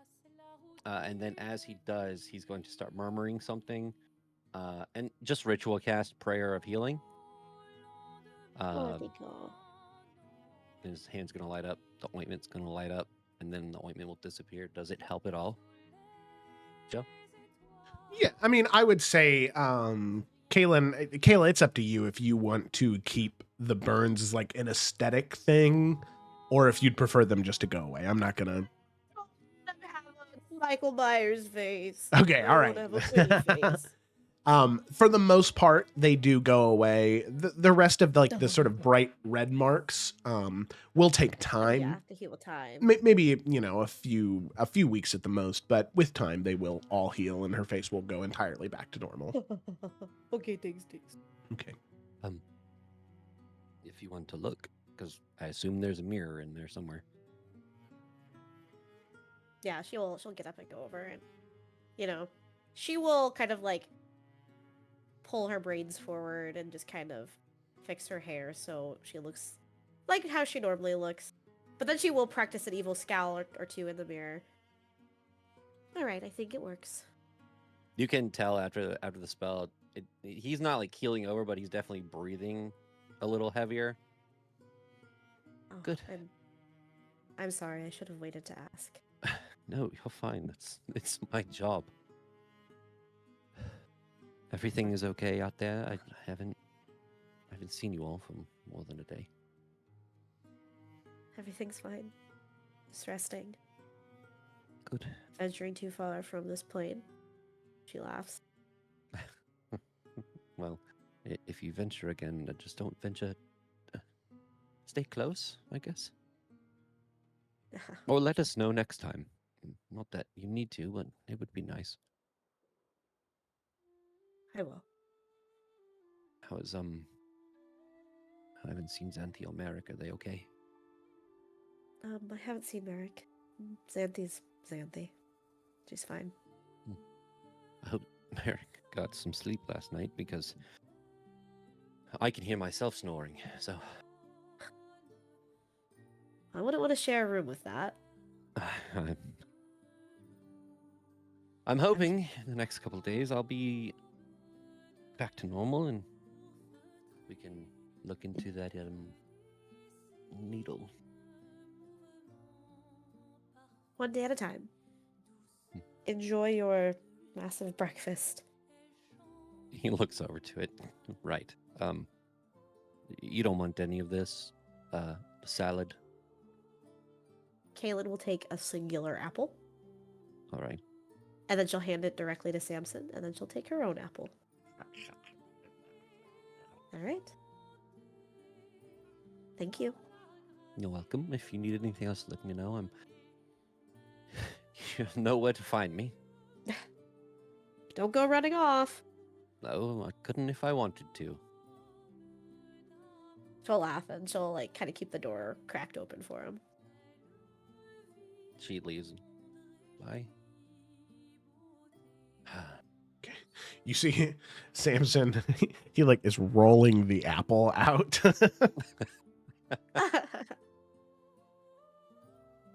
E: And then as he does, he's going to start murmuring something. And just ritual cast prayer of healing. His hand's going to light up. The ointment's going to light up. And then the ointment will disappear. Does it help at all? Joe?
A: Yeah, I mean, I would say, Kayla, it's up to you if you want to keep the burns as like an aesthetic thing, or if you'd prefer them just to go away. I'm not gonna.
C: Michael Myers' face.
A: Okay, all right.
C: Have a pretty face.
A: For the most part, they do go away. The rest of like the sort of bright red marks will take time.
C: Yeah, the heal time.
A: Maybe a few weeks at the most, but with time they will all heal and her face will go entirely back to normal.
C: Okay, thanks.
A: Okay.
E: If you want to look, because I assume there's a mirror in there somewhere.
C: Yeah, she'll get up and go over and she will kind of like pull her braids forward and just kind of fix her hair so she looks like how she normally looks. But then she will practice an evil scowl or two in the mirror. All right, I think it works.
E: You can tell after the spell, he's not like keeling over, but he's definitely breathing a little heavier.
C: Oh,
E: good.
C: I'm sorry. I should have waited to ask.
E: No, you're fine. It's my job. Everything is okay out there. I haven't seen you all for more than a day.
C: Everything's fine. Just resting.
E: Good.
C: Venturing too far from this plane. She laughs.
E: Well, if you venture again, just don't venture. Stay close, I guess. Or let us know next time. Not that you need to, but it would be nice.
C: I will.
E: I haven't seen Xanthi or Merrick. Are they okay?
C: I haven't seen Merrick. Xanthi's Xanthi. She's fine.
E: I hope Merrick got some sleep last night because I can hear myself snoring, so...
C: I wouldn't want to share a room with that.
E: I'm hoping in the next couple of days I'll be back to normal and we can look into that needle.
C: One day at a time. Enjoy your massive breakfast.
E: He looks over to it. Right. You don't want any of this? Salad?
C: Kaylin will take a singular apple.
E: All right.
C: And then she'll hand it directly to Samson, and then she'll take her own apple. All right. Thank you.
E: You're welcome. If you need anything else, let me know. You know where to find me.
C: Don't go running off.
E: No, I couldn't if I wanted to.
C: She'll laugh, and she'll like kind of keep the door cracked open for him.
E: She leaves. Bye.
A: Okay. You see Samson, he like is rolling the apple out.
E: I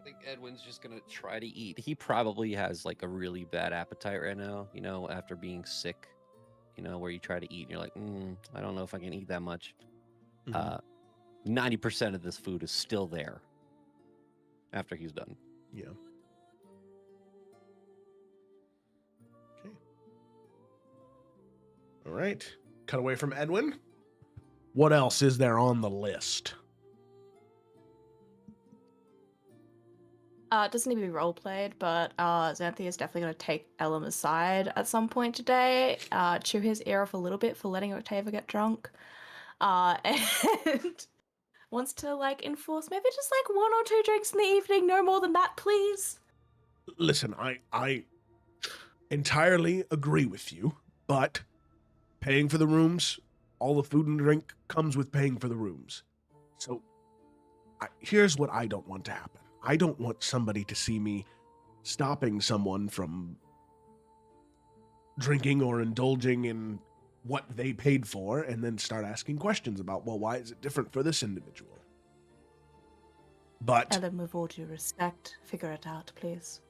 E: think Edwin's just gonna try to eat. He probably has like a really bad appetite right now, after being sick, where you try to eat and you're like, I don't know if I can eat that much. 90% of this food is still there after he's done.
A: Yeah. Okay. All right. Cut away from Edwin. What else is there on the list?
G: It doesn't need to be role played, but Xanthi is definitely going to take Elam aside at some point today, chew his ear off a little bit for letting Octavia get drunk, and wants to enforce maybe just 1 or 2 drinks in the evening, no more than that, please.
A: Listen, I entirely agree with you, but paying for the rooms, all the food and drink comes with paying for the rooms. So here's what I don't want to happen. I don't want somebody to see me stopping someone from drinking or indulging in what they paid for and then start asking questions about, well, why is it different for this individual? But
G: Ellen, with all due respect, figure it out, please.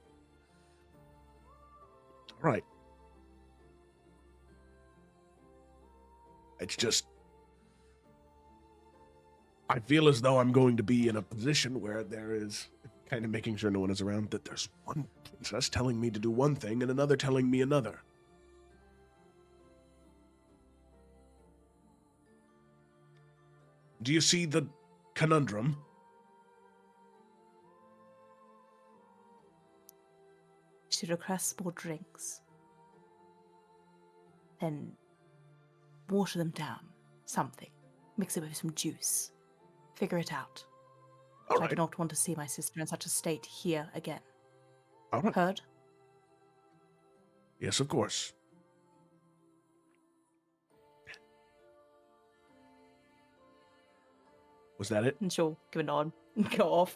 A: right. It's just, I feel as though I'm going to be in a position where there is, kind of making sure no one is around, that there's one princess telling me to do one thing and another telling me another. Do you see the conundrum?
G: She requests more drinks. Then water them down. Something. Mix it with some juice. Figure it out.
A: All
G: I
A: right.
G: do not want to see my sister in such a state here again.
A: All right.
G: Heard?
A: Yes, of course. Was that it?
G: And she'll give a nod and go off.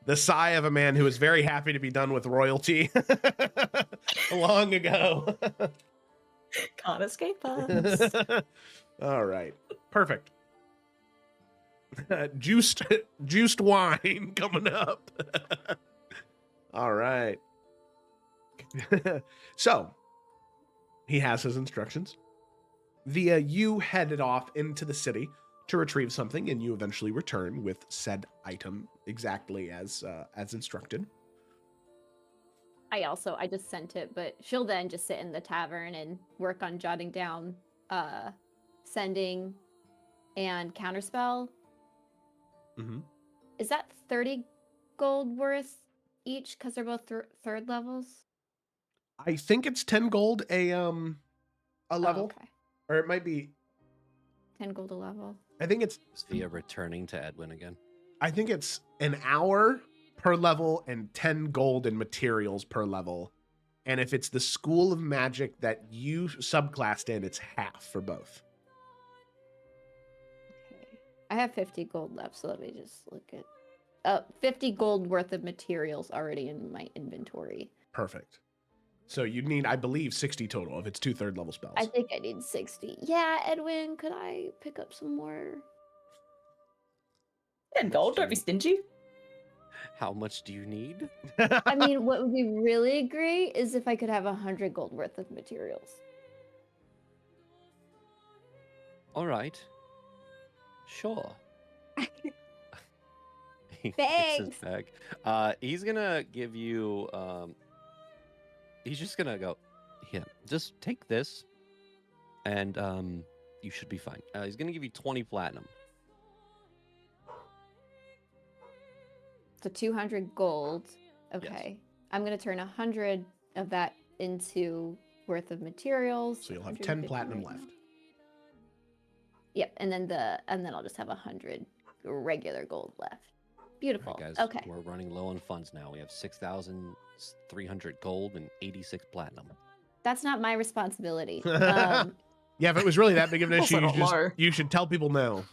A: The sigh of a man who is very happy to be done with royalty long ago.
G: Can't escape us.
A: All right. Perfect. Juiced wine coming up. All right. So, he has his instructions. Via, you headed off into the city to retrieve something, and you eventually return with said item exactly as instructed.
F: I just sent it, but she'll then just sit in the tavern and work on jotting down sending and counterspell.
A: Mm-hmm.
F: Is that 30 gold worth each because they're both third levels?
A: I think it's 10 gold a level.
F: Oh, okay.
A: Or it might be
F: 10 gold a level.
A: I think it's
E: Is Via returning to Edwin again?
A: I think it's an hour per level and 10 gold in materials per level. And if it's the School of Magic that you subclassed in, it's half for both.
F: Okay. I have 50 gold left, so let me just look at 50 gold worth of materials already in my inventory.
A: Perfect. So you'd need, I believe, 60 total if it's 2/3 level spells.
F: I think I need 60. Yeah, Edwin, could I pick up some more?
G: 10 gold, don't be stingy.
E: How much do you need?
F: I mean, what would be really great is if I could have 100 gold worth of materials.
E: All right. Sure. He takes his
F: Thanks.
E: bag. He's gonna give you. He's just gonna go. Yeah, just take this, and you should be fine. He's gonna give you 20 platinum.
F: So 200 gold. Okay. I'm going to turn 100 of that into worth of materials.
A: So you'll have 10 platinum
F: right now.
A: left.
F: Yep, and then I'll just have 100 regular gold left. Beautiful.
E: All right, guys,
F: Okay.
E: we're running low on funds now. We have 6,300 gold and 86 platinum.
F: That's not my responsibility.
A: Yeah, if it was really that big of an issue,
G: Also not low.
A: you should tell people no.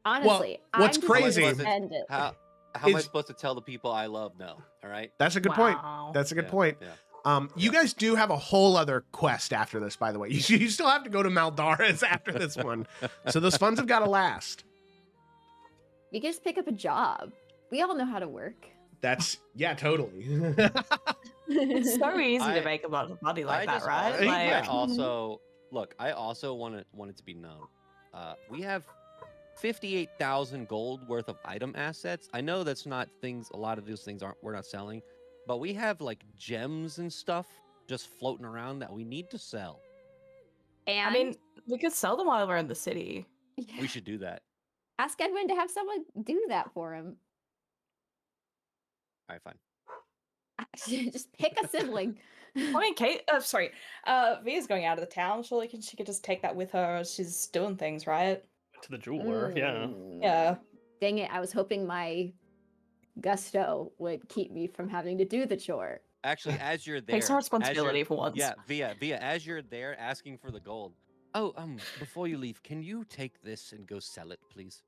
F: Honestly,
A: what's
F: I'm just
A: crazy-
F: gonna spend it.
E: How am I
A: Is-
E: supposed to tell the people I love no? All right.
A: That's a good point.
G: Wow.
A: That's a good
E: Yeah,
A: point.
E: yeah.
A: You guys do have a whole other quest after this, by the way. You still have to go to Maldaris after this one. So those funds have got to last.
F: You can just pick up a job. We all know how to work.
A: That's, yeah, totally.
G: It's so easy
E: I-
G: to make a lot of money like
E: I
G: that,
E: just
G: right?
E: also-
G: Like,
E: I also look. I also want it to be known. We have 58,000 gold worth of item assets. I know that's not things. A lot of those things we're not selling, but we have like gems and stuff just floating around that we need to sell.
F: And
G: I mean, we could sell them while we're in the city.
F: yeah,
E: We should do that.
F: ask Edwin to have someone do that for him.
E: All right, fine.
F: Just pick a sibling.
G: I mean, Kate, Via's going out of the town. Surely she could just take that with her as she's doing things, right?
B: To the jeweler, yeah.
G: Yeah.
F: Dang it, I was hoping my gusto would keep me from having to do the chore.
E: Actually, as you're there,
G: Take some
E: as
G: responsibility
E: you're-
G: for once.
E: Yeah, Via, as you're there asking for the gold. Oh, before you leave, can you take this and go sell it, please?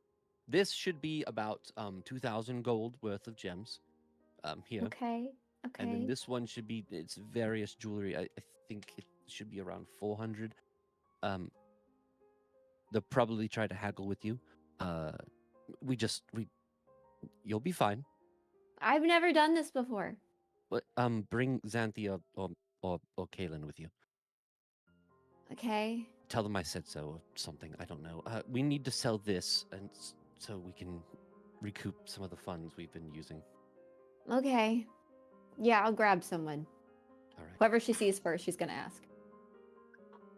E: This should be about 2,000 gold worth of gems. Here.
F: Okay.
E: And then
F: Okay.
E: this one should be it's various jewelry. I think it should be around 400. They'll probably try to haggle with you. We you'll be fine.
F: I've never done this before.
E: But bring Xanthia or Kaylin with you.
F: Okay.
E: Tell them I said so or something. I don't know. We need to sell this, and so we can recoup some of the funds we've been using.
F: Okay. Yeah, I'll grab someone.
E: All right.
F: Whoever she sees first, she's gonna ask.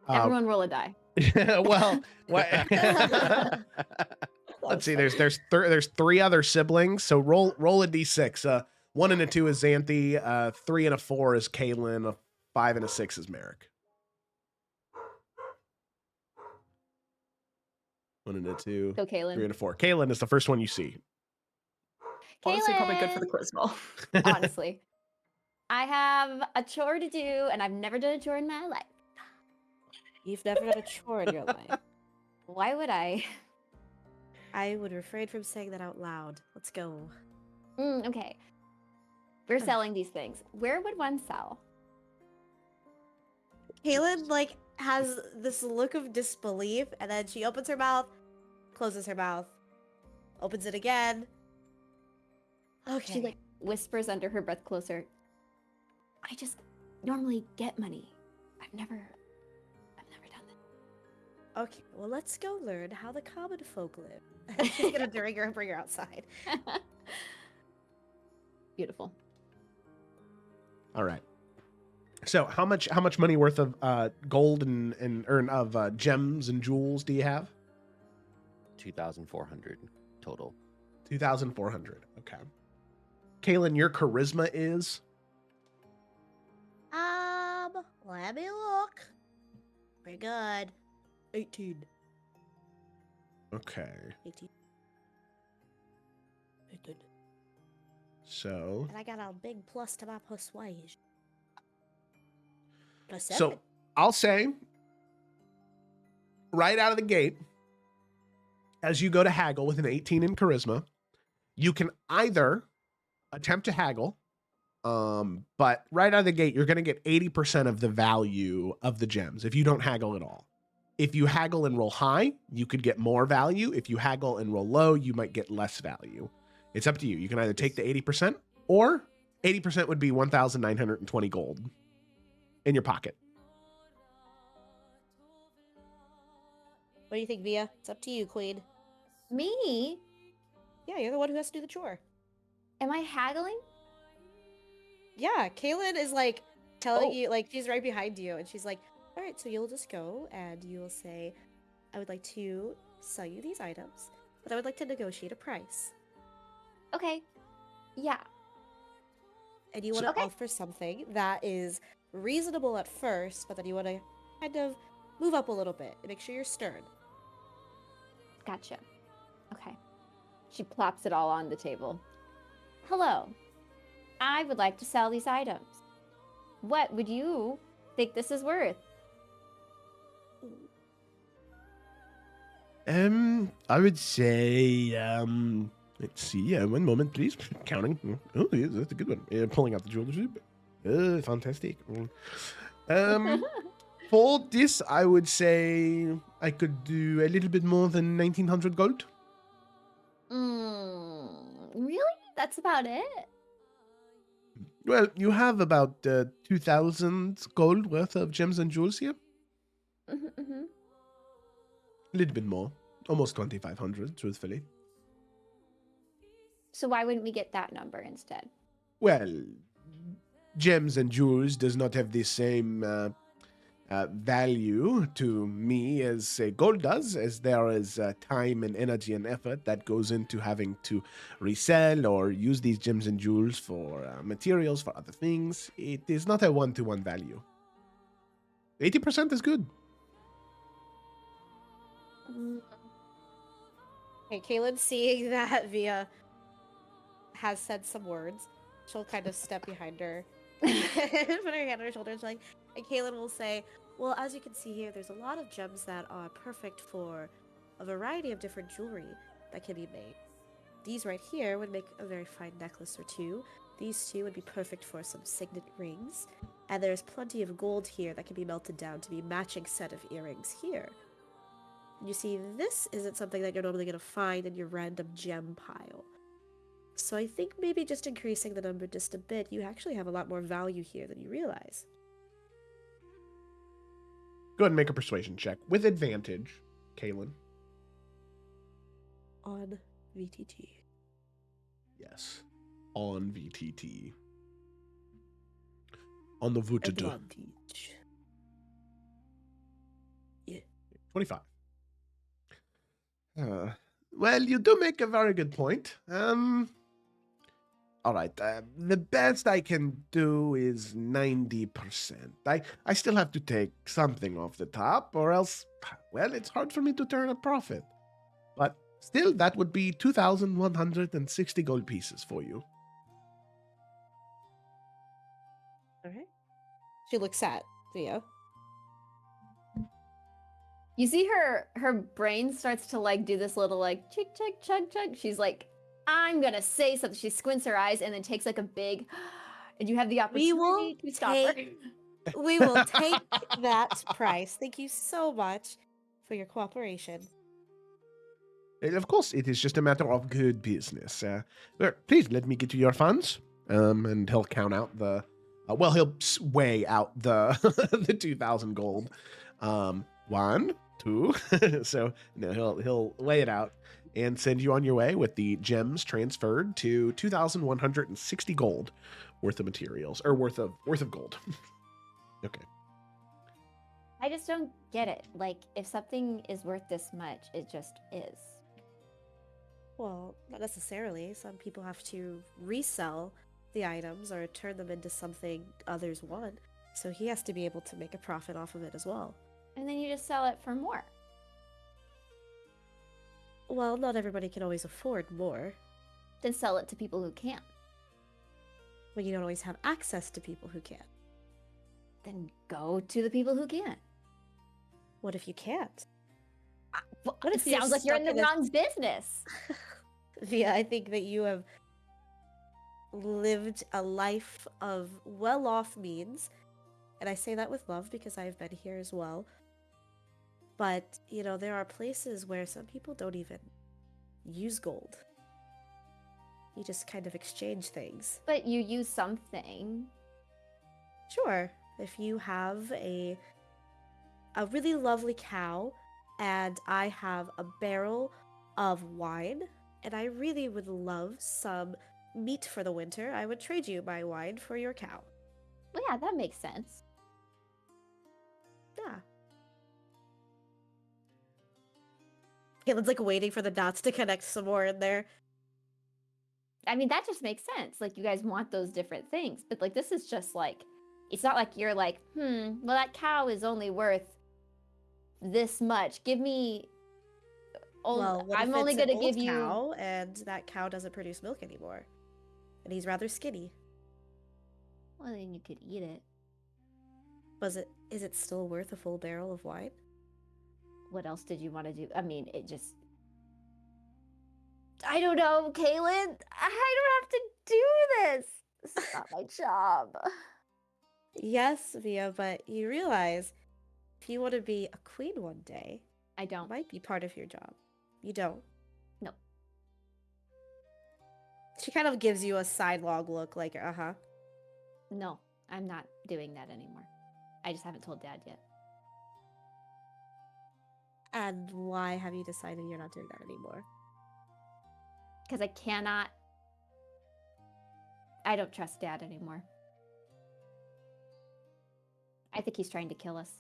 A: Uh,
F: Everyone roll a die.
A: well, let's see. There's 3 other siblings, so roll a d6. 1 and a 2 is Xanthi. 3 and a 4 is Kaylin. A 5 and a 6 is Merrick. 1 and a 2.
F: Go,
A: 3
F: Kaylin.
A: and a 4. Kaylin is the first one you see.
G: Honestly, probably good for the
F: Kaylin!
G: quiz ball.
F: Honestly. I have a chore to do, and I've never done a chore in my life.
C: You've never done a chore in your life.
F: Why would I?
C: I would refrain from saying that out loud. Let's go.
F: Okay. We're selling these things. Where would one sell?
C: Kaylin, like, has this look of disbelief, and then she opens her mouth, closes her mouth, opens it again. Okay.
F: She like whispers under her breath closer. I just normally get money. I've never done that.
C: Okay, well, let's go learn how the common folk live. She's gonna bring her outside.
F: Beautiful.
A: All right. So how much money worth of gold and gems and jewels do you have?
E: 2,400 total.
A: 2,400. Okay. Kaylin, your charisma is?
C: Let me look. Pretty good. 18.
A: Okay.
C: 18.
A: So
C: And I got a big plus to my persuasion. +7.
A: So I'll say right out of the gate, as you go to haggle with an 18 in charisma, you can either attempt to haggle, but right out of the gate, you're going to get 80% of the value of the gems if you don't haggle at all. If you haggle and roll high, you could get more value. If you haggle and roll low, you might get less value. It's up to you. You can either take the 80% or 80% would be 1,920 gold in your pocket.
C: What do you think, Via? It's up to you, Queen.
F: Me?
C: Yeah, you're the one who has to do the chore.
F: Am I haggling?
C: Yeah, Kaylin is like telling
F: Oh.
C: you, like, she's right behind you, and she's like, all right, so you'll just go and you'll say, I would like to sell you these items, but I would like to negotiate a price.
F: Okay. Yeah.
C: And you want to
F: Okay.
C: offer something that is reasonable at first, but then you want to kind of move up a little bit and make sure you're stern.
F: Gotcha. Okay. She plops it all on the table. Hello. I would like to sell these items. What would you think this is worth?
A: I would say, let's see, 1 moment, please. Counting. Oh, yeah, that's a good one. Pulling out the jewelry. Fantastic. For this, I would say I could do a little bit more than 1,900 gold.
F: Really? That's about it?
A: Well, you have about 2,000 gold worth of gems and jewels here.
F: Mm-hmm.
A: A little bit more. Almost 2,500, truthfully.
F: So why wouldn't we get that number instead?
A: Well, gems and jewels does not have the same value to me as say gold does, as there is time and energy and effort that goes into having to resell or use these gems and jewels for materials for other things. It is not a one-to-one value. 80% is good.
C: Okay, Kaylin, seeing that Via has said some words, she'll kind of step behind her and put her hand on her shoulder and Kaylin will say, well, as you can see here, there's a lot of gems that are perfect for a variety of different jewelry that can be made. These right here would make a very fine necklace or two. These two would be perfect for some signet rings. And there's plenty of gold here that can be melted down to be a matching set of earrings here. You see, this isn't something that you're normally going to find in your random gem pile. So I think maybe just increasing the number just a bit, you actually have a lot more value here than you realize.
A: Go ahead and make a persuasion check with advantage, Kaylin.
C: On VTT.
A: Yes. On VTT. On the VTT.
C: Advantage. Yeah.
A: 25. Well, you do make a very good point. All right. The best I can do is 90%. I still have to take something off the top, or else, well, it's hard for me to turn a profit. But still, that would be 2,160 gold pieces for you.
C: Alright. She looks at Theo.
F: You see her brain starts to like do this little like chick chick chug chug. She's like, I'm gonna say something. She squints her eyes and then takes like a big, and you have the opportunity to stop her.
C: We will take that price. Thank you so much for your cooperation.
A: Of course, it is just a matter of good business. Well, please let me get you your funds. And he'll count out the, he'll weigh out the the 2,000 gold. 1, 2. So no, he'll weigh it out and send you on your way with the gems transferred to 2,160 gold worth of materials, or worth of gold. Okay.
F: I just don't get it. Like, if something is worth this much, it just is.
C: Well, not necessarily. Some people have to resell the items or turn them into something others want. So he has to be able to make a profit off of it as well.
F: And then you just sell it for more.
C: Well, not everybody can always afford more.
F: Then sell it to people who can.
C: Well, you don't always have access to people who can.
F: Then go to the people who can.
C: What if you can't?
F: What
C: What
F: it
C: if you're
F: sounds like you're in
C: stuck
F: the
C: in a-
F: wrong business.
C: Via, I think that you have lived a life of well-off means. And I say that with love because I've been here as well. But, you know, there are places where some people don't even use gold. You just kind of exchange things.
F: But you use something.
C: Sure, if you have a really lovely cow and I have a barrel of wine and I really would love some meat for the winter, I would trade you my wine for your cow.
F: Well, yeah, that makes sense.
C: Yeah. Caitlin's like waiting for the dots to connect some more in there.
F: I mean, that just makes sense. Like, you guys want those different things. But, like, this is just like, it's not like you're like, well, that cow is only worth this much. Give me.
C: Well, what
F: I'm
C: if
F: only
C: it's an
F: going to
C: old
F: give you.
C: cow and that cow doesn't produce milk anymore, and he's rather skinny.
F: Well, then you could eat it.
C: Is it still worth a full barrel of wine?
F: What else did you want to do? I mean, it just. I don't know, Kaylin. I don't have to do this. This is not my job.
C: Yes, Via, but you realize if you want to be a queen one day,
F: I
C: it
F: don't.
C: might be part of your job. You don't.
F: No.
C: She kind of gives you a sidelong look like, uh-huh.
F: No, I'm not doing that anymore. I just haven't told Dad yet.
C: And why have you decided you're not doing that anymore?
F: Because I cannot. I don't trust Dad anymore. I think he's trying to kill us.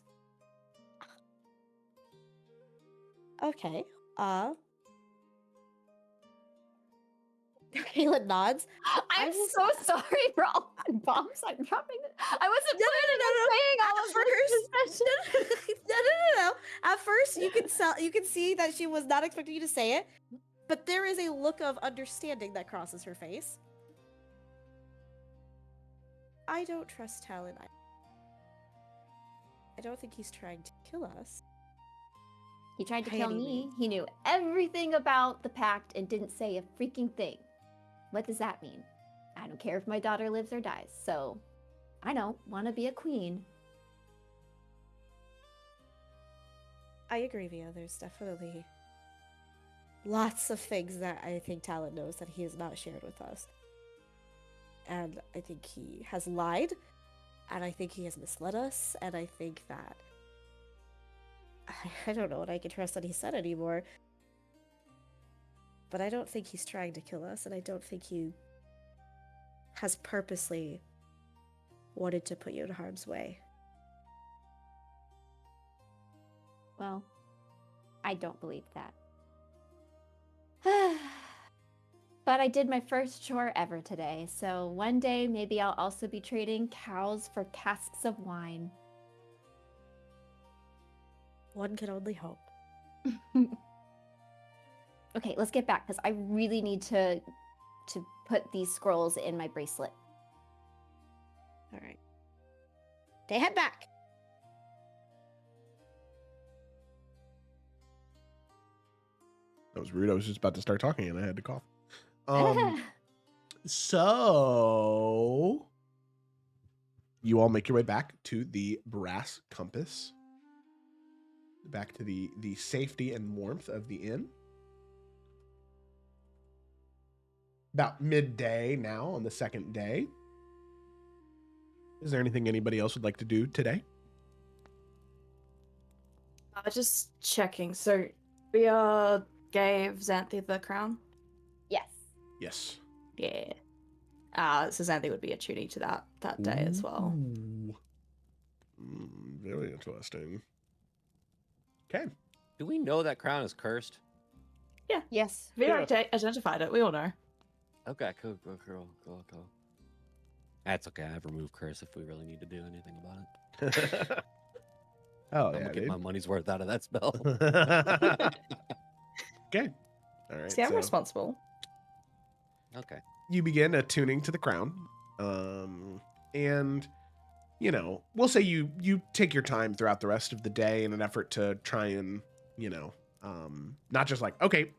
C: Okay. Caitlin nods.
F: I'm
C: will-
F: so sorry for all the bombs I'm dropping. I wasn't planning on saying all of this.
C: No. At first, you can see that she was not expecting you to say it, but there is a look of understanding that crosses her face. I don't trust Talon. I don't think he's trying to kill us.
F: He tried to
C: By
F: kill
C: any
F: me.
C: means.
F: He knew everything about the pact and didn't say a freaking thing. What does that mean? I don't care if my daughter lives or dies, so I don't want to be a queen.
C: I agree, Via. There's definitely lots of things that I think Talon knows that he has not shared with us. And I think he has lied, and I think he has misled us, and I think that I don't know what I can trust that he said anymore. But I don't think he's trying to kill us, and I don't think he has purposely wanted to put you in harm's way.
F: Well, I don't believe that. But I did my first chore ever today, so one day maybe I'll also be trading cows for casks of wine.
C: One can only hope.
F: Okay, let's get back because I really need to put these scrolls in my bracelet.
C: All right. They head back.
A: That was rude. I was just about to start talking and I had to cough. So you all make your way back to the brass compass, back to the safety and warmth of the inn. About midday now on the second day. Is there anything anybody else would like to do today?
G: Just checking. So we gave Xanthi the crown.
F: Yes.
A: Yes.
G: Yeah. So Xanthi would be attuning to that day as well.
A: Ooh. Very interesting. Okay.
E: Do we know that crown is cursed?
C: Yes.
G: We
B: Yeah.
G: already identified it. We all know.
E: Okay, cool. That's okay. I have removed curse if we really need to do anything about it.
A: Oh,
E: I'm
A: yeah,
E: gonna get
A: dude.
E: my money's worth out of that spell.
A: Okay. All right.
G: See, I'm
A: so
G: responsible.
E: Okay.
A: you begin attuning to the crown. And, you know, we'll say you take your time throughout the rest of the day in an effort to try and, you know, not just like, okay,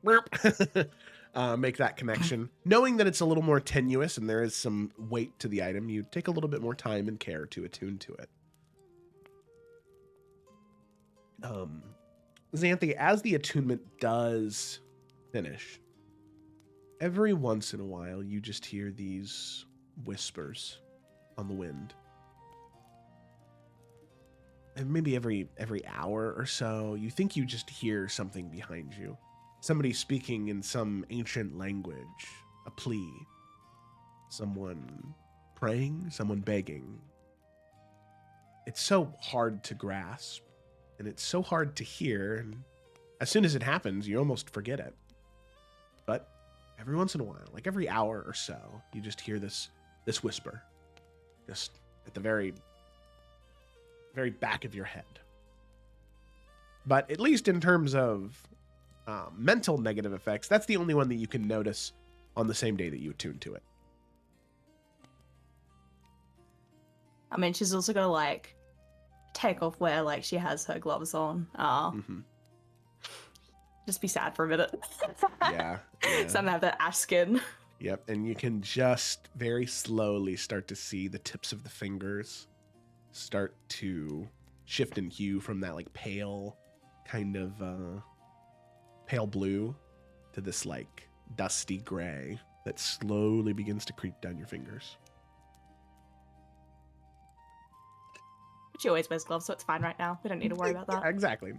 A: make that connection. Knowing that it's a little more tenuous and there is some weight to the item, you take a little bit more time and care to attune to it. Xanthi, as the attunement does finish, every once in a while you just hear these whispers on the wind. And maybe every hour or so, you think you just hear something behind you. Somebody speaking in some ancient language, a plea. Someone praying, someone begging. It's so hard to grasp, and it's so hard to hear, and as soon as it happens, you almost forget it. But every once in a while, like every hour or so, you just hear this whisper, just at the very back of your head. But at least in terms of mental negative effects, that's the only one that you can notice on the same day that you attune to it.
G: I mean, she's also gonna like take off where like she has her gloves on. Just be sad for a minute.
A: Yeah.
G: Some have that ash skin.
A: Yep. And you can just very slowly start to see the tips of the fingers start to shift in hue from that like pale kind of pale blue to this like dusty gray that slowly begins to creep down your fingers.
G: She always wears gloves, so it's fine right now. We don't need to worry about that.
A: Exactly.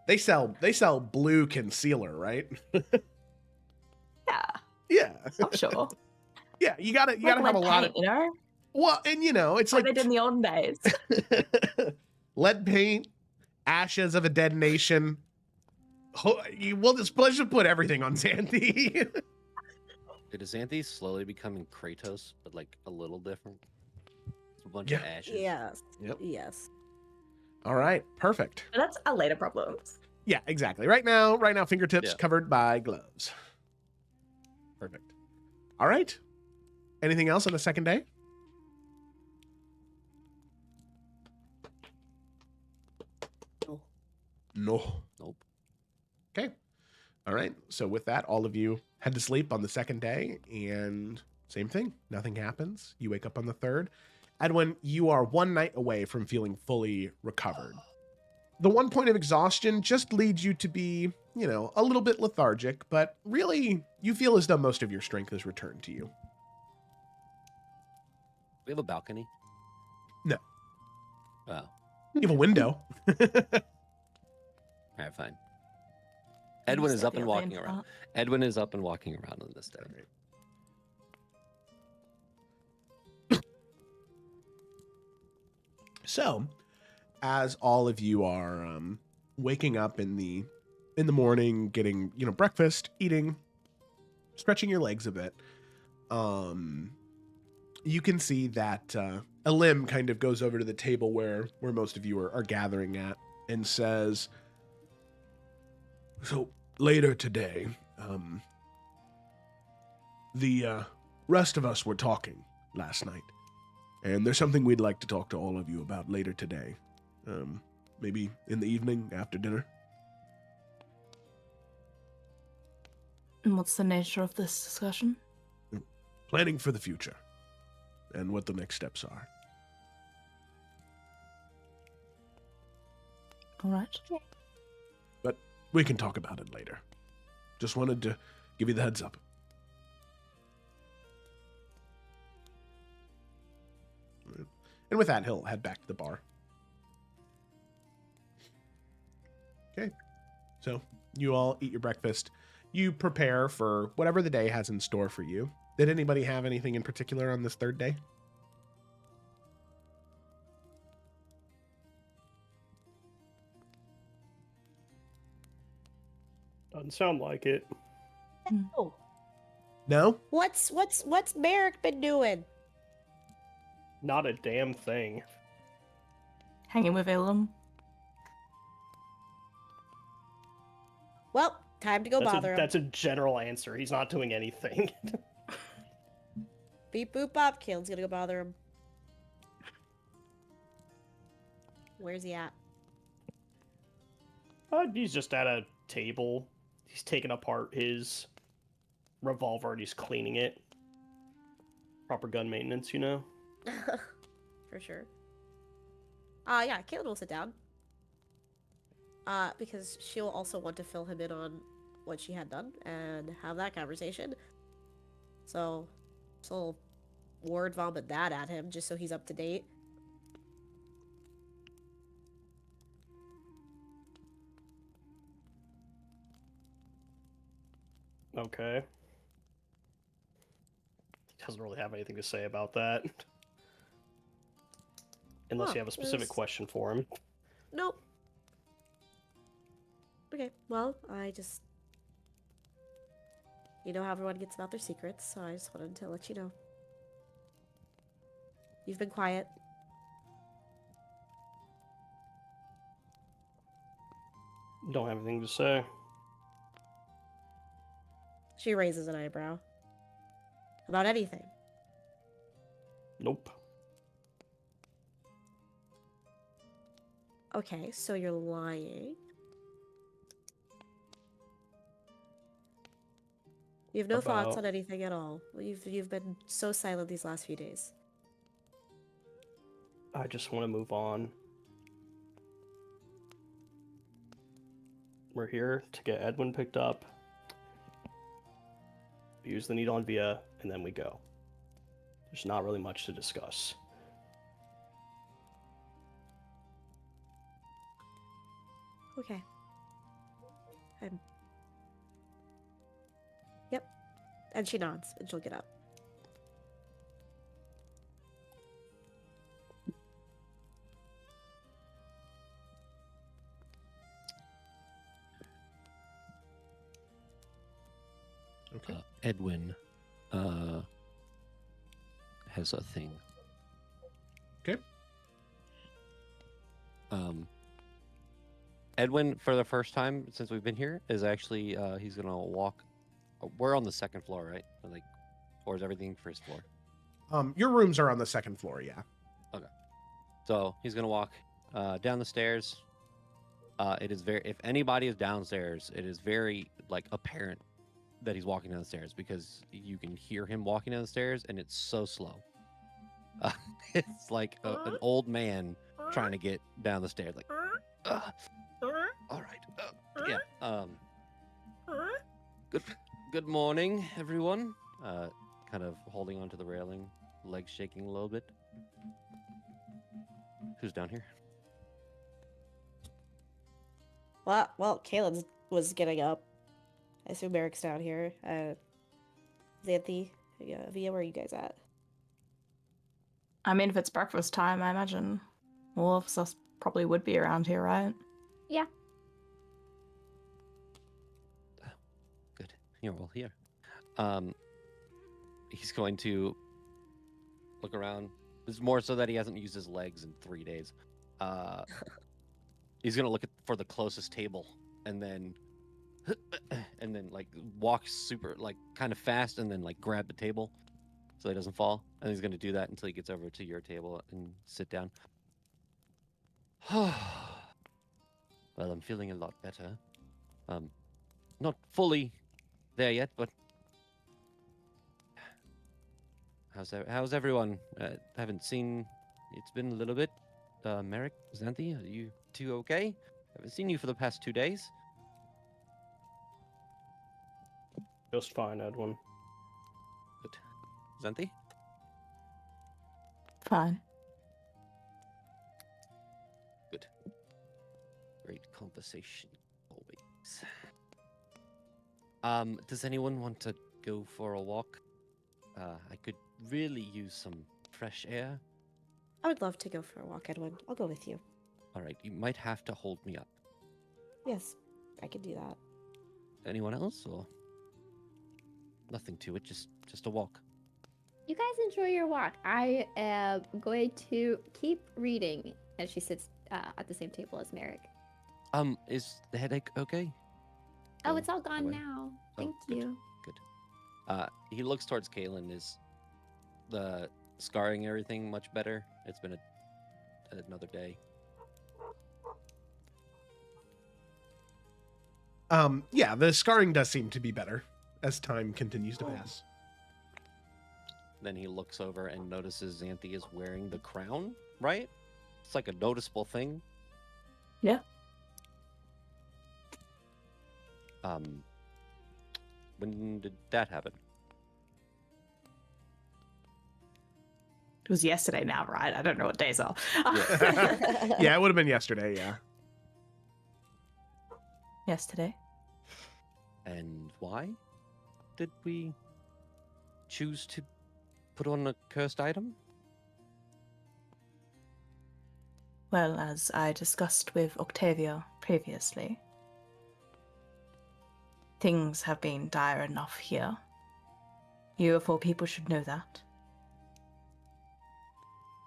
A: They sell blue concealer, right?
G: Yeah,
A: Yeah.
G: I'm sure.
A: Yeah, you gotta have a lot of,
G: you know,
A: well, and you know, it's
G: like
A: like
G: they did in the olden days.
A: lead paint, ashes of a dead nation. We'll just put everything on Xanthi.
E: Is Xanthi slowly becoming Kratos, but like a little different? It's a bunch
A: Yeah.
E: of ashes.
C: Yes.
A: Yep.
C: Yes.
A: All right, perfect.
G: But that's a later problem.
A: Yeah, exactly. Right now, fingertips
E: Yeah.
A: covered by gloves. Perfect. All right. Anything else on the second day?
C: No.
H: No.
E: Nope.
A: Okay. All right. So with that, all of you head to sleep on the second day, and same thing. Nothing happens. You wake up on the third. Edwin, you are one night away from feeling fully recovered. The one point of exhaustion just leads you to be, a little bit lethargic, but really, you feel as though most of your strength has returned to you.
E: We have a balcony.
A: No.
E: Oh.
A: You have a window.
E: All right, fine. Edwin is
G: Set
E: up
G: the
E: and
G: other in
E: walking around.
G: front.
E: Edwin is up and walking around on this day.
A: So, as all of you are waking up in the morning, getting breakfast, eating, stretching your legs a bit, you can see that a limb kind of goes over to the table where most of you are gathering at and says, "So later today, the rest of us were talking last night. And there's something we'd like to talk to all of you about later today. Maybe in the evening after dinner."
G: And what's the nature of this discussion?
A: Planning for the future and what the next steps are.
G: All right.
A: But we can talk about it later. Just wanted to give you the heads up. And with that, he'll head back to the bar. Okay. So you all eat your breakfast. You prepare for whatever the day has in store for you. Did anybody have anything in particular on this third day?
B: Doesn't sound like it.
C: Oh,
A: No?
C: what's Merrick been doing?
B: Not a damn thing.
G: Hanging with Ilum.
C: Well, time to go bother him.
B: That's a general answer. He's not doing anything.
C: Beep boop bop. Kalen's gonna go bother him. Where's he at?
B: He's just at a table. He's taking apart his revolver and he's cleaning it. Proper gun maintenance,
C: For sure. Yeah, Kalen will sit down. Because she'll also want to fill him in on what she had done and have that conversation. So she'll word vomit that at him just so he's up to date.
B: Okay. He doesn't really have anything to say about that. Unless
C: Huh,
B: you have a specific
C: there's-
B: question for him.
C: Nope. Okay, well, I just... You know how everyone gets about their secrets, so I just wanted to let you know. You've been quiet.
B: Don't have anything to say.
C: She raises an eyebrow. About anything.
B: Nope.
C: Okay, so you're lying. You have no thoughts
B: About-
C: on anything at all. You've been so silent these last few days.
B: I just want to move on. We're here to get Edwin picked up. We use the needle on Via, and then we go. There's not really much to discuss.
C: Okay. Yep. And she nods, and she'll get up.
A: Okay.
E: Edwin has a thing.
A: Okay.
E: Edwin, for the first time since we've been here, is actually he's gonna walk. We're on the second floor, right? Or is everything first floor?
A: Your rooms are on the second floor, yeah.
E: So he's gonna walk down the stairs, It is very. If anybody is downstairs, it is very like apparent that he's walking down the stairs because you can hear him walking down the stairs, and it's so slow. It's like an old man trying to get down the stairs. Like, all right, yeah. Good morning, everyone. Kind of holding onto the railing, legs shaking a little bit. Who's down here?
C: Well, Kaylin was getting up. I assume Eric's down here. Xanthi, Via, where are you guys at?
G: I mean, if it's breakfast time, I imagine all of us probably would be around here, right?
F: Yeah.
E: Good. You're all here. He's going to look around. This is more so that he hasn't used his legs in 3 days. He's gonna look for the closest table and then like walk super like kind of fast and then like grab the table so he doesn't fall. And he's gonna do that until he gets over to your table and sit down. Well, I'm feeling a lot better. Not fully there yet, but how's everyone? Haven't seen. It's been a little bit. Merrick, Xanthi, are you two okay? Haven't seen you for the past 2 days.
B: Just fine, Edwin.
E: Good. Xanthi?
G: Fine.
E: Good. Great conversation, always. Does anyone want to go for a walk? I could really use some fresh air.
C: I would love to go for a walk, Edwin. I'll go with you.
E: All right, you might have to hold me up.
C: Yes, I can do that.
E: Anyone else, or nothing to it? Just a walk.
F: You guys enjoy your walk. I am going to keep reading as she sits at the same table as Merrick.
E: Is the headache okay?
F: Oh,
E: Go
F: it's all gone
E: away.
F: now.
E: Oh,
F: Thank
E: good.
F: you.
E: He looks towards Kaylin. Is the scarring and everything much better? It's been another day.
A: Yeah, the scarring does seem to be better as time continues to pass.
E: Then he looks over and notices Xanthi is wearing the crown, right? It's like a noticeable thing.
G: Yeah.
E: When did that happen?
G: It was yesterday now, right? I don't know what days are.
A: Yeah, it would have been yesterday, yeah.
G: Yesterday.
E: And why did we choose to put on a cursed item?
G: Well, as I discussed with Octavia previously, things have been dire enough here. You of all people should know that.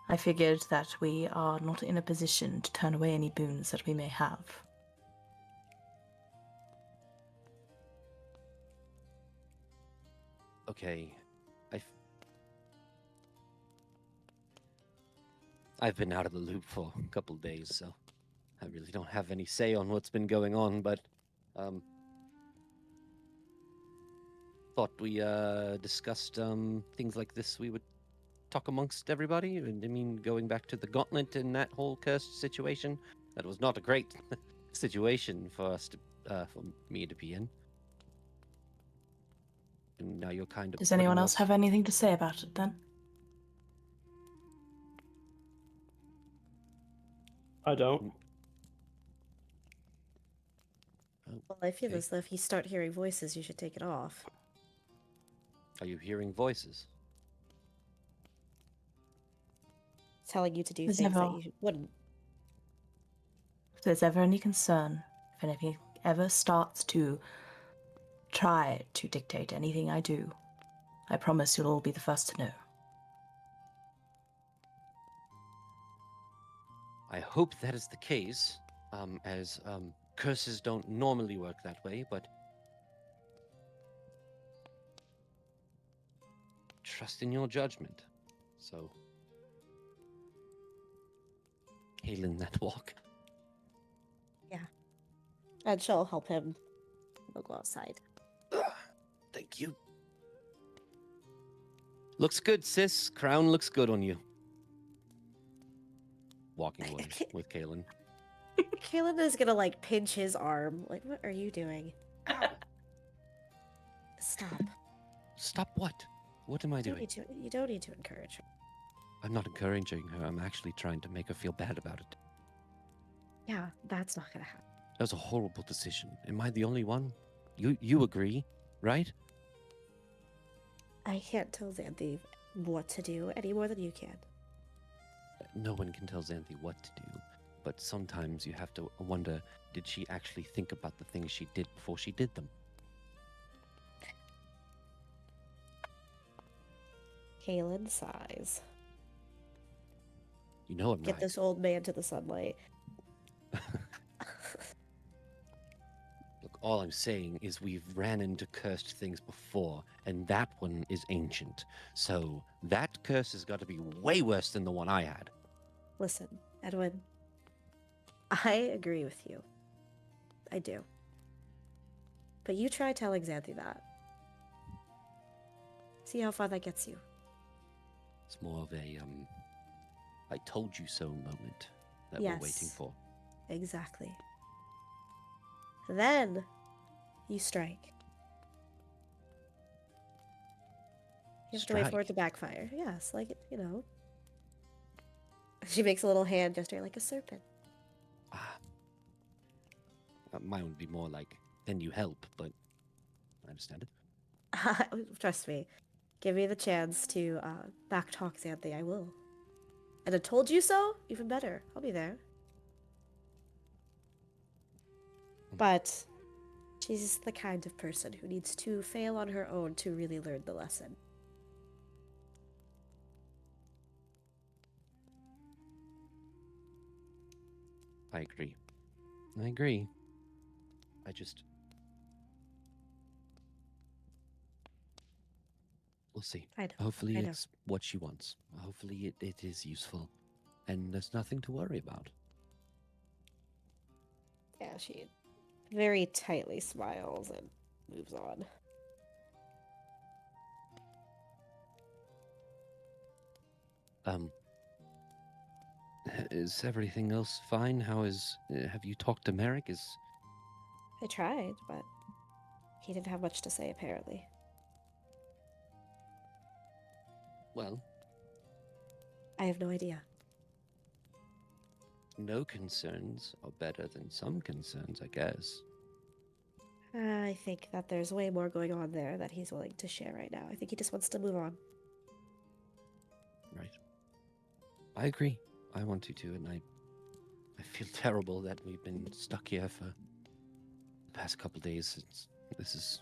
G: I figured that we are not in a position to turn away any boons that we may have.
E: Okay, I've been out of the loop for a couple of days, so I really don't have any say on what's been going on, but thought we discussed things like this. We would talk amongst everybody. And I mean, going back to the gauntlet and that whole cursed situation, that was not a great situation for us to for me to be in. And now you're kind of.
G: Does anyone
E: putting
G: else
E: us-
G: have anything to say about it then?
B: I don't.
C: Well, I feel
E: Okay.
C: as though if you start hearing voices, you should take it off.
E: Are you hearing voices?
C: Telling you to do
G: There's
C: things that
G: never-
C: you wouldn't.
G: If there's ever any concern, if anything ever starts to try to dictate anything I do, I promise you'll all be the first to know.
E: I hope that is the case, as curses don't normally work that way, but trust in your judgment. So, Kaylin, that walk.
C: Yeah. And she'll help him. They'll go outside.
E: Thank you. Looks good, sis. Crown looks good on you. Walking away with Kaylin.
C: Kaylin is gonna like pinch his arm. Like, what are you doing? Stop.
E: Stop what? What am I doing?
C: You don't need to encourage her.
E: I'm not encouraging her. I'm actually trying to make her feel bad about it.
C: Yeah, that's not gonna happen.
E: That was a horrible decision. Am I the only one? You agree, right?
C: I can't tell Xanthi what to do any more than you can.
E: No one can tell Xanthi what to do, but sometimes you have to wonder, did she actually think about the things she did before she did them?
C: Kaylin sighs.
E: You know I'm
C: Get
E: right.
C: this old man to the sunlight.
E: Look, all I'm saying is we've ran into cursed things before, and that one is ancient. So that curse has got to be way worse than the one I had.
C: Listen, Edwin. I agree with you. I do. But you try telling Xanthi that. See how far that gets you.
E: It's more of a, I told you so moment that we're waiting
C: Yes.
E: for.
C: Exactly. Then you strike. You have to wait for it to backfire. Yes, like, you know. She makes a little hand gesture like a serpent.
E: Mine would be more like, then you help, but I understand it.
C: Trust me. Give me the chance to backtalk Xanthi. I will. And I told you so? Even better. I'll be there. But she's the kind of person who needs to fail on her own to really learn the lesson.
E: I agree. I agree. I just... We'll see.
C: I know.
E: Hopefully
C: I know.
E: it's what she wants. Hopefully it is useful. And there's nothing to worry about.
C: Yeah, she very tightly smiles and moves on.
E: Is everything else fine? How is... have you talked to Merrick?
C: I tried, but he didn't have much to say, apparently.
E: Well,
C: I have no idea.
E: no concerns are better than some concerns, I guess.
C: I think that there's way more going on there that he's willing to share right now. I think he just wants to move on.
E: Right. I agree. I want to too, and I feel terrible that we've been stuck here for the past couple days. This is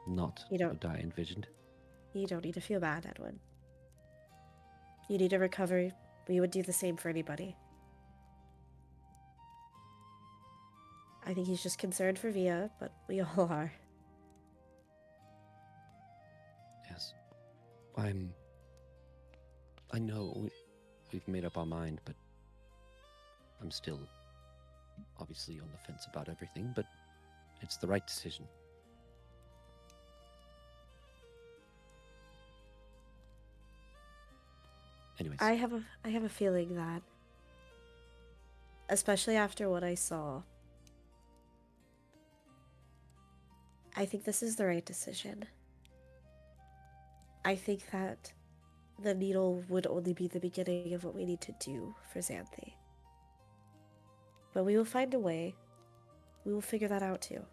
E: not what I envisioned.
C: You don't need to feel bad, Edwin. You need to recover. We would do the same for anybody. I think he's just concerned for Via, but we all are.
E: Yes. I know we've made up our mind, but I'm still obviously on the fence about everything, but it's the right decision. Anyways.
C: I have a feeling that, especially after what I saw, I think this is the right decision. I think that the needle would only be the beginning of what we need to do for Xanthi. But we will find a way. We will figure that out too.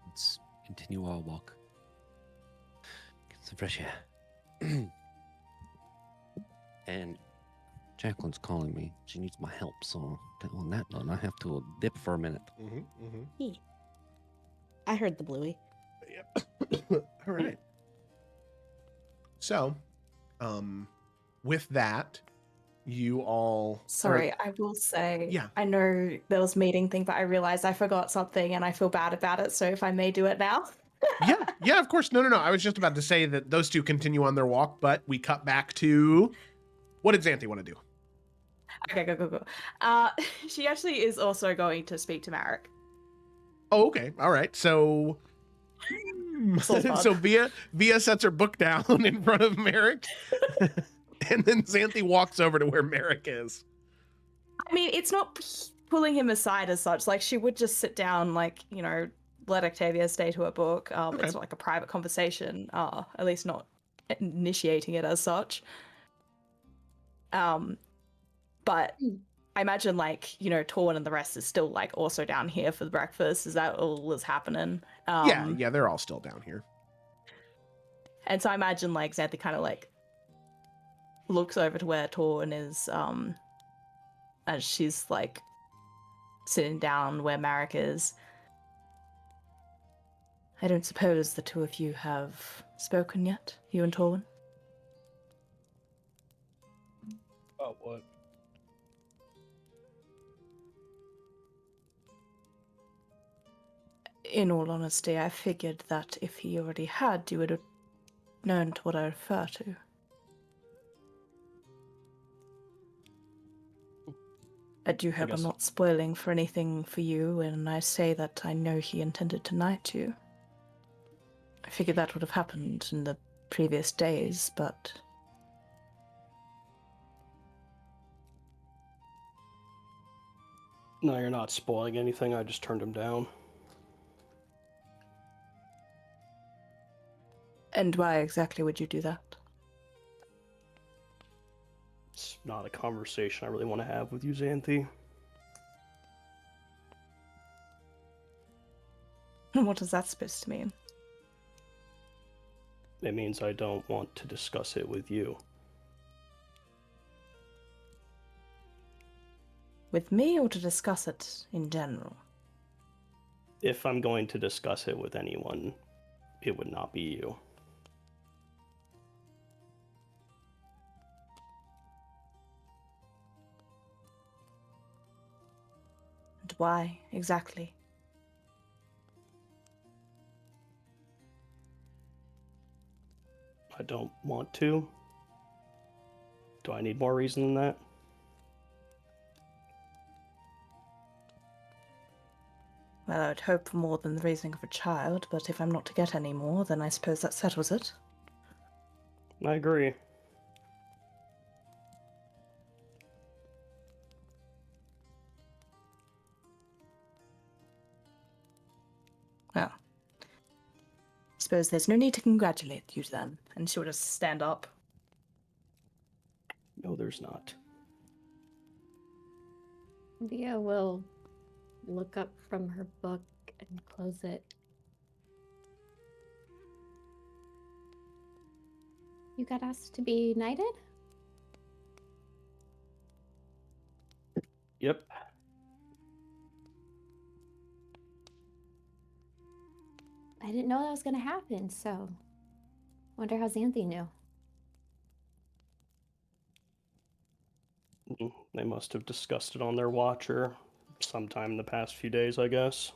E: Let's continue our walk. Get some fresh air. And Jacqueline's calling me. She needs my help, so on that note, I have to dip for a minute.
C: I heard the bluey.
A: All right. So, with that, you all.
G: Sorry, I will say,
A: Yeah.
G: I know there was a meeting thing, but I realized I forgot something and I feel bad about it. So if I may do it now.
A: Yeah, of course. No. I was just about to say that those two continue on their walk, but we cut back to what did Xanthi want to do?
G: Okay, go. She actually is also going to speak to Marek.
A: Oh, okay. All right. So so Via sets her book down in front of Merrick. And then Xanthi walks over to where Merrick is.
G: I mean, it's not pulling him aside as such. Like, she would just sit down, like, let Octavia stay to her book.
A: Okay.
G: It's not like a private conversation, at least not initiating it as such. But I imagine, like, Torwin and the rest is still, like, also down here for the breakfast. Is that all that's happening?
A: Yeah, they're all still down here.
G: And so I imagine, like, Xanthi kind of, like, looks over to where Torwin is, as she's, like, sitting down where Marek is. I don't suppose the two of you have spoken yet, you and Torwin?
B: About what?
G: In all honesty, I figured that if he already had, you would have known to what I refer to. I do hope I'm not spoiling for anything for you when I say that I know he intended to knight you. I figured that would have happened in the previous days, but...
B: No, you're not spoiling anything. I just turned him down.
G: And why exactly would you do that?
B: It's not a conversation I really want to have with you, Xanthi.
G: What is that supposed to mean?
B: It means I don't want to discuss it with you.
G: With me, or to discuss it in general?
B: If I'm going to discuss it with anyone, it would not be you.
G: And why, exactly?
B: I don't want to. Do I need more reason than that?
G: Well, I would hope for more than the raising of a child, but if I'm not to get any more, then I suppose that settles it.
B: I agree.
G: Well, I suppose there's no need to congratulate you then. And she'll just stand up.
B: No, there's not.
F: Via will look up from her book and close it. You got asked to be knighted?
B: Yep.
F: I didn't know that was going to happen, so wonder how Xanthi knew.
B: They must have discussed it on their watcher sometime in the past few days, I guess.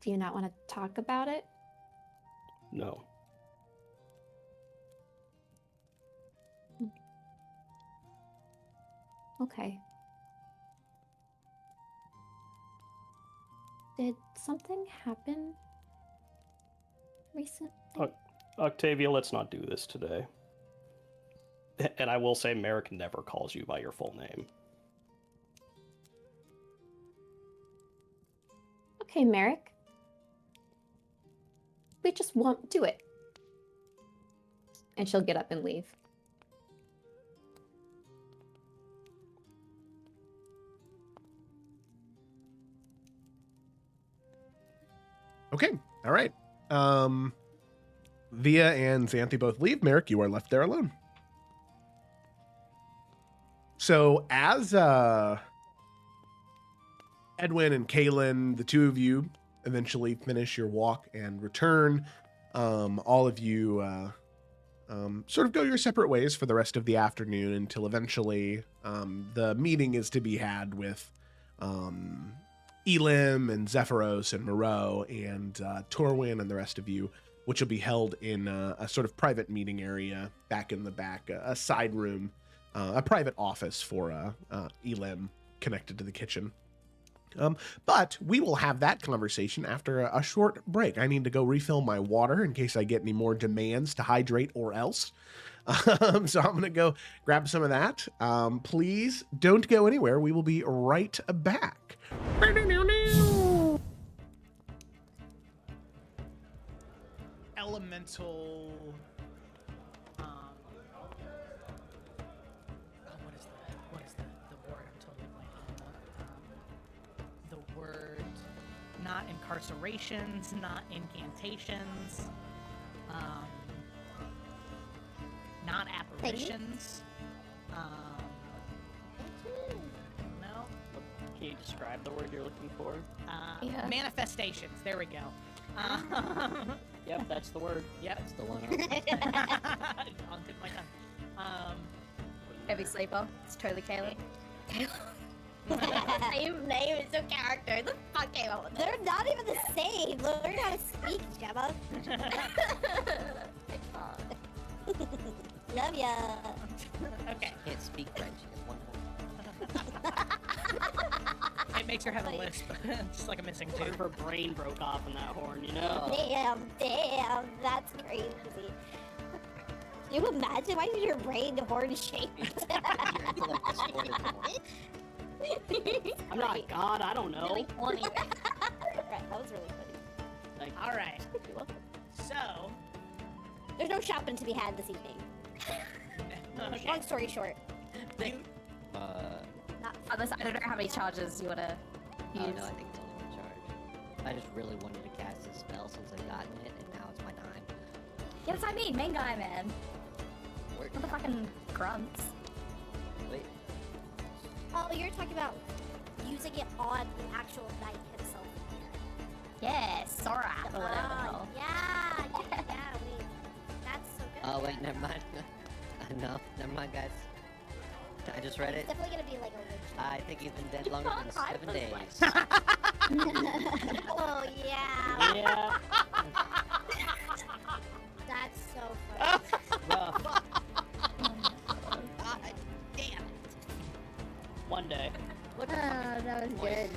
F: Do you not want to talk about it?
B: No.
F: Okay. Did something happen recently?
B: Octavia, let's not do this today. And I will say, Merrick never calls you by your full name.
F: Okay, Merrick. We just won't do it. And she'll get up and leave.
A: Okay, all right. Via and Xanthi both leave. Merrick, you are left there alone. So as Edwin and Kaylin, the two of you, eventually finish your walk and return, all of you sort of go your separate ways for the rest of the afternoon until eventually the meeting is to be had with Elim and Zephyros and Moreau and Torwin and the rest of you, which will be held in a sort of private meeting area back in the back, a side room, a private office for Elim connected to the kitchen. But we will have that conversation after a short break. I need to go refill my water in case I get any more demands to hydrate or else. So I'm going to go grab some of that. Please don't go anywhere. We will be right back.
I: Elemental. What is the word? I'm totally blanking on the word. Not incarcerations, not incantations, not apparitions. No.
B: Can you describe the word you're looking for?
I: Manifestations. There we go.
B: Yep, that's the word.
I: Yep.
E: That's the one.
I: On tip of my tongue.
J: Heavy sleeper. It's totally Caleb. Same name, it's no character. The fuck came up with it?
C: They're not even the same. Learn how to speak, Gemma. Love ya.
I: Okay.
E: Can't speak French. It's one
I: It makes her have a lisp. Just like a missing
B: What if
I: tooth.
B: her brain broke off in that horn, you know?
C: Damn, that's crazy. Can you imagine? Why is your brain horn shaped?
E: Your intellect distorted more.
B: I'm not God, I don't know.
J: Really funny.
C: Right, that was really funny.
B: Like,
I: All right. So,
C: There's no shopping to be had this evening.
I: okay.
C: Long story short.
I: You,
J: Unless I don't know how many charges you wanna use.
E: Oh no, I think it's only one charge. I just really wanted to cast this spell since I've gotten it, and now it's my time.
J: Yeah, that's what I mean, main guy, man.
E: Work.
J: Not the fucking grunts.
E: Wait.
C: Oh, you're talking about using it on the actual knight himself.
J: Yeah, Sora, or whatever the hell.
C: Yeah, wait. That's so good.
E: Oh wait, never mind. No, never mind, guys. I just read
C: It's
E: it.
C: definitely gonna be like a witch.
E: I think he's been dead longer than 7 days.
C: Oh yeah.
B: yeah,
C: That's so funny.
B: rough.
E: God damn it.
B: One day.
J: Oh, that was good.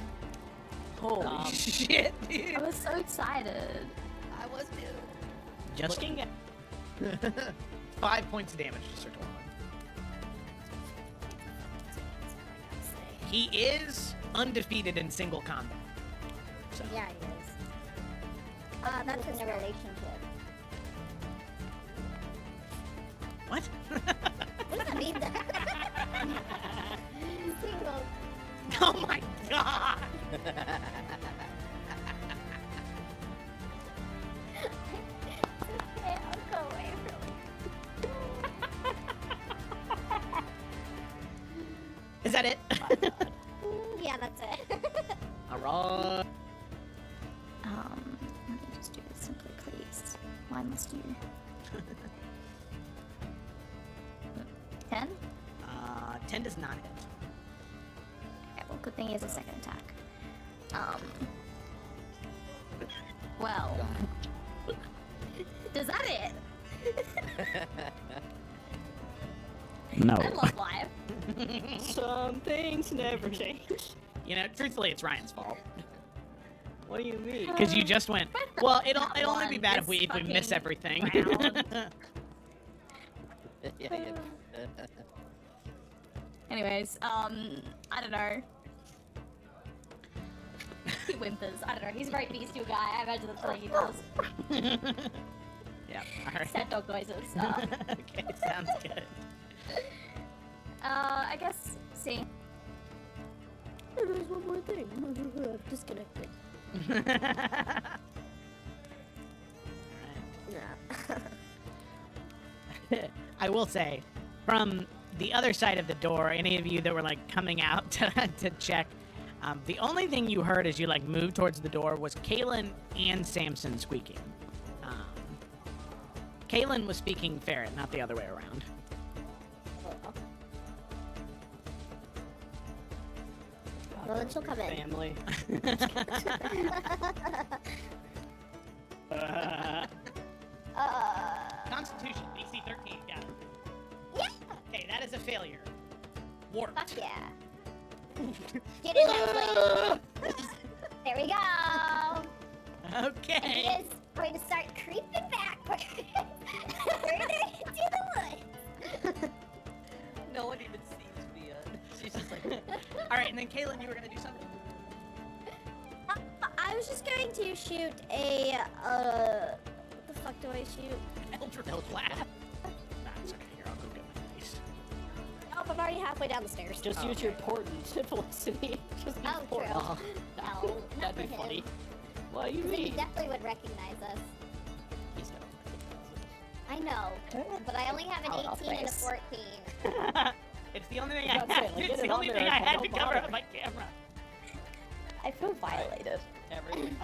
I: holy shit, dude.
J: I was so excited.
E: I was too.
I: Just
B: Looking at
I: 5 points of damage to Sir Tormund. He is undefeated in single combat. So.
C: Yeah, he is. That's his relationship.
I: What?
C: What does that mean? Single.
I: Oh my god!
C: Okay, I'll go away
I: Is that it?
C: Yeah, that's it.
I: Alright.
J: Let me just do this simply, please. Why must you? 10?
I: 10 does not hit.
J: Okay, well, good thing he has a second attack. Well. Does that it?
B: No.
J: I love life.
B: Some things never change.
I: You know, truthfully, it's Ryan's fault.
B: What do you mean?
I: Because you just went, well, it'll
J: Not
I: only be
J: one,
I: bad if
J: this
I: we miss
J: fucking
I: everything.
J: round.
E: Yeah.
J: Anyways, I don't know. He whimpers. I don't know. He's a very bestial guy. I imagine that's what he does.
I: Yeah, alright.
J: Sad dog noises.
I: Okay, sounds good.
J: I guess, see.
C: There's one more thing. Disconnected.
I: I will say, from the other side of the door, any of you that were like coming out to check, the only thing you heard as you like moved towards the door was Kaylin and Samson squeaking. Kaylin was speaking ferret, not the other way around.
C: Well, then she'll come in.
B: Family.
I: Constitution, DC 13, got it.
C: Yeah!
I: Okay, that is a failure. Warp.
C: Fuck yeah. Get in there, please. There we go.
I: Okay.
C: He is going to start creeping backwards. Further into the woods.
E: No one even sees me. She's just like,
I: All right, and then Kaylin, you were gonna do something.
C: I was just going to shoot a, what the fuck do I shoot?
I: Eldritch Blast. That's okay, here, I'll go get my dice.
C: Oh, I'm already halfway down the stairs.
B: Just use your portent, Felicity. Just use
C: Oh,
B: portent.
C: true. No, not
B: That'd
C: for
B: be
C: him.
B: funny. What do you
C: He
B: mean?
C: definitely would recognize us.
B: He's never
C: I know, but I only have an
J: I'll
C: 18 and a
J: face.
C: 14.
I: It's the only thing
B: I
I: I
B: was about to
I: had.
B: say, like,
I: It's
B: get
I: the
B: it
I: only
B: on
I: thing
B: there,
I: I had
B: don't
I: to cover
B: bother.
I: up my camera.
J: I feel violated.
B: Everyone.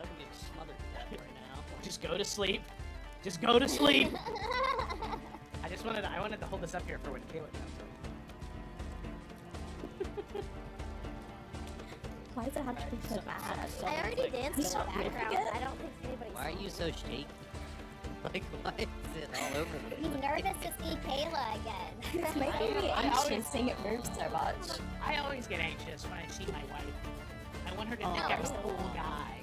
B: I'm getting smothered to death right now.
I: Just go to sleep. Just go to sleep. I wanted to hold this up here for when Kaylin comes in.
J: Why does it have to be so bad?
C: I already danced in the
J: so
C: background.
J: good.
C: I don't think anybody's
E: why are you so shaky? Like, why is it all over the
C: He's nervous to see Kayla again.
J: It's making me
I: I
J: anxious
I: always-
J: seeing it move so much.
I: I always get anxious when I see my wife. I want her to think
C: Oh.
I: I'm a cool guy.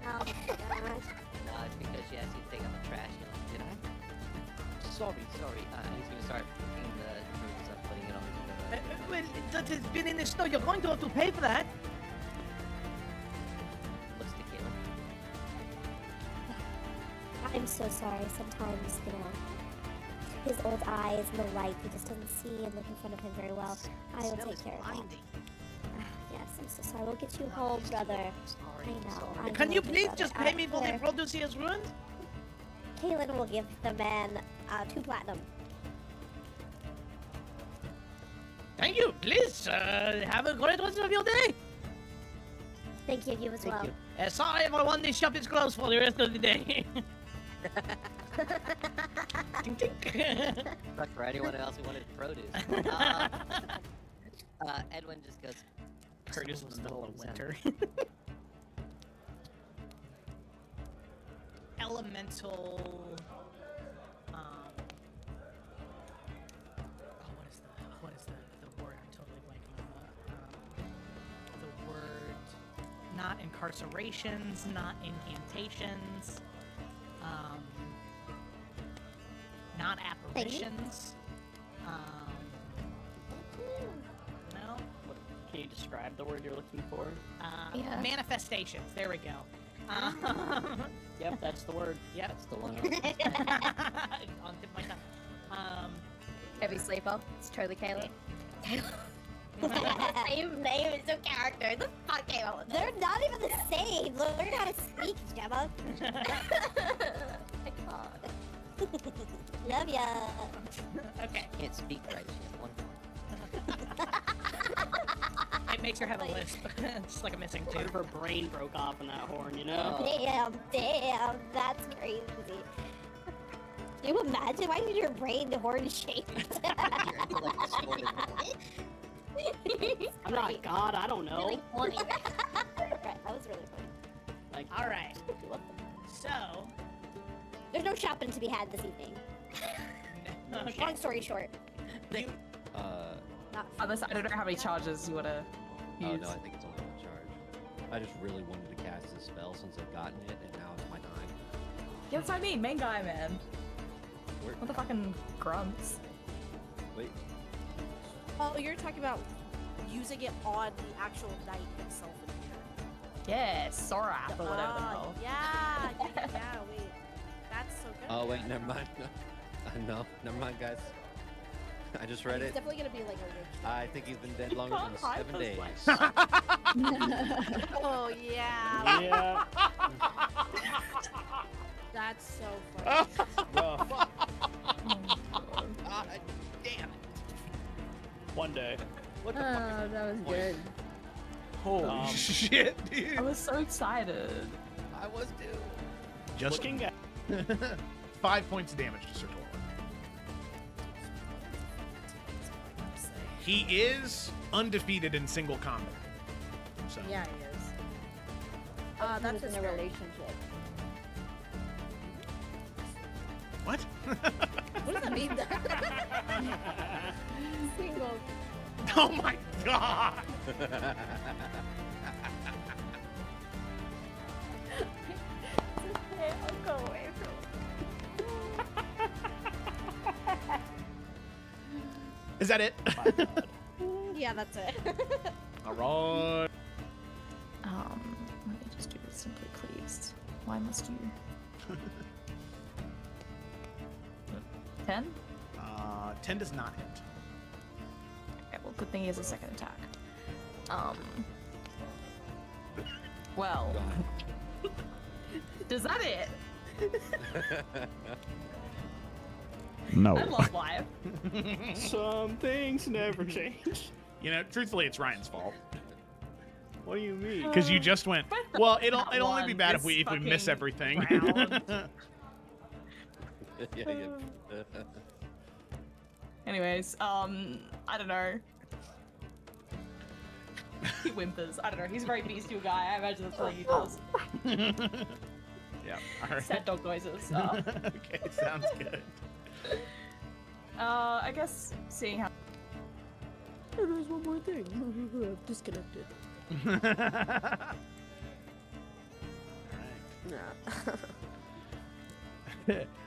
C: Oh my gosh.
E: No, it's because she asked you to take out the trash. You're like, did I? Sorry. He's gonna start picking the fruits up, putting it on the
I: Well, that has been in the snow. You're going to have to pay for that.
E: looks to kill.
C: I'm so sorry. Sometimes, his old eyes and the light, he just doesn't see and look in front of him very well. I will take care of that. Yes, I'm so sorry. We'll get you home, brother. I know.
I: Can you
C: my
I: please
C: brother.
I: just pay me for the
C: Here,
I: produce he has ruined?
C: Kaylin will give the man 2 platinum.
I: Thank you. Please have a great rest of your day.
C: Thank you, you as well.
E: you.
I: Sorry, everyone. This shop is closed for the rest of the day. Tink, tink.
E: But for anyone else who wanted produce. Edwin just goes.
I: Produce was still in winter. Elemental. What is the word? I'm totally blanking on the word. Not incarcerations, not incantations, not apparitions. No.
B: Can you describe the word you're looking for?
J: Yeah.
I: Manifestations. There we go.
B: Yep, that's the word.
I: Yep.
E: That's the one.
I: On tip of my tongue.
J: Heavy sleeper. It's totally Kayla.
C: Same name as the character. The fuck, Kayla? They're not even the same. Learn how to speak, Gemma.
J: I can't.
C: Love ya.
I: Okay.
E: Can't speak right. She has one.
I: It makes her have a lisp. It's like a missing
B: Part of
I: tooth.
B: her brain broke off in that horn, you know?
C: Damn, that's crazy. Can you imagine? Why did your brain horn shaped?
E: Your intellect distorted.
B: I'm not God, I don't know.
C: Really funny. Right, that was really funny.
B: Like,
I: All right. So.
C: There's no shopping to be had this evening.
I: Okay.
C: Long story short. Not
G: Unless I don't know how many charges you want to use.
E: Oh no, I think it's only one charge. I just really wanted to cast this spell since I've gotten it, and now it's my time.
G: Yeah, that's what I mean. Main guy, man.
E: Where-
G: Motherfucking grunts.
E: Wait,
K: Oh, you're talking about using it on the actual knight himself in here.
G: Yeah, Sorath or whatever the hell.
K: Yeah, wait. That's so good.
E: oh wait, never mind. No, never mind, guys. I just read
K: He's
E: it.
K: definitely gonna be like a rich.
E: I think he's been dead longer than
G: Hide
E: 7
G: those
E: days.
G: lights.
K: Oh yeah,
B: yeah,
K: that's so funny.
B: rough.
E: God damn it!
B: One day.
E: What the fuck?
J: Oh, that was good.
A: Holy shit, dude.
G: I was so excited.
E: I was too.
A: Just
B: Looking at
A: 5 points of damage to Sir Torlin.
L: He is undefeated in single combat. So.
C: Yeah, he is.
F: That's
C: That's
F: in
C: his
F: a
C: turn.
F: relationship.
L: What?
C: What does that mean?
F: Single.
L: Oh my god!
F: It's okay, I'll go away from
L: Is that it?
C: Yeah, that's it.
L: All right.
G: Let me just do this simply, please. Why must you? 10?
L: 10 does not hit.
G: Okay, well, good thing he has a second attack. Well. Does that it?
L: No.
G: I love live.
B: Some things never change.
L: You know, truthfully, it's Ryan's fault.
B: What do you mean?
L: Because you just went, well, it'll only be bad if
G: this
L: we miss
G: fucking
L: everything.
G: round.
E: Yeah.
G: Anyways, I don't know. He whimpers. I don't know. He's a very bestial guy. I imagine that's all he does.
L: Yeah. All right.
G: Sad dog noises.
L: Okay, sounds good.
G: I guess seeing how.
C: Oh, there's one more thing. I'm disconnected.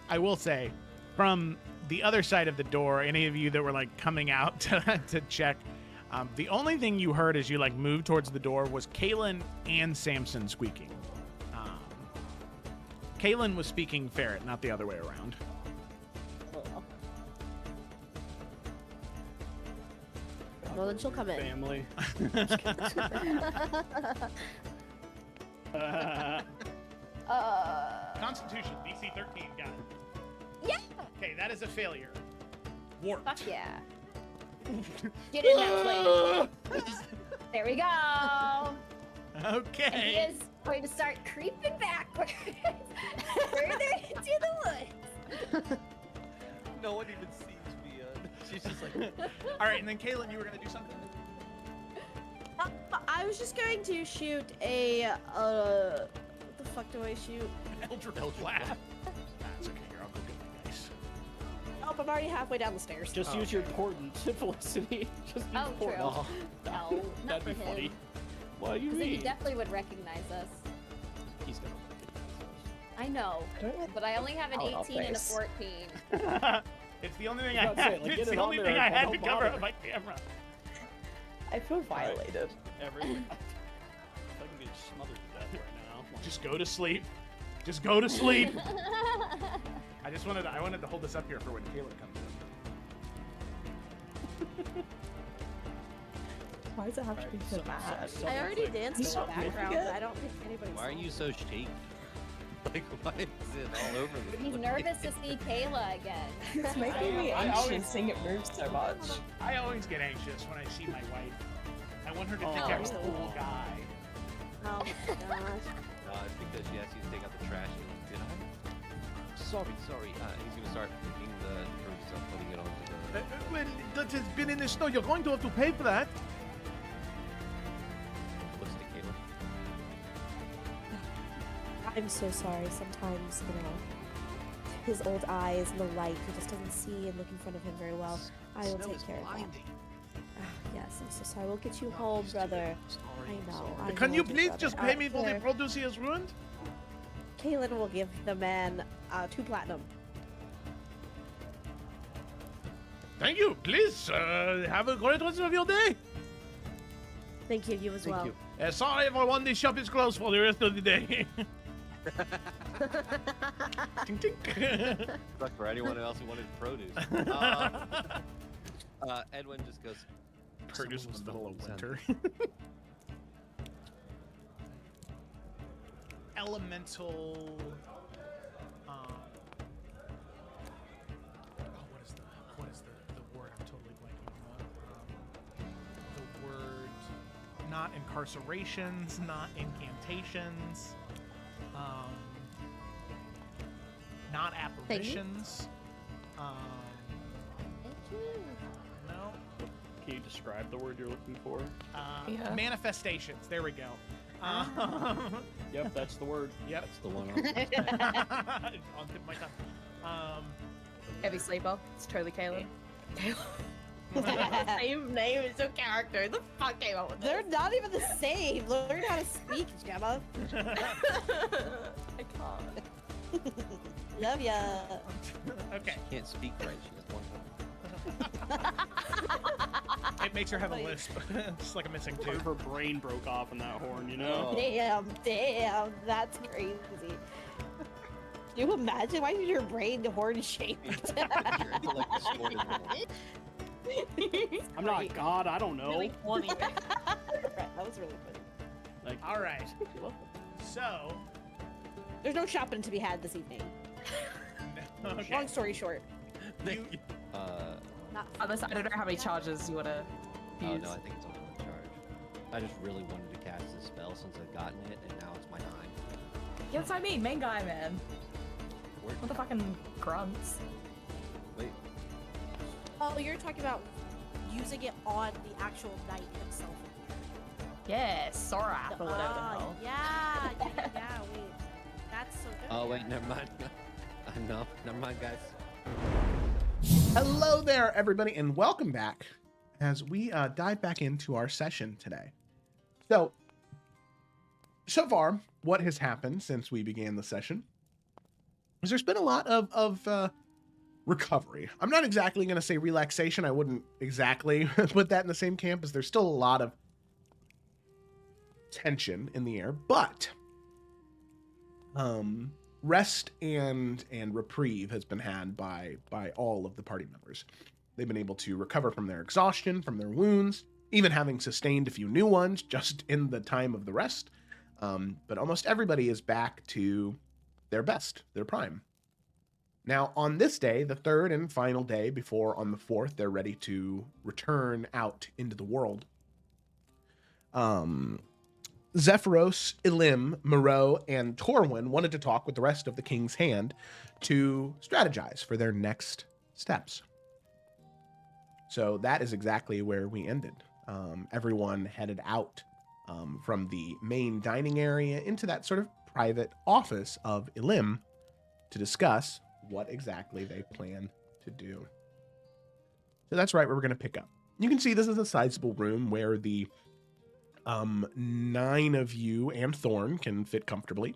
L: I will say, from the other side of the door, any of you that were like coming out to check, the only thing you heard as you like moved towards the door was Kaylin and Samson squeaking. Kaylin was speaking ferret, not the other way around.
C: Well, then she'll come in.
B: Family.
L: Constitution, DC 13, got it.
F: Yeah!
L: Okay, that is a failure. Warped.
F: Fuck yeah. Get in that place. There we go.
L: Okay.
F: And he is going to start creeping backwards further into the woods.
E: No one even sees me. She's just like.
L: All right, and then Kaylin, you were gonna do something.
C: I was just going to shoot a. What the fuck do I shoot?
L: Eldritch Blast. That's okay. Here, I'll go get my dice.
C: Oh, I'm already halfway down the stairs.
B: Just use your portent, Felicity. Just use
F: Oh, true.
B: portent.
F: No, not
B: That'd
F: for
B: be
F: him.
B: funny. What do you
F: 'Cause then he
B: mean?
F: definitely would recognize us.
B: He's gonna.
F: I know, but I only have an
G: Oh,
F: 18 and a
G: face.
F: 14.
L: It's the only thing
B: I
L: I
B: was about to say,
L: had.
B: like,
L: It's
B: get
L: the
B: it
L: only
B: on
L: thing
B: there,
L: I had
B: don't
L: to cover
B: bother.
L: on my camera.
G: I feel violated.
B: Everyone. I can get smothered to death right now.
L: Just go to sleep. Just go to sleep. I wanted to hold this up here for when Kaylin comes in.
G: Why does it have to be so bad?
C: I already danced in the
G: Stop
C: background.
G: moving it.
C: I don't think anybody's.
E: Why are you so shaky? Like, why is it all over the
F: He's
E: place?
F: nervous to see Kayla again.
G: It's making me
L: I
G: anxious
L: always-
G: seeing it move so much.
L: I always get anxious when I see my wife. I want her to think
B: Oh.
L: I'm a cool guy.
C: Oh my gosh.
E: It's because she asked you to take out the trash. And you did I? Sorry. He's gonna start picking the produce up, putting it onto the.
L: Well, that has been in the snow. You're going to have to pay for that.
E: Looks to Caleb.
C: I'm so sorry. Sometimes, his old eyes and the light, he just doesn't see and look in front of him very well. I will take care of that. Yes, I'm so sorry. We'll get you home, brother. I know.
L: Can
C: I
L: you
C: know,
L: please
C: brother.
L: just pay me for the
C: Here,
L: produce he has ruined?
C: Kaylin will give the man 2 platinum.
L: Thank you. Please have a great rest of your day.
C: Thank you. You as well.
L: Sorry everyone, the shop is closed for the rest of the day. Tink, tink.
E: Suck for anyone else who wanted produce. Edwin just goes.
L: Produce in the middle of winter. Elemental. What is the word? I'm totally blanking on the word. Not incarcerations, not incantations, not apparitions. No.
B: Can you describe the word you're looking for?
G: Yeah.
L: Manifestations. There we go.
B: Yep, that's the word.
L: Yep.
E: That's the one.
L: On tip of my tongue.
G: Heavy sleeper. It's totally Caleb. Same name as your character. The fuck came up with this?
K: They're not even the same. Learn how to speak, Gemma.
G: I can't.
K: Love ya.
L: Okay.
E: She can't speak right. She has one.
L: It makes her have a lisp. It's like a missing
B: Part of
L: tooth.
B: her brain broke off in that horn, you know?
K: Damn, that's crazy. Do you imagine? Why is your brain horn shaped?
E: Your intellect is stored in one.
B: I'm not God, I don't know.
G: Really funny, man.
K: That was really funny.
B: Like,
L: All right. So,
K: There's no shopping to be had this evening.
L: okay.
K: Long story short. Not
G: Unless I don't know how many charges you want to
E: Oh
G: use.
E: no, I think it's only one charge. I just really wanted to cast this spell since I've gotten it, and now it's my time.
G: Yeah, that's what I mean. Main guy, man.
E: Where-
G: What the fucking grunts?
E: Wait,
K: Oh, you're talking about using it on the actual knight himself.
G: Yeah, Sorath or whatever the hell.
K: Yeah, wait. That's so good.
E: oh wait, never mind. No, never mind, guys.
A: Hello there, everybody, and welcome back as we dive back into our session today. So far, what has happened since we began the session is there's been a lot of recovery. I'm not exactly going to say relaxation. I wouldn't exactly put that in the same camp, as there's still a lot of tension in the air, but rest and reprieve has been had by all of the party members. They've been able to recover from their exhaustion, from their wounds, even having sustained a few new ones just in the time of the rest. But almost everybody is back to their best, their prime. Now, on this day, the third and final day before on the fourth, they're ready to return out into the world. Zephyros, Ilim, Moreau, and Torwin wanted to talk with the rest of the King's Hand to strategize for their next steps. So that is exactly where we ended. Everyone headed out from the main dining area into that sort of private office of Ilim to discuss what exactly they plan to do. So that's right where we're going to pick up. You can see this is a sizable room where the 9 of you and Thorn can fit comfortably.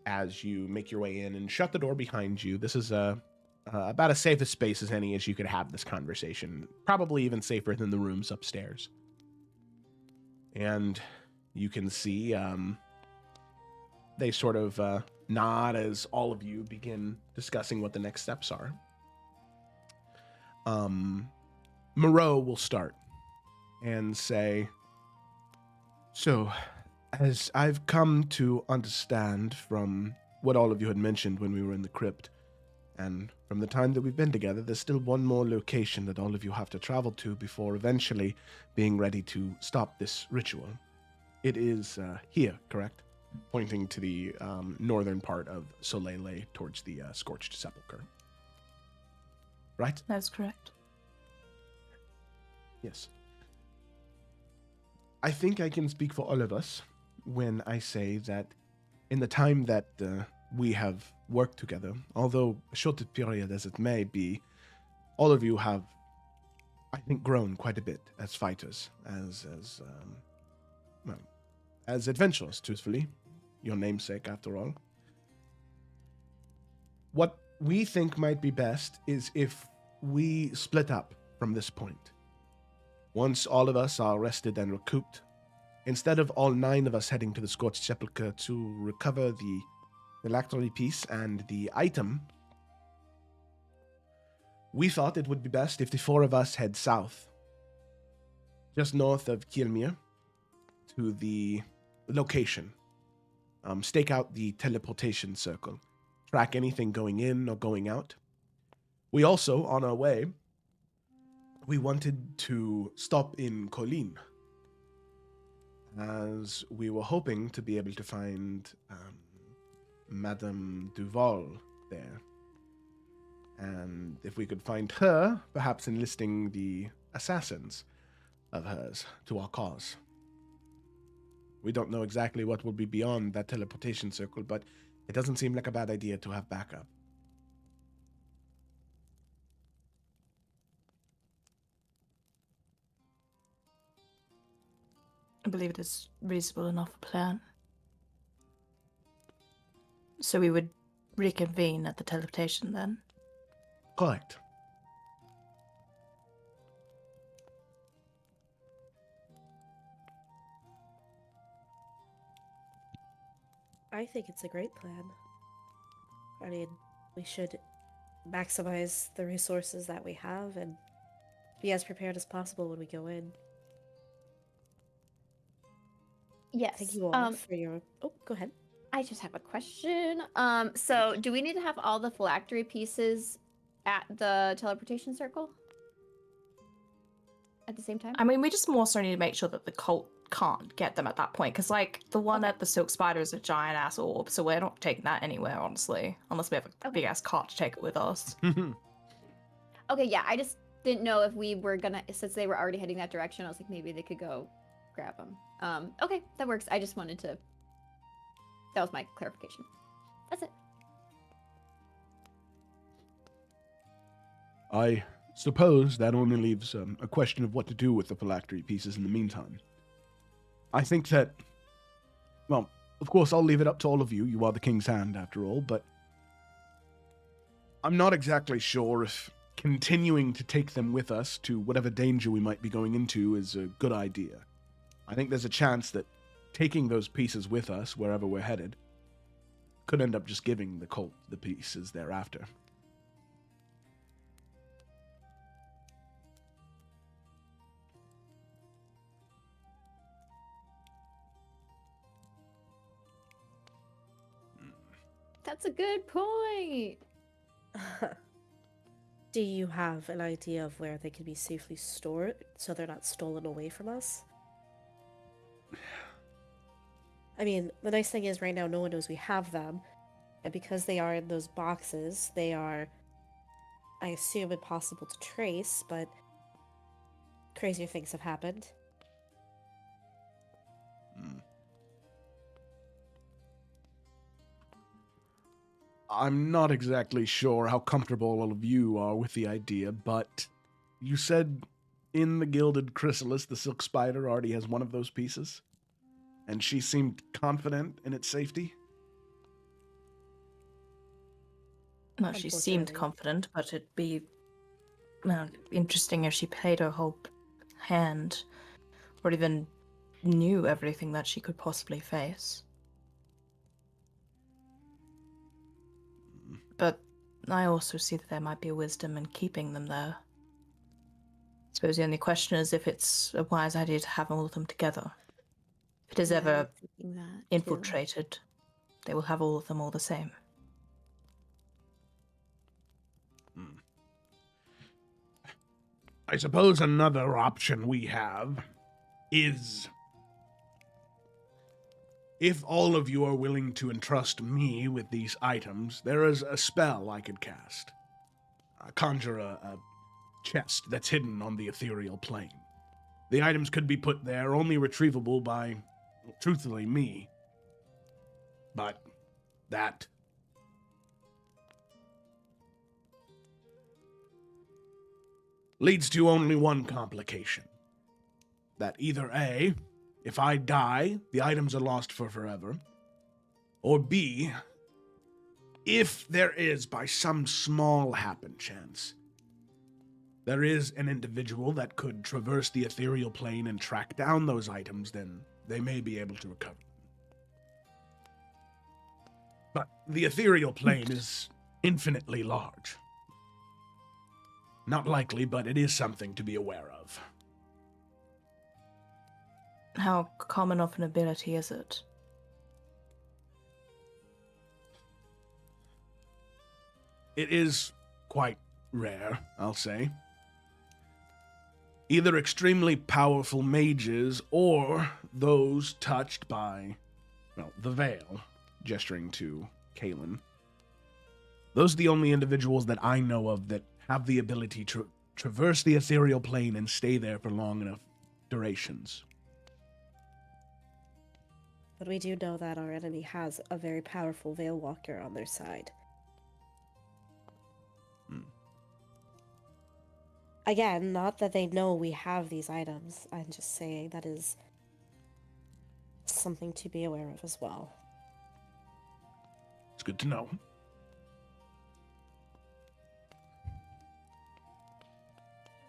A: As you make your way in and shut the door behind you, this is about as safe a space as any as you could have this conversation. Probably even safer than the rooms upstairs. And you can see they sort of nod as all of you begin discussing what the next steps are. Moreau will start and say, so, as I've come to understand from what all of you had mentioned when we were in the crypt, and from the time that we've been together, there's still one more location that all of you have to travel to before eventually being ready to stop this ritual. It is here, correct? Pointing to the northern part of Soleil towards the Scorched Sepulchre. Right?
G: That's correct.
A: Yes. I think I can speak for all of us when I say that in the time that we have worked together, although a short period as it may be, all of you have, I think, grown quite a bit as fighters, as adventurers, truthfully. Your namesake, after all. What we think might be best is if we split up from this point. Once all of us are rested and recouped, instead of all 9 of us heading to the Scorched Sepulchre to recover the phylactery piece and the item, we thought it would be best if the 4 of us head south, just north of Kilmir, to the location. Stake out the teleportation circle. Track anything going in or going out. We also, on our way, we wanted to stop in Colleen, as we were hoping to be able to find Madame Duval there. And if we could find her, perhaps enlisting the assassins of hers to our cause. We don't know exactly what will be beyond that teleportation circle, but it doesn't seem like a bad idea to have backup.
G: I believe it is reasonable enough a plan. So we would reconvene at the teleportation then?
A: Correct.
C: I think it's a great plan. I mean, we should maximize the resources that we have and be as prepared as possible when we go in.
F: Yes.
C: Thank you all for your... Oh, go ahead.
F: I just have a question. So do we need to have all the phylactery pieces at the teleportation circle at the same time?
G: I mean, we just more so need to make sure that the cult can't get them at that point, because like the one at the silk spider is a giant ass orb, so we're not taking that anywhere, honestly, unless we have a big ass cart to take it with us.
F: Okay, yeah, I just didn't know if we were gonna, since they were already heading that direction, I was like, maybe they could go grab them. Okay, that works. I just wanted to, that was my clarification. That's it.
H: I suppose that only leaves a question of what to do with the phylactery pieces in the meantime. I think that, well, of course I'll leave it up to all of you. You are the king's hand, after all, but I'm not exactly sure if continuing to take them with us to whatever danger we might be going into is a good idea. I think there's a chance that taking those pieces with us, wherever we're headed, could end up just giving the cult the pieces thereafter.
F: That's a good point.
C: Do you have an idea of where they can be safely stored so they're not stolen away from us? I mean, the nice thing is right now no one knows we have them, and because they are in those boxes, they are, I assume, impossible to trace, but crazier things have happened.
H: I'm not exactly sure how comfortable all of you are with the idea, but you said in the Gilded Chrysalis the silk spider already has one of those pieces? And she seemed confident in its safety?
G: No, she seemed confident, but it'd be interesting if she played her whole hand, or even knew everything that she could possibly face. But I also see that there might be a wisdom in keeping them there. I suppose the only question is if it's a wise idea to have all of them together. If it is ever infiltrated, they will have all of them all the same.
H: I suppose another option we have is, if all of you are willing to entrust me with these items, there is a spell I could cast. I conjure a chest that's hidden on the ethereal plane. The items could be put there, only retrievable by, truthfully, me. But that leads to only one complication. That either A, if I die, the items are lost for forever, or B, if there is, by some small happen chance, there is an individual that could traverse the ethereal plane and track down those items, then they may be able to recover them. But the ethereal plane is infinitely large. Not likely, but it is something to be aware of.
G: How common of an ability is it?
H: It is quite rare, I'll say. Either extremely powerful mages or those touched by, well, the veil, gesturing to Kaelin,
A: Those are the only individuals that I know of that have the ability to traverse the ethereal plane and stay there for long enough durations.
C: But we do know that our enemy has a very powerful Veil Walker on their side. Again, not that they know we have these items. I'm just saying that is something to be aware of as well.
A: It's good to know.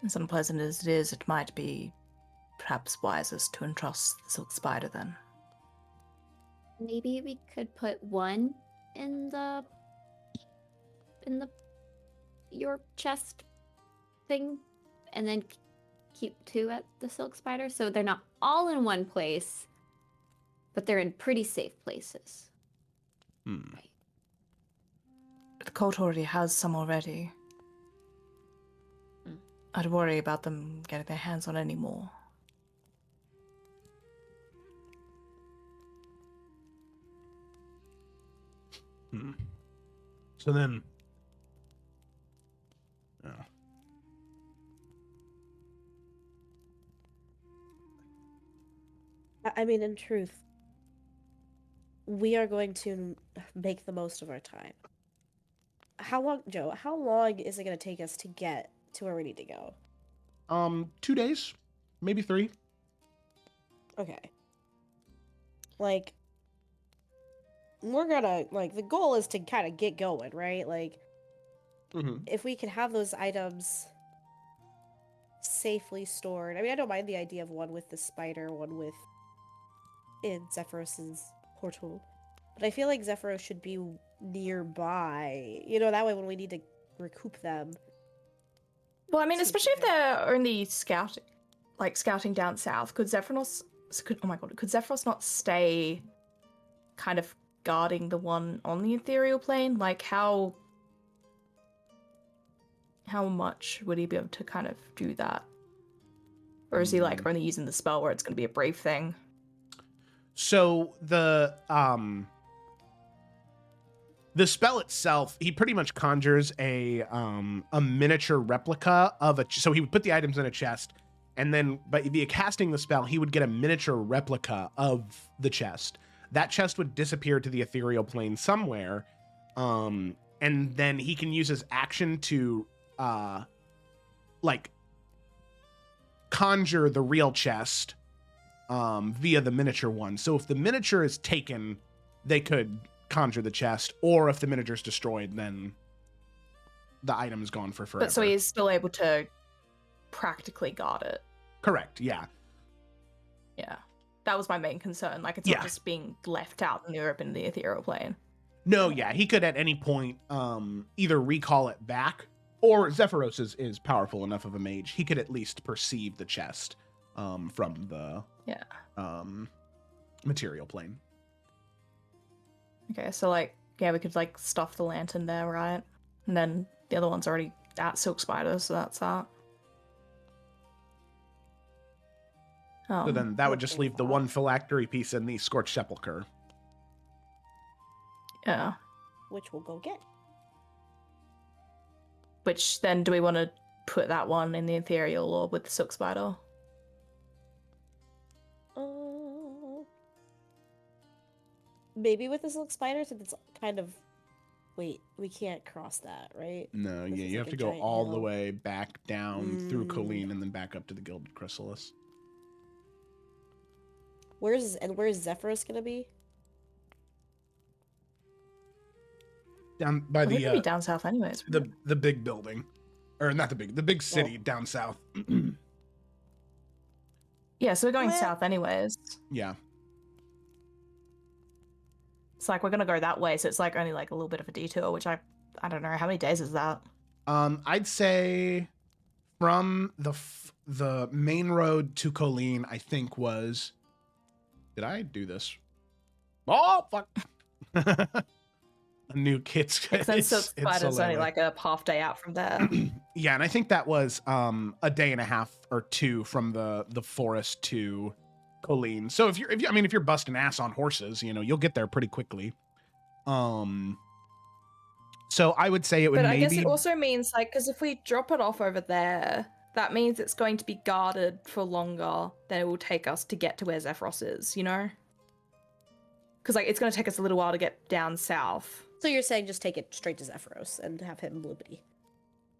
G: As unpleasant as it is, it might be perhaps wisest to entrust the silk spider then.
F: Maybe we could put one in the your chest thing, and then keep two at the silk spider, so they're not all in one place, but they're in pretty safe places.
G: The cult already has some already. I'd worry about them getting their hands on any more.
A: So then,
C: I mean, in truth, we are going to make the most of our time. How long, Joe, how long is it going to take us to get to where we need to go?
A: 2 days, maybe 3.
C: Okay. Like, we're gonna, like, the goal is to kind of get going, right? Like, if we can have those items safely stored. I mean, I don't mind the idea of one with the spider, one with in Zephyros's portal. But I feel like Zephyros should be nearby. You know, that way when we need to recoup them.
G: Well, I mean, especially if they're only scouting down south, could Zephyros not stay kind of guarding the one on the ethereal plane? Like, how much would he be able to kind of do that? Or is he like only using the spell where it's going to be a brave thing?
A: So the spell itself, he pretty much conjures a miniature replica of so he would put the items in a chest, and then via casting the spell, he would get a miniature replica of the chest. That chest would disappear to the ethereal plane somewhere, and then he can use his action to conjure the real chest via the miniature one. So if the miniature is taken, they could conjure the chest, or if the miniature is destroyed, then the item is gone for forever.
G: But so he is still able to practically guard it.
A: Correct, yeah.
G: Yeah. That was my main concern. Like, it's not just being left out in Europe in the ethereal plane.
A: No, yeah, he could at any point either recall it back, or Zephyros is powerful enough of a mage. He could at least perceive the chest from the material plane.
G: Okay, so we could stuff the lantern there, right? And then the other one's already at Silk Spider, so that's that.
A: So then that would just leave the one phylactery piece in the Scorched Sepulchre.
G: Yeah.
C: Which we'll go get.
G: Which then, do we want to put that one in the ethereal or with the Silk Spider?
C: Maybe with the Silk Spider, since it's kind of... Wait, we can't cross that, right?
A: No, yeah, you have to go all the way back down through Colleen and then back up to the Gilded Chrysalis.
C: Where's Zephyros gonna be?
A: Down by
G: the be down south anyways.
A: The big building. Or not the big city down south.
G: Yeah, so we're going south anyways.
A: Yeah.
G: It's like we're gonna go that way, so it's like only like a little bit of a detour, which I don't know, how many days is that?
A: I'd say from the main road to Colleen, I think was... Did I do this? Oh, fuck. A new kit's...
G: Then Silk Spider's only like a half day out from there.
A: Yeah, and I think that was a day and a half or 2 from the forest to Colleen. So if you're busting ass on horses, you'll get there pretty quickly. So So I would say it would
G: But
A: maybe.
G: I guess it also means, like, because if we drop it off over there, that means it's going to be guarded for longer than it will take us to get to where Zephyros is, you know? Because, like, it's going to take us a little while to get down south.
C: So you're saying just take it straight to Zephyros and have him blibbity.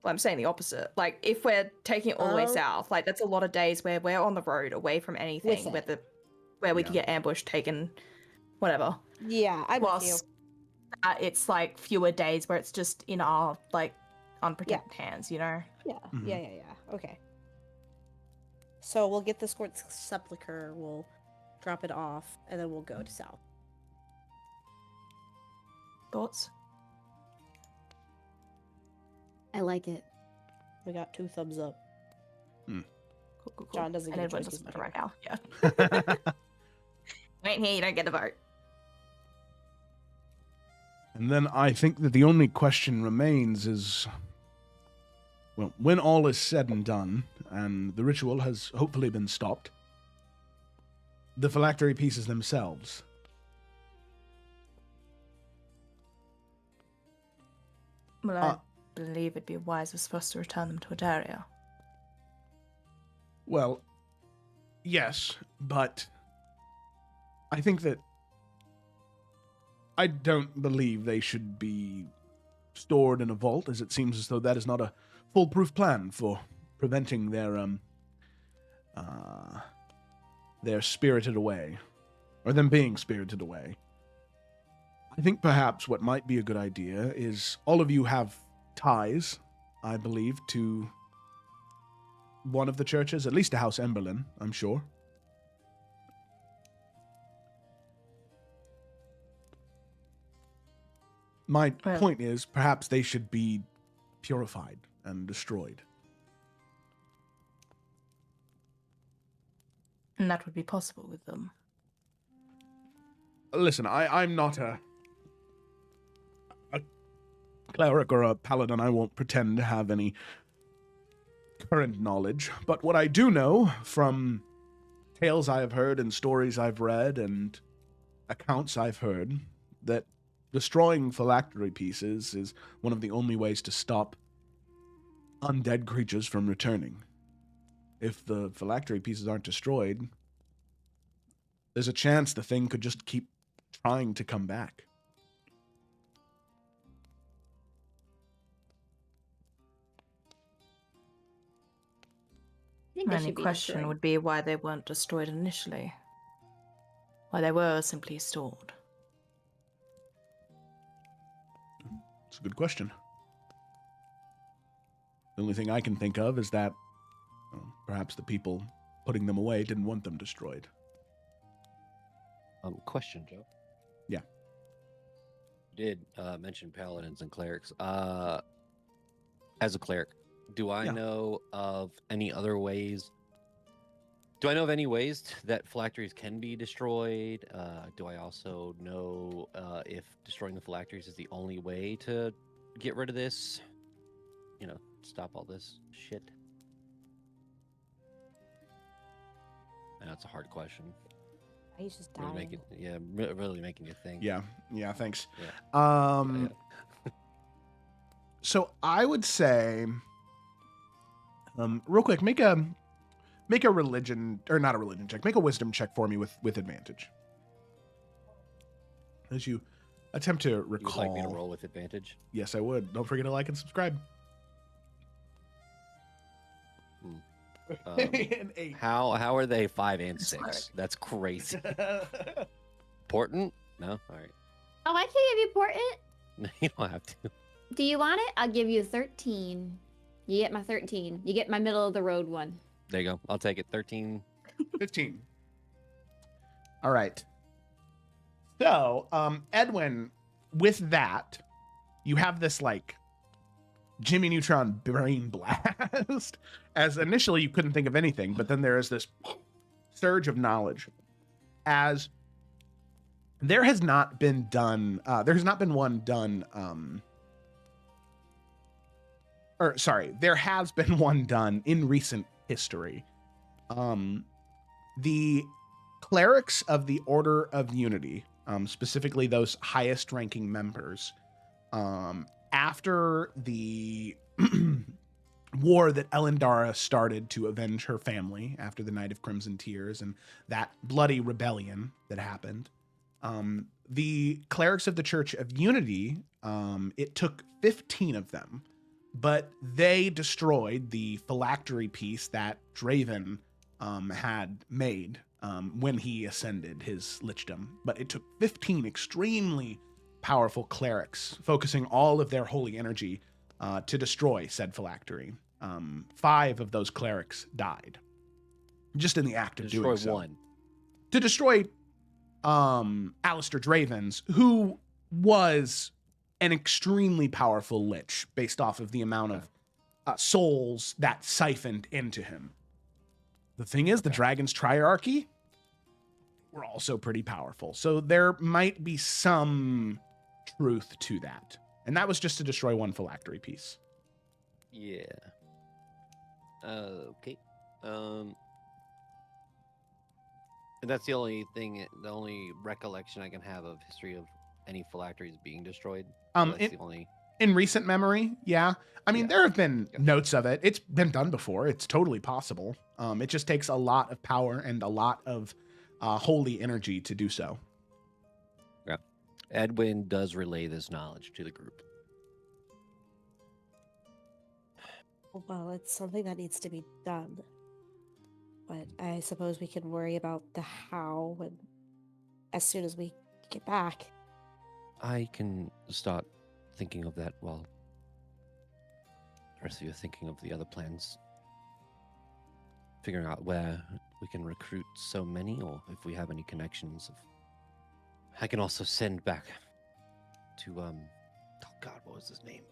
G: Well, I'm saying the opposite. Like, if we're taking it all the way south, like, that's a lot of days where we're on the road, away from anything, where we could get ambushed, taken, whatever.
C: Yeah, I'm with you.
G: It's, like, fewer days where it's just in our, like, unprotected hands, you know?
C: Yeah, yeah. Okay. So we'll get the Squirt Sepulcher, we'll drop it off, and then we'll go to south.
G: Thoughts?
F: I like it.
C: We got 2 thumbs up.
G: Cool.
C: John doesn't
G: and
C: get a
G: everyone
C: choice,
G: doesn't
C: he's
G: vote right
C: better.
G: now. Yeah. Wait here, you don't get a vote.
H: And then I think that the only question remains is, well, when all is said and done, and the ritual has hopefully been stopped, the phylactery pieces themselves.
G: Well, I believe it'd be wiser for us to return them to Adaria.
H: Well, yes, but I think that I don't believe they should be stored in a vault, as it seems as though that is not a foolproof plan for preventing their spirited away, or them being spirited away. I think perhaps what might be a good idea is all of you have ties, I believe, to one of the churches, at least to House Emberlin, I'm sure. My point is, perhaps they should be purified and destroyed.
G: And that would be possible with them.
H: Listen, I'm not a cleric or a paladin. I won't pretend to have any current knowledge. But what I do know from tales I have heard and stories I've read and accounts I've heard, that destroying phylactery pieces is one of the only ways to stop undead creatures from returning. If the phylactery pieces aren't destroyed, there's a chance the thing could just keep trying to come back.
G: My only question would be why they weren't destroyed initially. Why they were simply stored.
H: It's a good question. The only thing I can think of is that perhaps the people putting them away didn't want them destroyed.
E: Question, Joe.
H: Yeah.
E: You did mention paladins and clerics. As a cleric, do I know of any other ways? Do I know of any ways that phylacteries can be destroyed? Do I also know if destroying the phylacteries is the only way to get rid of this? You know, stop all this shit. I know it's a hard question.
C: He's just
E: really
C: dying.
E: really making you think.
H: Yeah, thanks.
E: Yeah.
A: So I would say, real quick, make a religion, or not a religion check, make a wisdom check for me with advantage. As you attempt to recall.
E: You would like me to roll with advantage?
A: Yes, I would. Don't forget to like and subscribe.
E: An 8. How are they 5 and 6? That's crazy. Important? No? Alright.
F: Oh, I can give you portent.
E: You don't have to.
F: Do you want it? I'll give you 13. You get my 13. You get my middle of the road one.
E: There you go. I'll take it. 13.
A: 15. All right. So, Edwin, with that, you have this like Jimmy Neutron brain blast. As initially you couldn't think of anything, but then there is this surge of knowledge. As there has not been one done in recent history. The clerics of the Order of Unity, specifically those highest ranking members, after the war that Elendara started to avenge her family after the Night of Crimson Tears and that bloody rebellion that happened, the clerics of the Church of Unity, it took 15 of them, but they destroyed the phylactery piece that Draven had made when he ascended his lichdom. But it took 15 extremely powerful clerics, focusing all of their holy energy to destroy said phylactery. 5 of those clerics died just in the act of doing so.
E: One.
A: To destroy Alistair Dravens, who was an extremely powerful lich based off of the amount of souls that siphoned into him. The thing is, the Dragon's Triarchy were also pretty powerful. So there might be some truth to that. And that was just to destroy one phylactery piece.
E: Yeah. Okay. And that's the only thing, the only recollection I can have of history of any phylacteries being destroyed. So that's the only...
A: In recent memory, yeah. I mean, there have been notes of it. It's been done before. It's totally possible. It just takes a lot of power and a lot of holy energy to do so.
E: Yeah. Edwin does relay this knowledge to the group.
C: Well, it's something that needs to be done. But I suppose we can worry about the how when, as soon as we get back.
E: I can start thinking of that while the rest of you are thinking of the other plans. Figuring out where we can recruit so many, or if we have any connections. I can also send back to, oh God, what was his name?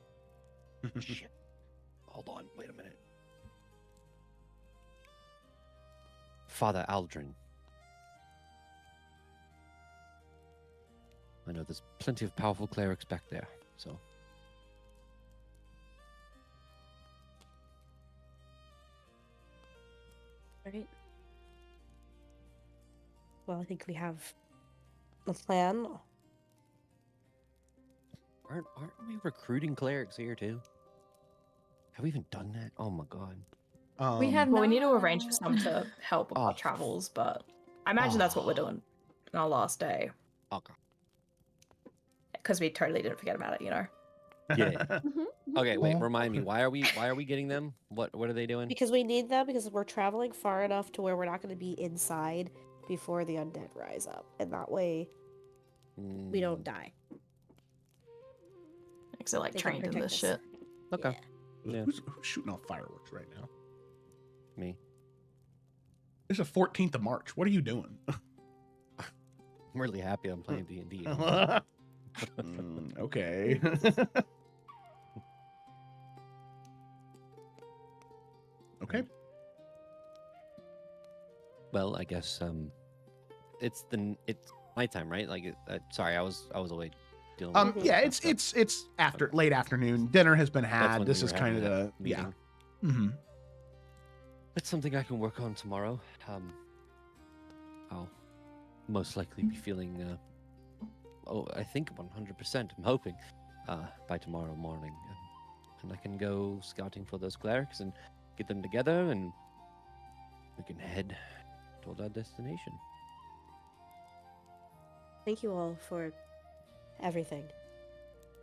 E: Shit. Hold on, wait a minute. Father Aldrin. I know there's plenty of powerful clerics back there, so.
C: Right. Well, I think we have a plan.
E: Aren't we recruiting clerics here too? Have we even done that? Oh my God.
G: We need to arrange for some to help with our travels, but I imagine that's what we're doing on our last day.
E: Okay.
G: Because we totally didn't forget about it, you know.
E: Yeah. Okay, wait. Remind me. Why are we getting them? What are they doing?
C: Because we need them because we're traveling far enough to where we're not going to be inside before the undead rise up, and that way we don't die.
G: Because they're like trained in this shit.
E: Okay. Yeah.
A: Who's shooting off fireworks right now?
E: Me.
A: It's the 14th of March. What are you doing?
E: I'm really happy I'm playing D&D.
A: Okay. Okay.
E: Well, I guess it's nighttime, right? Like, sorry, I was away dealing with
A: yeah, it's after late afternoon. Dinner has been had. This is kind of the
E: meeting.
A: Yeah. Mm-hmm.
E: It's something I can work on tomorrow. I'll most likely be feeling I think 100%. I'm hoping by tomorrow morning, and I can go scouting for those clerics and get them together, and we can head toward our destination.
C: Thank you all for everything.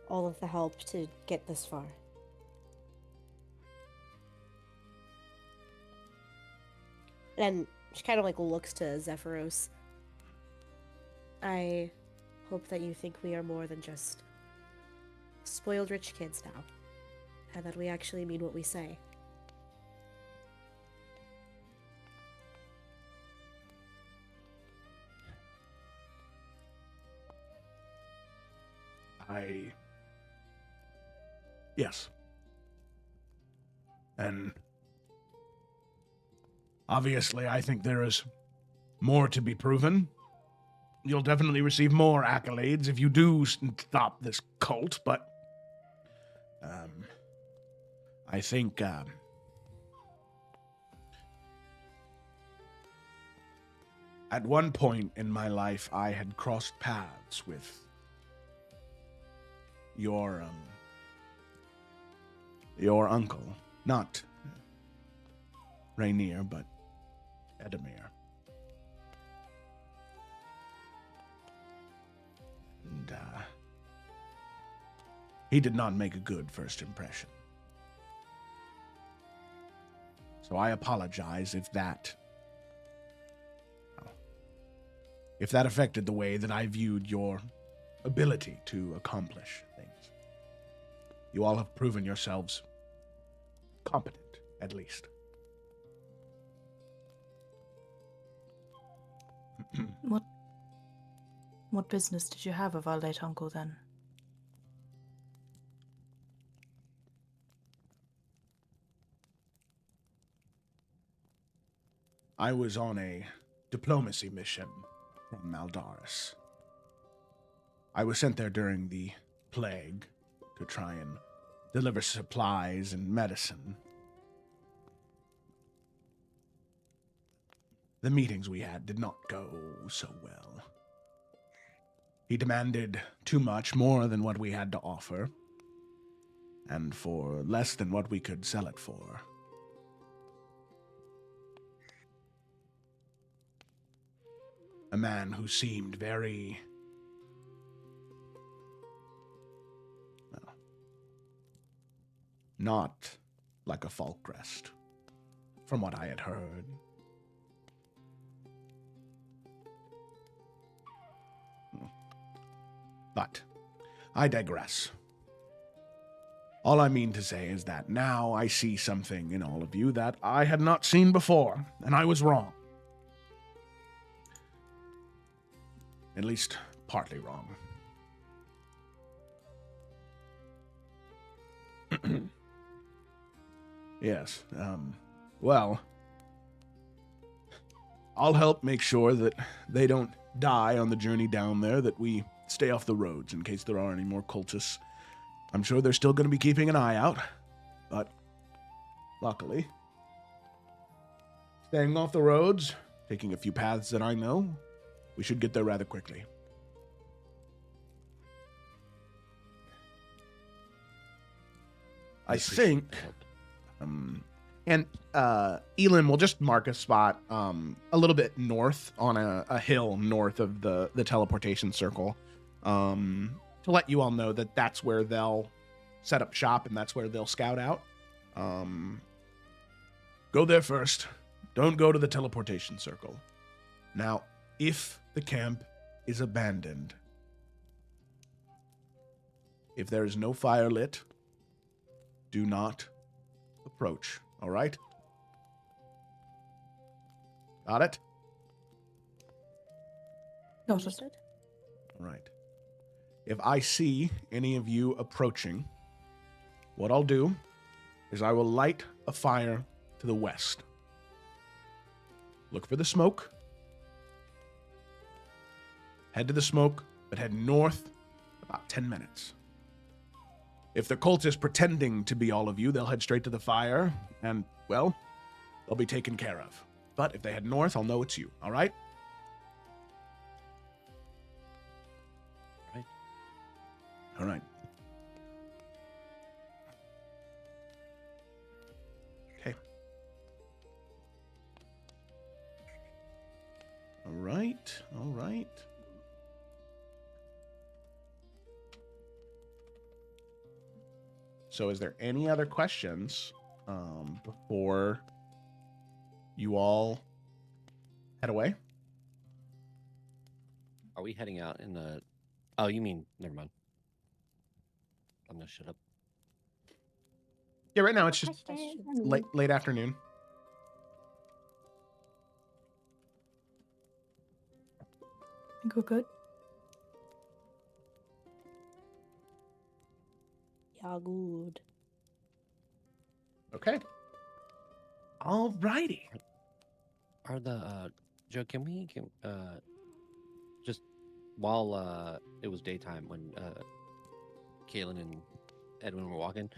C: All of the help to get this far. And she kind of like looks to Zephyros. I hope that you think we are more than just spoiled rich kids now, and that we actually mean what we say.
H: Yes. And obviously, I think there is more to be proven. You'll definitely receive more accolades if you do stop this cult, but I think at one point in my life, I had crossed paths with your your uncle, not Rainier, but Edamir. And, he did not make a good first impression. So I apologize if that affected the way that I viewed your ability to accomplish things. You all have proven yourselves competent, at least.
D: What business did you have of our late uncle then?
H: I was on a diplomacy mission from Maldaris. I was sent there during the plague to try and deliver supplies and medicine. The meetings we had did not go so well. He demanded too much, more than what we had to offer, and for less than what we could sell it for. A man who seemed very, well, not like a Falkrest, from what I had heard. But I digress. All I mean to say is that now I see something in all of you that I had not seen before, and I was wrong. At least partly wrong. Yes, well, I'll help make sure that they don't die on the journey down there, that we stay off the roads in case there are any more cultists. I'm sure they're still going to be keeping an eye out, but luckily, staying off the roads, taking a few paths that I know, we should get there rather quickly. I think,
A: and Elin will just mark a spot a little bit north on a hill north of the teleportation circle to let you all know that that's where they'll set up shop and that's where they'll scout out.
H: Go there first. Don't go to the teleportation circle. Now, if the camp is abandoned, if there is no fire lit, do not approach, all right? Got it?
C: Understood.
H: All right. If I see any of you approaching, what I'll do is I will light a fire to the west. Look for the smoke. Head to the smoke, but head north about 10 minutes. If the cult is pretending to be all of you, they'll head straight to the fire, and, well, they'll be taken care of. But if they head north, I'll know it's you, all right?
E: Right.
H: All right. Okay. All right, all right.
A: So is there any other questions before you all head away?
E: Are we heading out in the... Oh, you mean... Never mind. I'm gonna shut up.
A: Yeah, right now it's just late afternoon.
D: I think we're good.
C: Yeah, good.
A: Okay. Alrighty.
E: Are the... Joe, can we... just while it was daytime when Kaylin and Edwin were walking,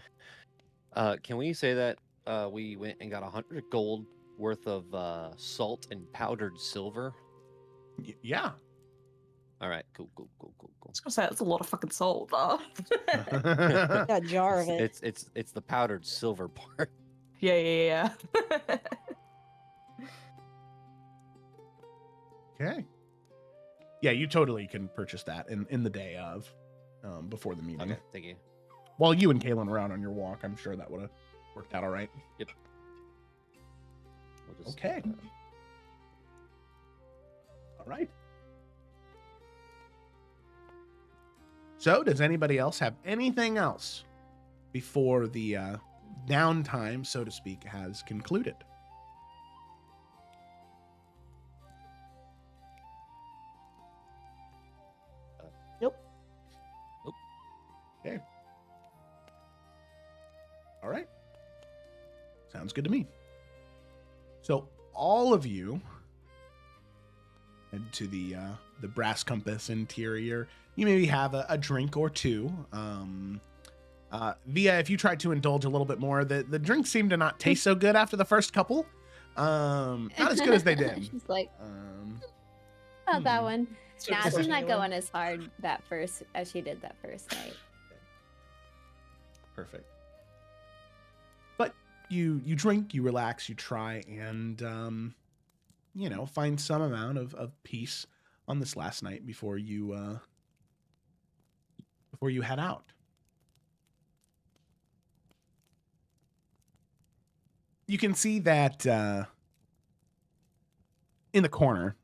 E: can we say that we went and got 100 gold worth of salt and powdered silver?
A: Yeah.
E: All right, cool.
G: I was gonna say that's a lot of fucking salt. Though.
C: A jar of it.
E: It's the powdered silver part.
G: Yeah.
A: Okay. Yeah, you totally can purchase that in the day of, before the meeting.
E: Okay, thank you.
A: While you and Kaylin were out on your walk, I'm sure that would have worked out all right.
E: Yep. We'll just,
A: Okay. All right. So, does anybody else have anything else before the downtime, so to speak, has concluded?
C: Nope.
A: Okay. All right. Sounds good to me. So, all of you head to the brass compass interior. You maybe have a drink or two. Via, if you tried to indulge a little bit more, the drinks seem to not taste so good after the first couple. Not as good as they did.
F: She's like, not that one. Nah, she's not going as hard as she did that first night.
A: Perfect. But you drink, you relax, you try, and find some amount of peace on this last night before you head out. You can see that in the corner,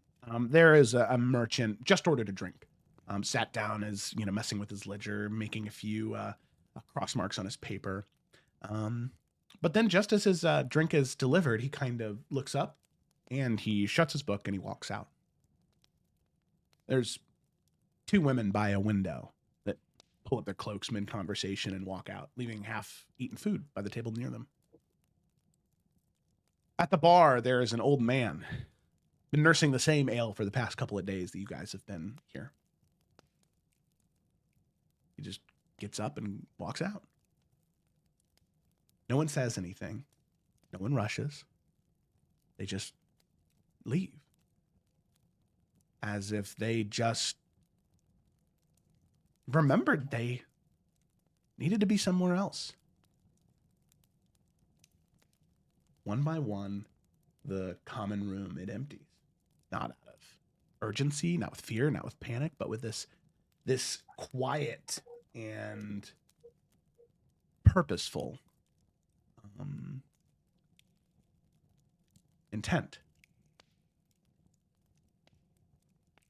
A: there is a merchant just ordered a drink. Sat down, as messing with his ledger, making a few cross marks on his paper. But then, just as his drink is delivered, he kind of looks up and he shuts his book and he walks out. There's two women by a window that pull up their cloaks mid-conversation and walk out, leaving half-eaten food by the table near them. At the bar, there is an old man, been nursing the same ale for the past couple of days that you guys have been here. He just gets up and walks out. No one says anything. No one rushes. They just leave. As if they just remembered they needed to be somewhere else. One by one, the common room, it empties. Not out of urgency, not with fear, not with panic, but with this quiet and purposeful intent.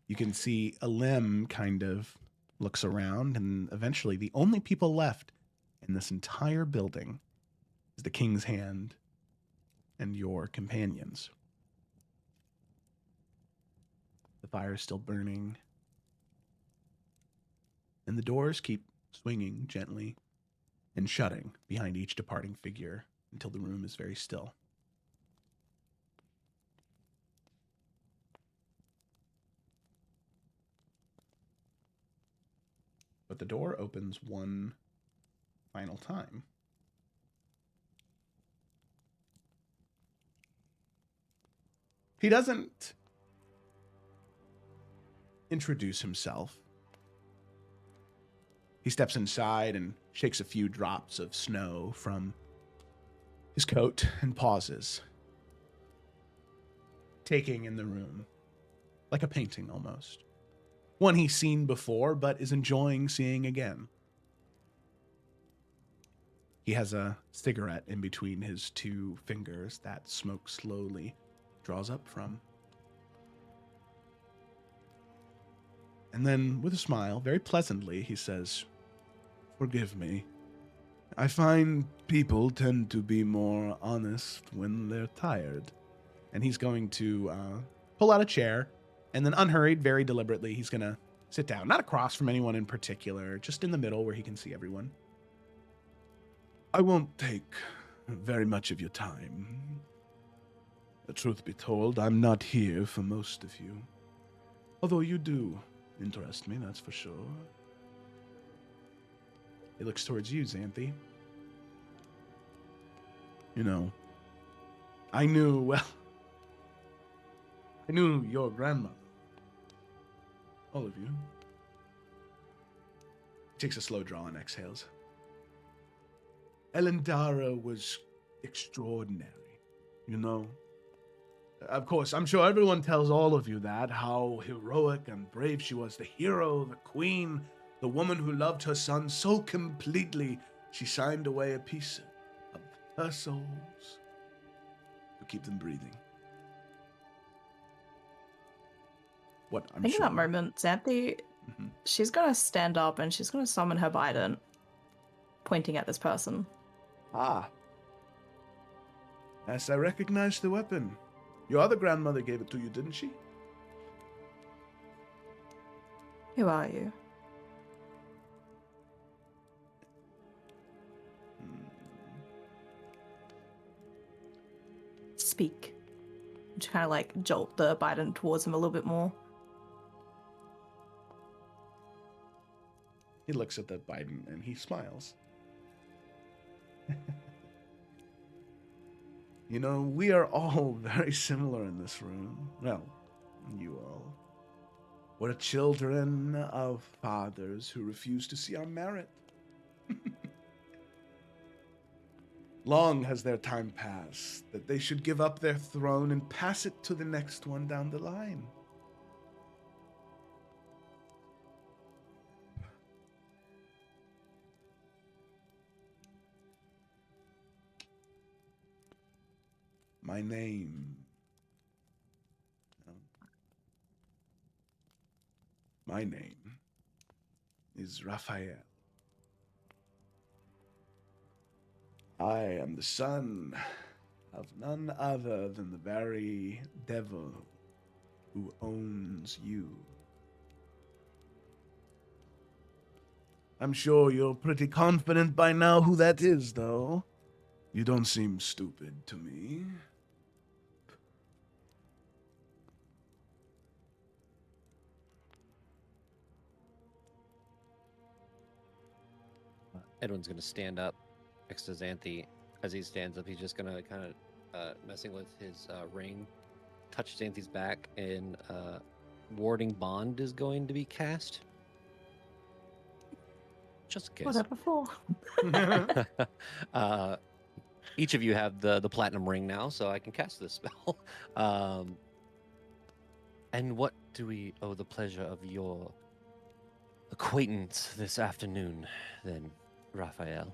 A: You can see Elim kind of looks around, and eventually the only people left in this entire building is the King's Hand and your companions. The fire is still burning, and the doors keep swinging gently and shutting behind each departing figure until the room is very still. But the door opens one final time. He doesn't introduce himself. He steps inside and shakes a few drops of snow from his coat and pauses, taking in the room like a painting almost. One he's seen before, but is enjoying seeing again. He has a cigarette in between his two fingers that smoke slowly draws up from. And then, with a smile, very pleasantly, he says, "Forgive me. I find people tend to be more honest when they're tired." And he's going to pull out a chair, and then unhurried, very deliberately, he's going to sit down. Not across from anyone in particular, just in the middle where he can see everyone. "I won't take very much of your time. The truth be told, I'm not here for most of you. Although you do interest me, that's for sure." He looks towards you, Xanthi. I knew your grandmother.
H: All of you. He takes a slow draw and exhales. Elendara was extraordinary, you know. Of course, I'm sure everyone tells all of you that, how heroic and brave she was, the hero, the queen, the woman who loved her son so completely, she signed away a piece of her souls to keep them breathing. What I'm
G: I think
H: sure.
G: in that moment, Xanthi, she's going to stand up and she's going to summon her Bident, pointing at this person.
H: Ah. Yes, I recognize the weapon. Your other grandmother gave it to you, didn't she?
G: Who are you? Speak. To kind of like jolt the Bident towards him a little bit more.
H: He looks at the Bident and he smiles. You know, we are all very similar in this room. Well, you all. We're children of fathers who refuse to see our merit. Long has their time passed that they should give up their throne and pass it to the next one down the line. My name. My name is Raphael. I am the son of none other than the very devil who owns you. I'm sure you're pretty confident by now who that is, though. You don't seem stupid to me.
E: Edwin's gonna stand up next to Xanthi. As he stands up, he's just gonna kind of messing with his ring, touch Xanthi's back, and warding bond is going to be cast. Just in case.
G: Whatever for.
E: Each of you have the platinum ring now, so I can cast this spell. And what do we owe the pleasure of your acquaintance this afternoon, then, Raphael?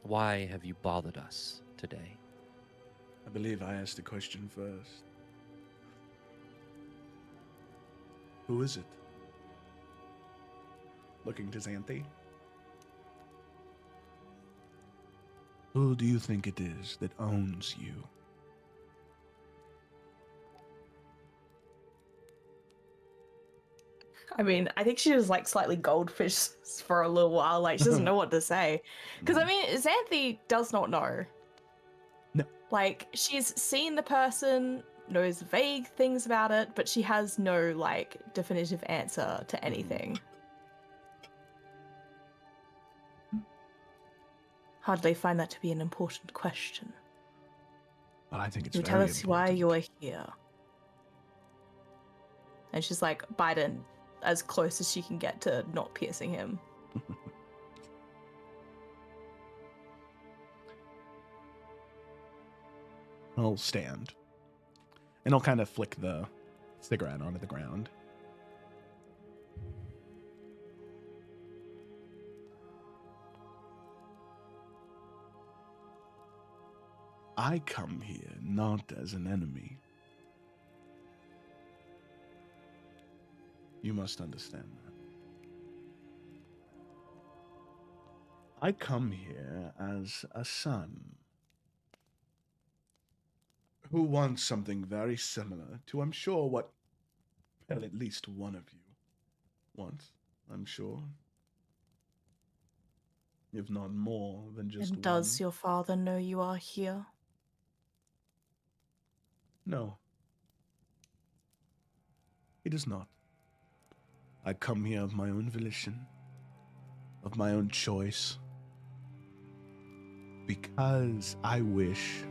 E: Why have you bothered us today?
H: I believe I asked the question first. Who is it? Looking to Xanthi. Who do you think it is that owns you?
G: I mean, I think she was like slightly goldfish for a little while. Like, she doesn't know what to say. Because, I mean, Xanthi does not know.
H: No.
G: Like, she's seen the person, knows vague things about it, but she has no, like, definitive answer to anything. Hardly find that to be an important question.
H: Well, I think it's
G: You
H: very
G: tell us
H: important.
G: why you're here. And she's like, Biden, as close as she can get to not piercing him.
A: I'll stand. And I'll kind of flick the cigarette onto the ground.
H: I come here not as an enemy. You must understand that. I come here as a son who wants something very similar to, I'm sure, what, well, at least one of you wants, I'm sure. If not more than just
G: And does
H: one.
G: your father know you are here?
H: No. He does not. I come here of my own volition, of my own choice, because I wish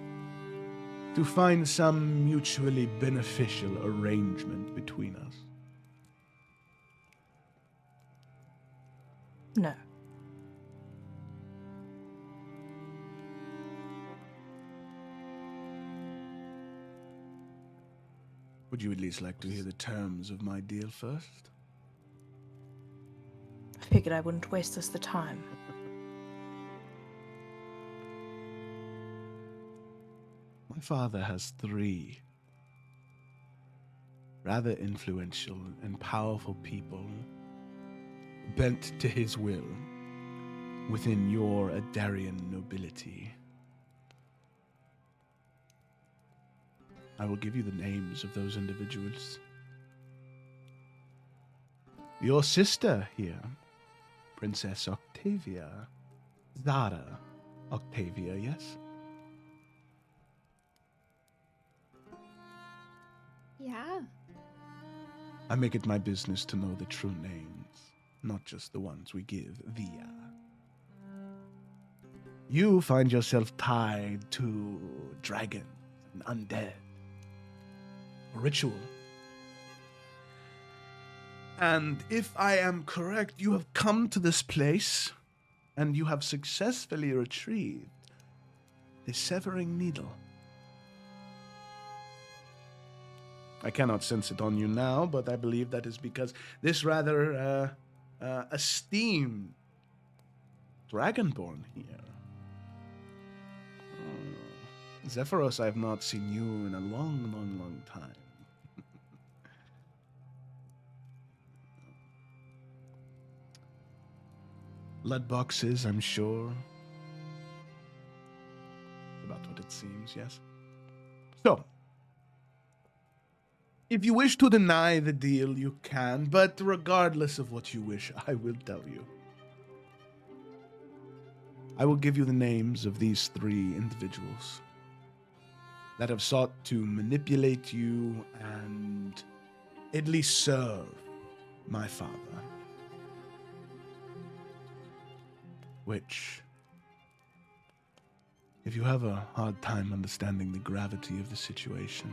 H: to find some mutually beneficial arrangement between us.
G: No.
H: Would you at least like to hear the terms of my deal first?
G: I figured I wouldn't waste us the time.
H: My father has 3 rather influential and powerful people bent to his will within your Adarian nobility. I will give you the names of those individuals. Your sister here, Princess Octavia. Zara Octavia, yes?
F: Yeah.
H: I make it my business to know the true names, not just the ones we give via. You find yourself tied to dragons and undead. A ritual. And if I am correct, you have come to this place and you have successfully retrieved the severing needle. I cannot sense it on you now, but I believe that is because this rather esteemed dragonborn here. Zephyros, I have not seen you in a long, long, long time. Lead boxes, I'm sure. About what it seems, yes? So, if you wish to deny the deal, you can, but regardless of what you wish, I will tell you. I will give you the names of these 3 individuals that have sought to manipulate you and at least serve my father. Which, if you have a hard time understanding the gravity of the situation,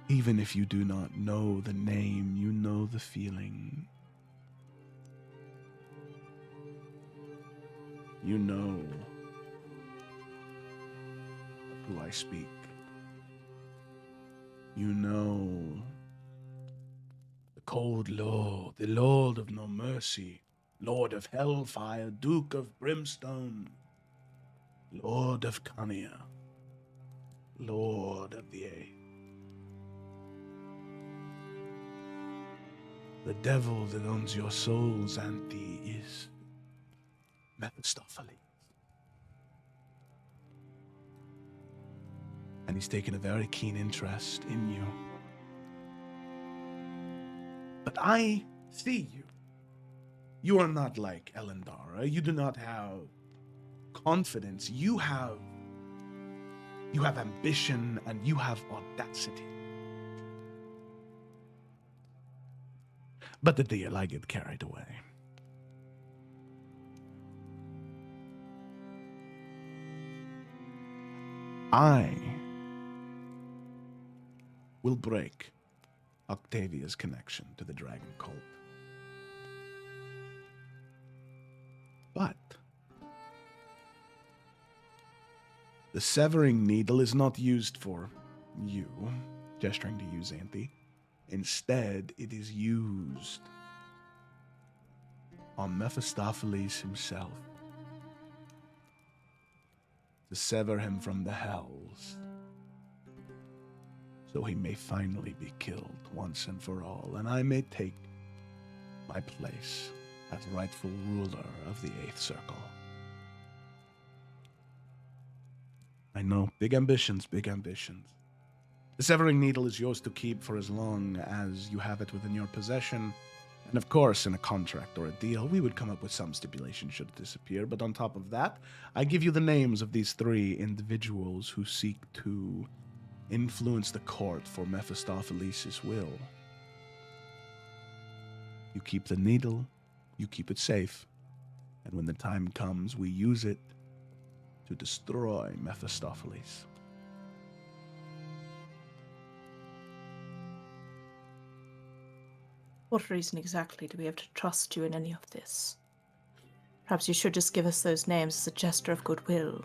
H: even if you do not know the name, you know the feeling. You know of who I speak. You know the cold Lord, the Lord of no mercy, Lord of Hellfire, Duke of Brimstone, Lord of Cania, Lord of the Eighth. The devil that owns your souls, Auntie, is Mephistopheles. And he's taken a very keen interest in you. But I see you. You are not like Elendara. You do not have confidence. You have ambition and you have audacity. But the deal, I get carried away. I will break Octavia's connection to the dragon cult. But the severing needle is not used for you, gesturing to you, Xanthi. Instead, it is used on Mephistopheles himself to sever him from the hells so he may finally be killed once and for all, and I may take my place as rightful ruler of the Eighth Circle. I know, big ambitions, big ambitions. The severing needle is yours to keep for as long as you have it within your possession. And of course, in a contract or a deal, we would come up with some stipulation should it disappear. But on top of that, I give you the names of these 3 individuals who seek to influence the court for Mephistopheles' will. You keep the needle, you keep it safe, and when the time comes, we use it to destroy Mephistopheles.
G: What reason exactly do we have to trust you in any of this? Perhaps you should just give us those names as a gesture of goodwill.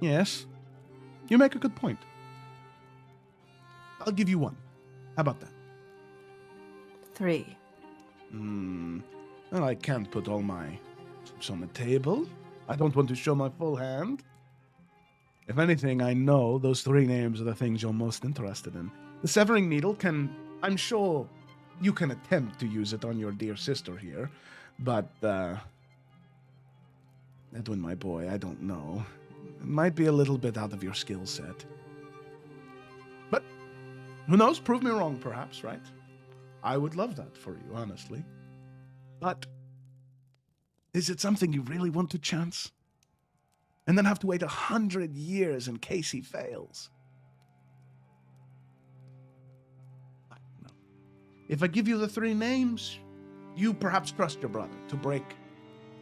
H: Yes. You make a good point. I'll give you one. How about that?
G: 3.
H: Well, I can't put all my chips on the table. I don't want to show my full hand. If anything, I know those 3 names are the things you're most interested in. The Severing Needle I'm sure you can attempt to use it on your dear sister here, but, Edwin, my boy, I don't know. It might be a little bit out of your skill set. But, who knows? Prove me wrong, perhaps, right? I would love that for you, honestly. But, is it something you really want to chance? And then have to wait 100 years in case he fails? I don't know. If I give you the 3 names, you perhaps trust your brother to break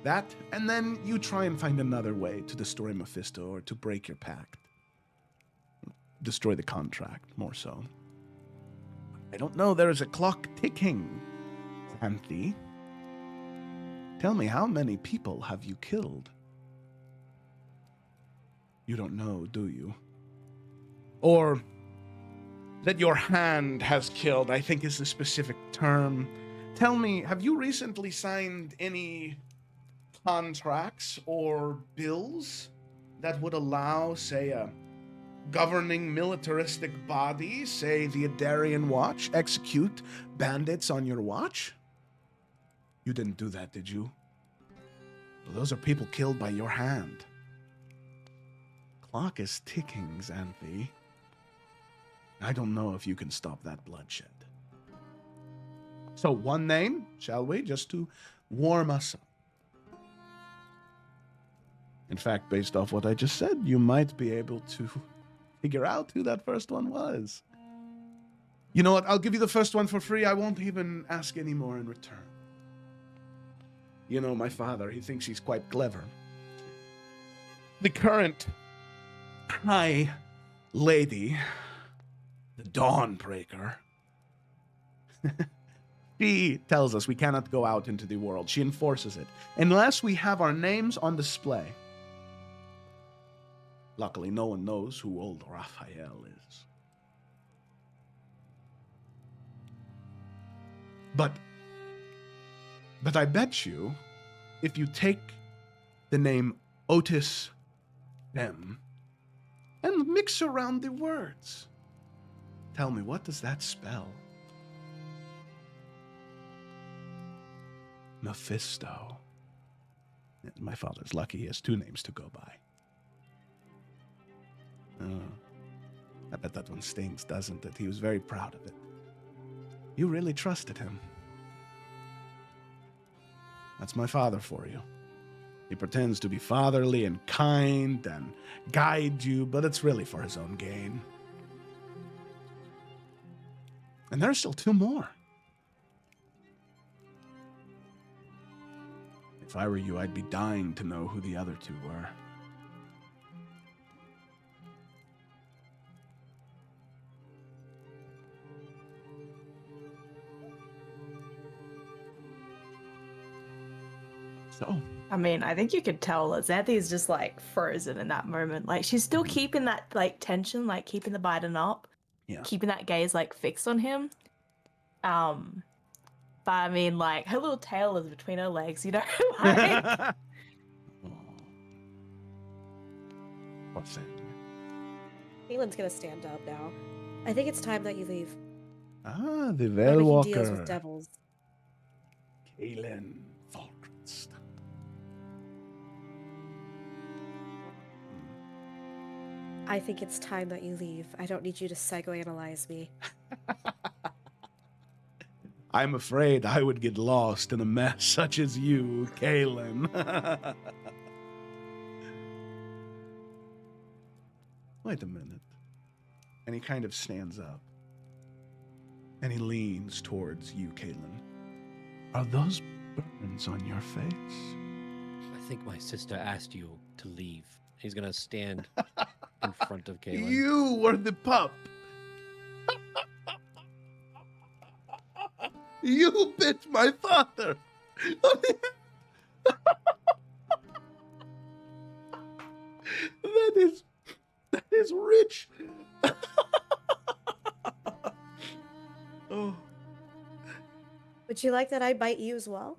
H: that, and then you try and find another way to destroy Mephisto or to break your pact. Destroy the contract, more so. I don't know, there is a clock ticking, Xanthi. Tell me, how many people have you killed? You don't know, do you? Or that your hand has killed, I think is the specific term. Tell me, have you recently signed any contracts or bills that would allow, say, a governing militaristic body, say the Adarian Watch, execute bandits on your watch? You didn't do that, did you? Well, those are people killed by your hand. Clock is ticking, Xanthi. I don't know if you can stop that bloodshed. So, one name, shall we, just to warm us up? In fact, based off what I just said, you might be able to figure out who that first one was. You know what? I'll give you the first one for free. I won't even ask any more in return. You know, my father, he thinks he's quite clever. The current High Lady, the Dawnbreaker, she tells us we cannot go out into the world. She enforces it unless we have our names on display. Luckily, no one knows who old Raphael is. But I bet you, if you take the name Otis M and mix around the words, tell me, what does that spell? Mephisto. My father's lucky he has 2 names to go by. Oh, I bet that one stings, doesn't it? He was very proud of it. You really trusted him. That's my father for you. He pretends to be fatherly and kind and guide you, but it's really for his own gain. And there are still 2 more. If I were you, I'd be dying to know who the other 2 were. So,
G: I mean, I think you could tell that Xanthi is just like frozen in that moment. Like she's still keeping that like tension, like keeping the Biden up, keeping that gaze like fixed on him. But I mean, like her little tail is between her legs, you know. Like...
H: What's that?
C: Caitlin's gonna stand up now. I think it's time that you leave.
H: Ah, the
C: Nobody
H: Veilwalker.
C: deals with devils.
H: Caitlin Falkrenst.
C: I think it's time that you leave. I don't need you to psychoanalyze me.
H: I'm afraid I would get lost in a mess such as you, Kaylin. Wait a minute. And he kind of stands up. And he leans towards you, Kaylin. Are those burns on your face?
E: I think my sister asked you to leave. He's gonna stand in front of Kaylin.
H: You were the pup. You bit my father. That is rich. Oh.
C: Would you like that I bite you as well?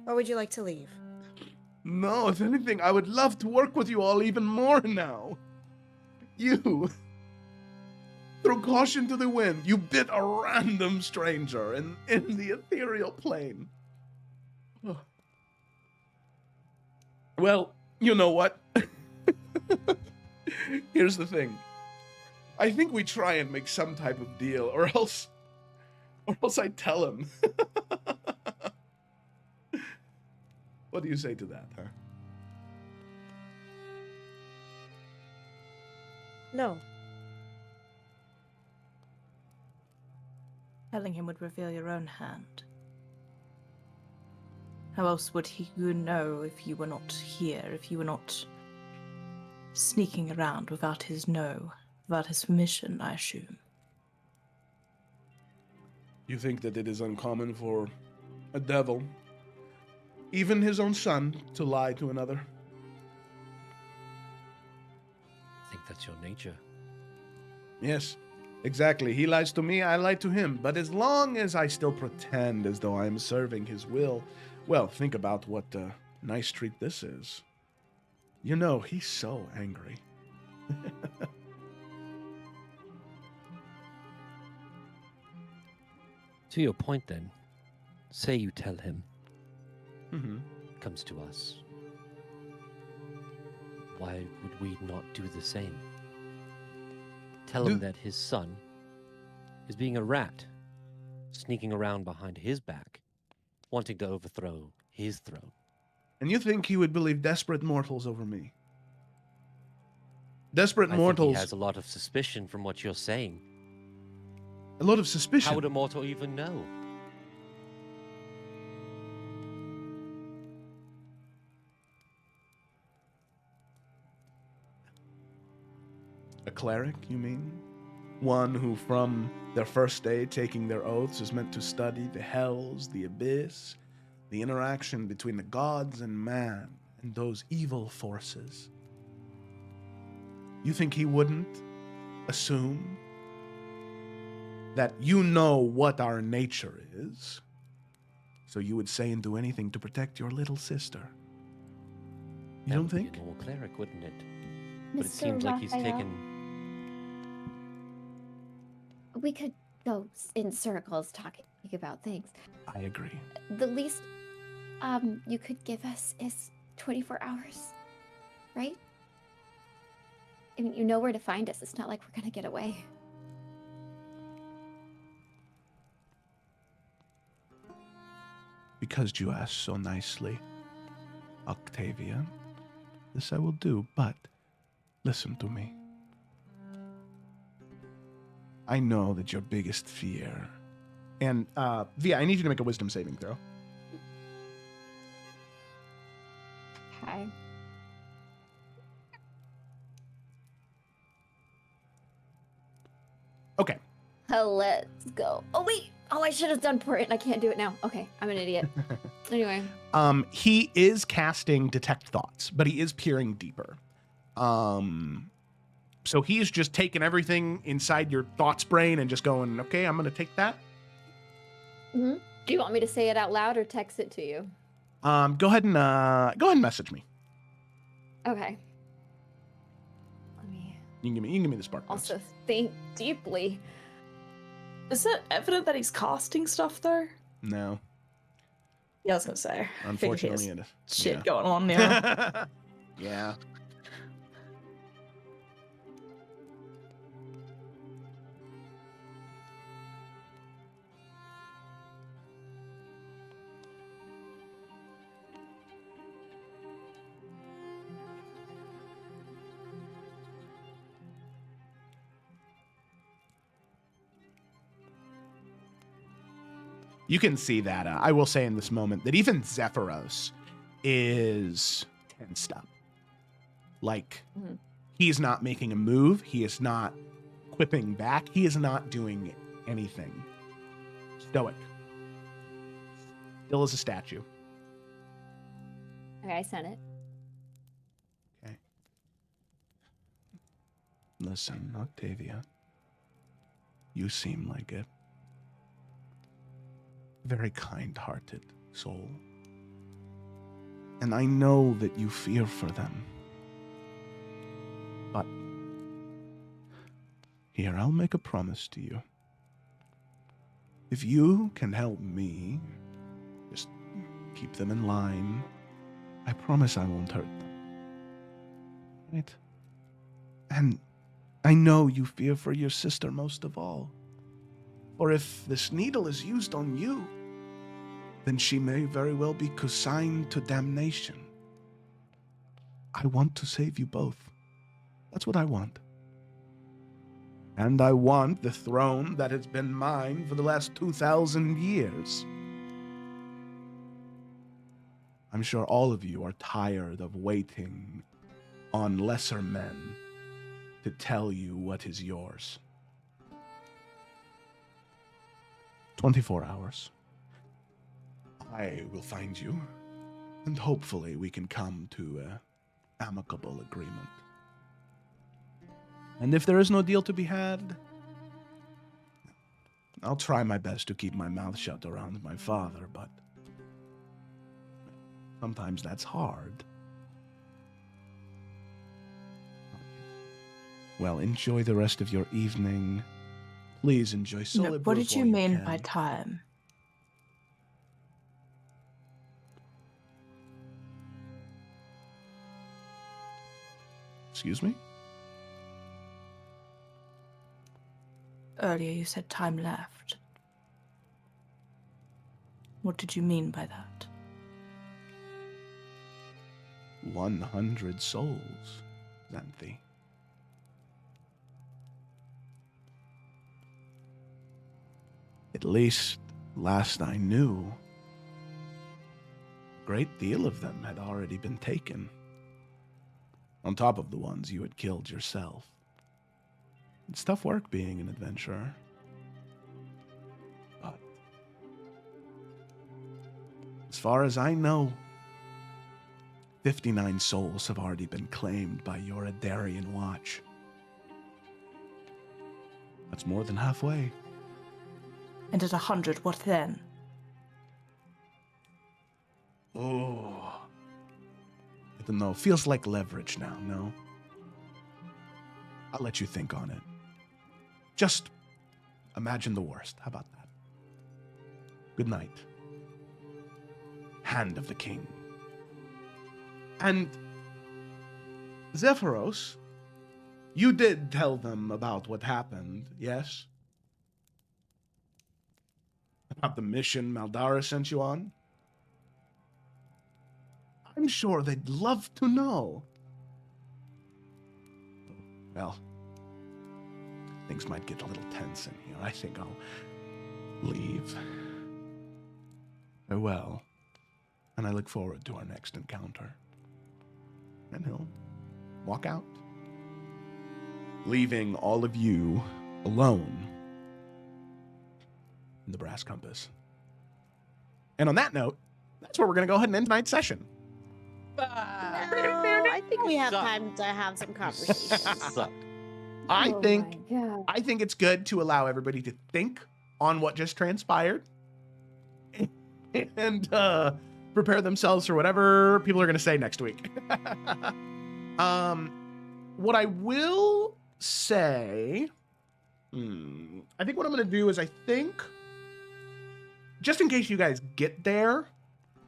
C: Or would you like to leave?
H: No, if anything, I would love to work with you all even more now. You threw caution to the wind. You bit a random stranger in the ethereal plane. Oh. Well, you know what? Here's the thing. I think we try and make some type of deal, or else I tell him. What do you say to that, huh?
C: No.
D: Telling him would reveal your own hand. How else would he know if you were not here, if you were not sneaking around without his without his permission, I assume?
H: You think that it is uncommon for a devil, even his own son, to lie to another?
E: I think that's your nature.
H: Yes, exactly. He lies to me, I lie to him. But as long as I still pretend as though I'm serving his will, well, think about what a nice treat this is. You know, he's so angry.
E: To your point, then, say you tell him.
H: Mm-hmm.
E: Comes to us. Why would we not do the same? Tell him that his son is being a rat, sneaking around behind his back, wanting to overthrow his throne.
H: And you think he would believe desperate mortals over me? Desperate
E: I
H: mortals.
E: think he has a lot of suspicion from what you're saying.
H: A lot of suspicion.
E: How would a mortal even know?
H: A cleric, you mean? One who from their first day taking their oaths is meant to study the hells, the abyss, the interaction between the gods and man, and those evil forces. You think he wouldn't assume that you know what our nature is, so you would say and do anything to protect your little sister? You
E: That
H: don't
E: would be
H: think?
E: a normal cleric, wouldn't it? But it
J: Mr.
E: seems like he's
J: Raphael,
E: taken.
F: We could go in circles talking about things.
H: I agree.
F: The least you could give us is 24 hours, right? I mean, you know where to find us. It's not like we're gonna get away.
H: Because you asked so nicely, Octavia, this I will do, but listen to me. I know that your biggest fear... And, Via, I need you to make a wisdom saving throw.
F: Okay.
H: Okay.
F: Let's go. Oh wait! Oh, I should have done for it. I can't do it now. Okay, I'm an idiot. Anyway.
A: He is casting Detect Thoughts, but he is peering deeper. So he's just taking everything inside your thoughts brain and just going, okay, I'm going to take that.
F: Mm-hmm. Do you want me to say it out loud or text it to you?
A: Go ahead and message me.
F: Okay. Let me
A: You can give me the spark notes.
F: also think deeply.
G: Is it evident that he's casting stuff though?
A: No.
G: Yeah, I was gonna say. I figured he has
A: Unfortunately, it is.
G: shit going on now.
A: Yeah. You can see that, I will say in this moment, that even Zephyros is tensed up. Like, he's not making a move. He is not quipping back. He is not doing anything. Stoic. Still as a statue.
F: Okay, I sent it.
A: Okay. Listen, Octavia. You seem like a very kind-hearted soul. And I know that you fear for them. But here, I'll make a promise to you. If you can help me, just keep them in line, I promise I won't hurt them. Right? And I know you fear for your sister most of all. For if this needle is used on you, then she may very well be consigned to damnation. I want to save you both. That's what I want. And I want the throne that has been mine for the last 2,000 years. I'm sure all of you are tired of waiting on lesser men to tell you what is yours. 24 hours. I will find you, and hopefully we can come to an amicable agreement. And if there is no deal to be had, I'll try my best to keep my mouth shut around my father, but sometimes that's hard. Well, enjoy the rest of your evening. Please enjoy Solibor.
G: What did you mean by time?
A: Excuse me?
G: Earlier you said time left. What did you mean by that?
A: 100 souls, Xanthi. At least, last I knew, a great deal of them had already been taken, on top of the ones you had killed yourself. It's tough work being an adventurer. But as far as I know, 59 souls have already been claimed by your Adarian watch. That's more than halfway.
G: And at 100, what then?
A: Oh. I don't know. Feels like leverage now, no? I'll let you think on it. Just imagine the worst. How about that? Good night. Hand of the King. And Zephyros, you did tell them about what happened, yes? About the mission Maldara sent you on? I'm sure they'd love to know. Well, things might get a little tense in here. I think I'll leave. Farewell. And I look forward to our next encounter. And he'll walk out, leaving all of you alone in the brass compass. And on that note, that's where we're going to go ahead and end tonight's session.
C: No, I think we have time to have some conversations.
A: I think it's good to allow everybody to think on what just transpired and prepare themselves for whatever people are going to say next week. What I will say, I think what I'm going to do is just in case you guys get there,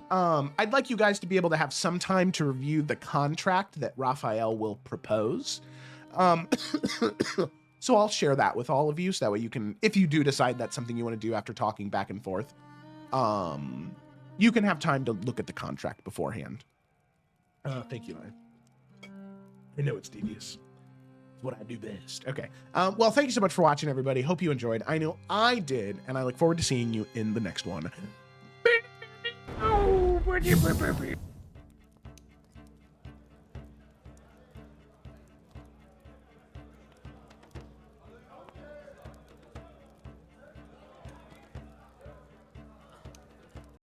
A: I'd like you guys to be able to have some time to review the contract that Raphael will propose. So I'll share that with all of you, so that way you can, if you do decide that's something you want to do after talking back and forth, you can have time to look at the contract beforehand. Thank you, I know it's devious. It's what I do best. Okay. Well, thank you so much for watching, everybody. Hope you enjoyed. I know I did, and I look forward to seeing you in the next one.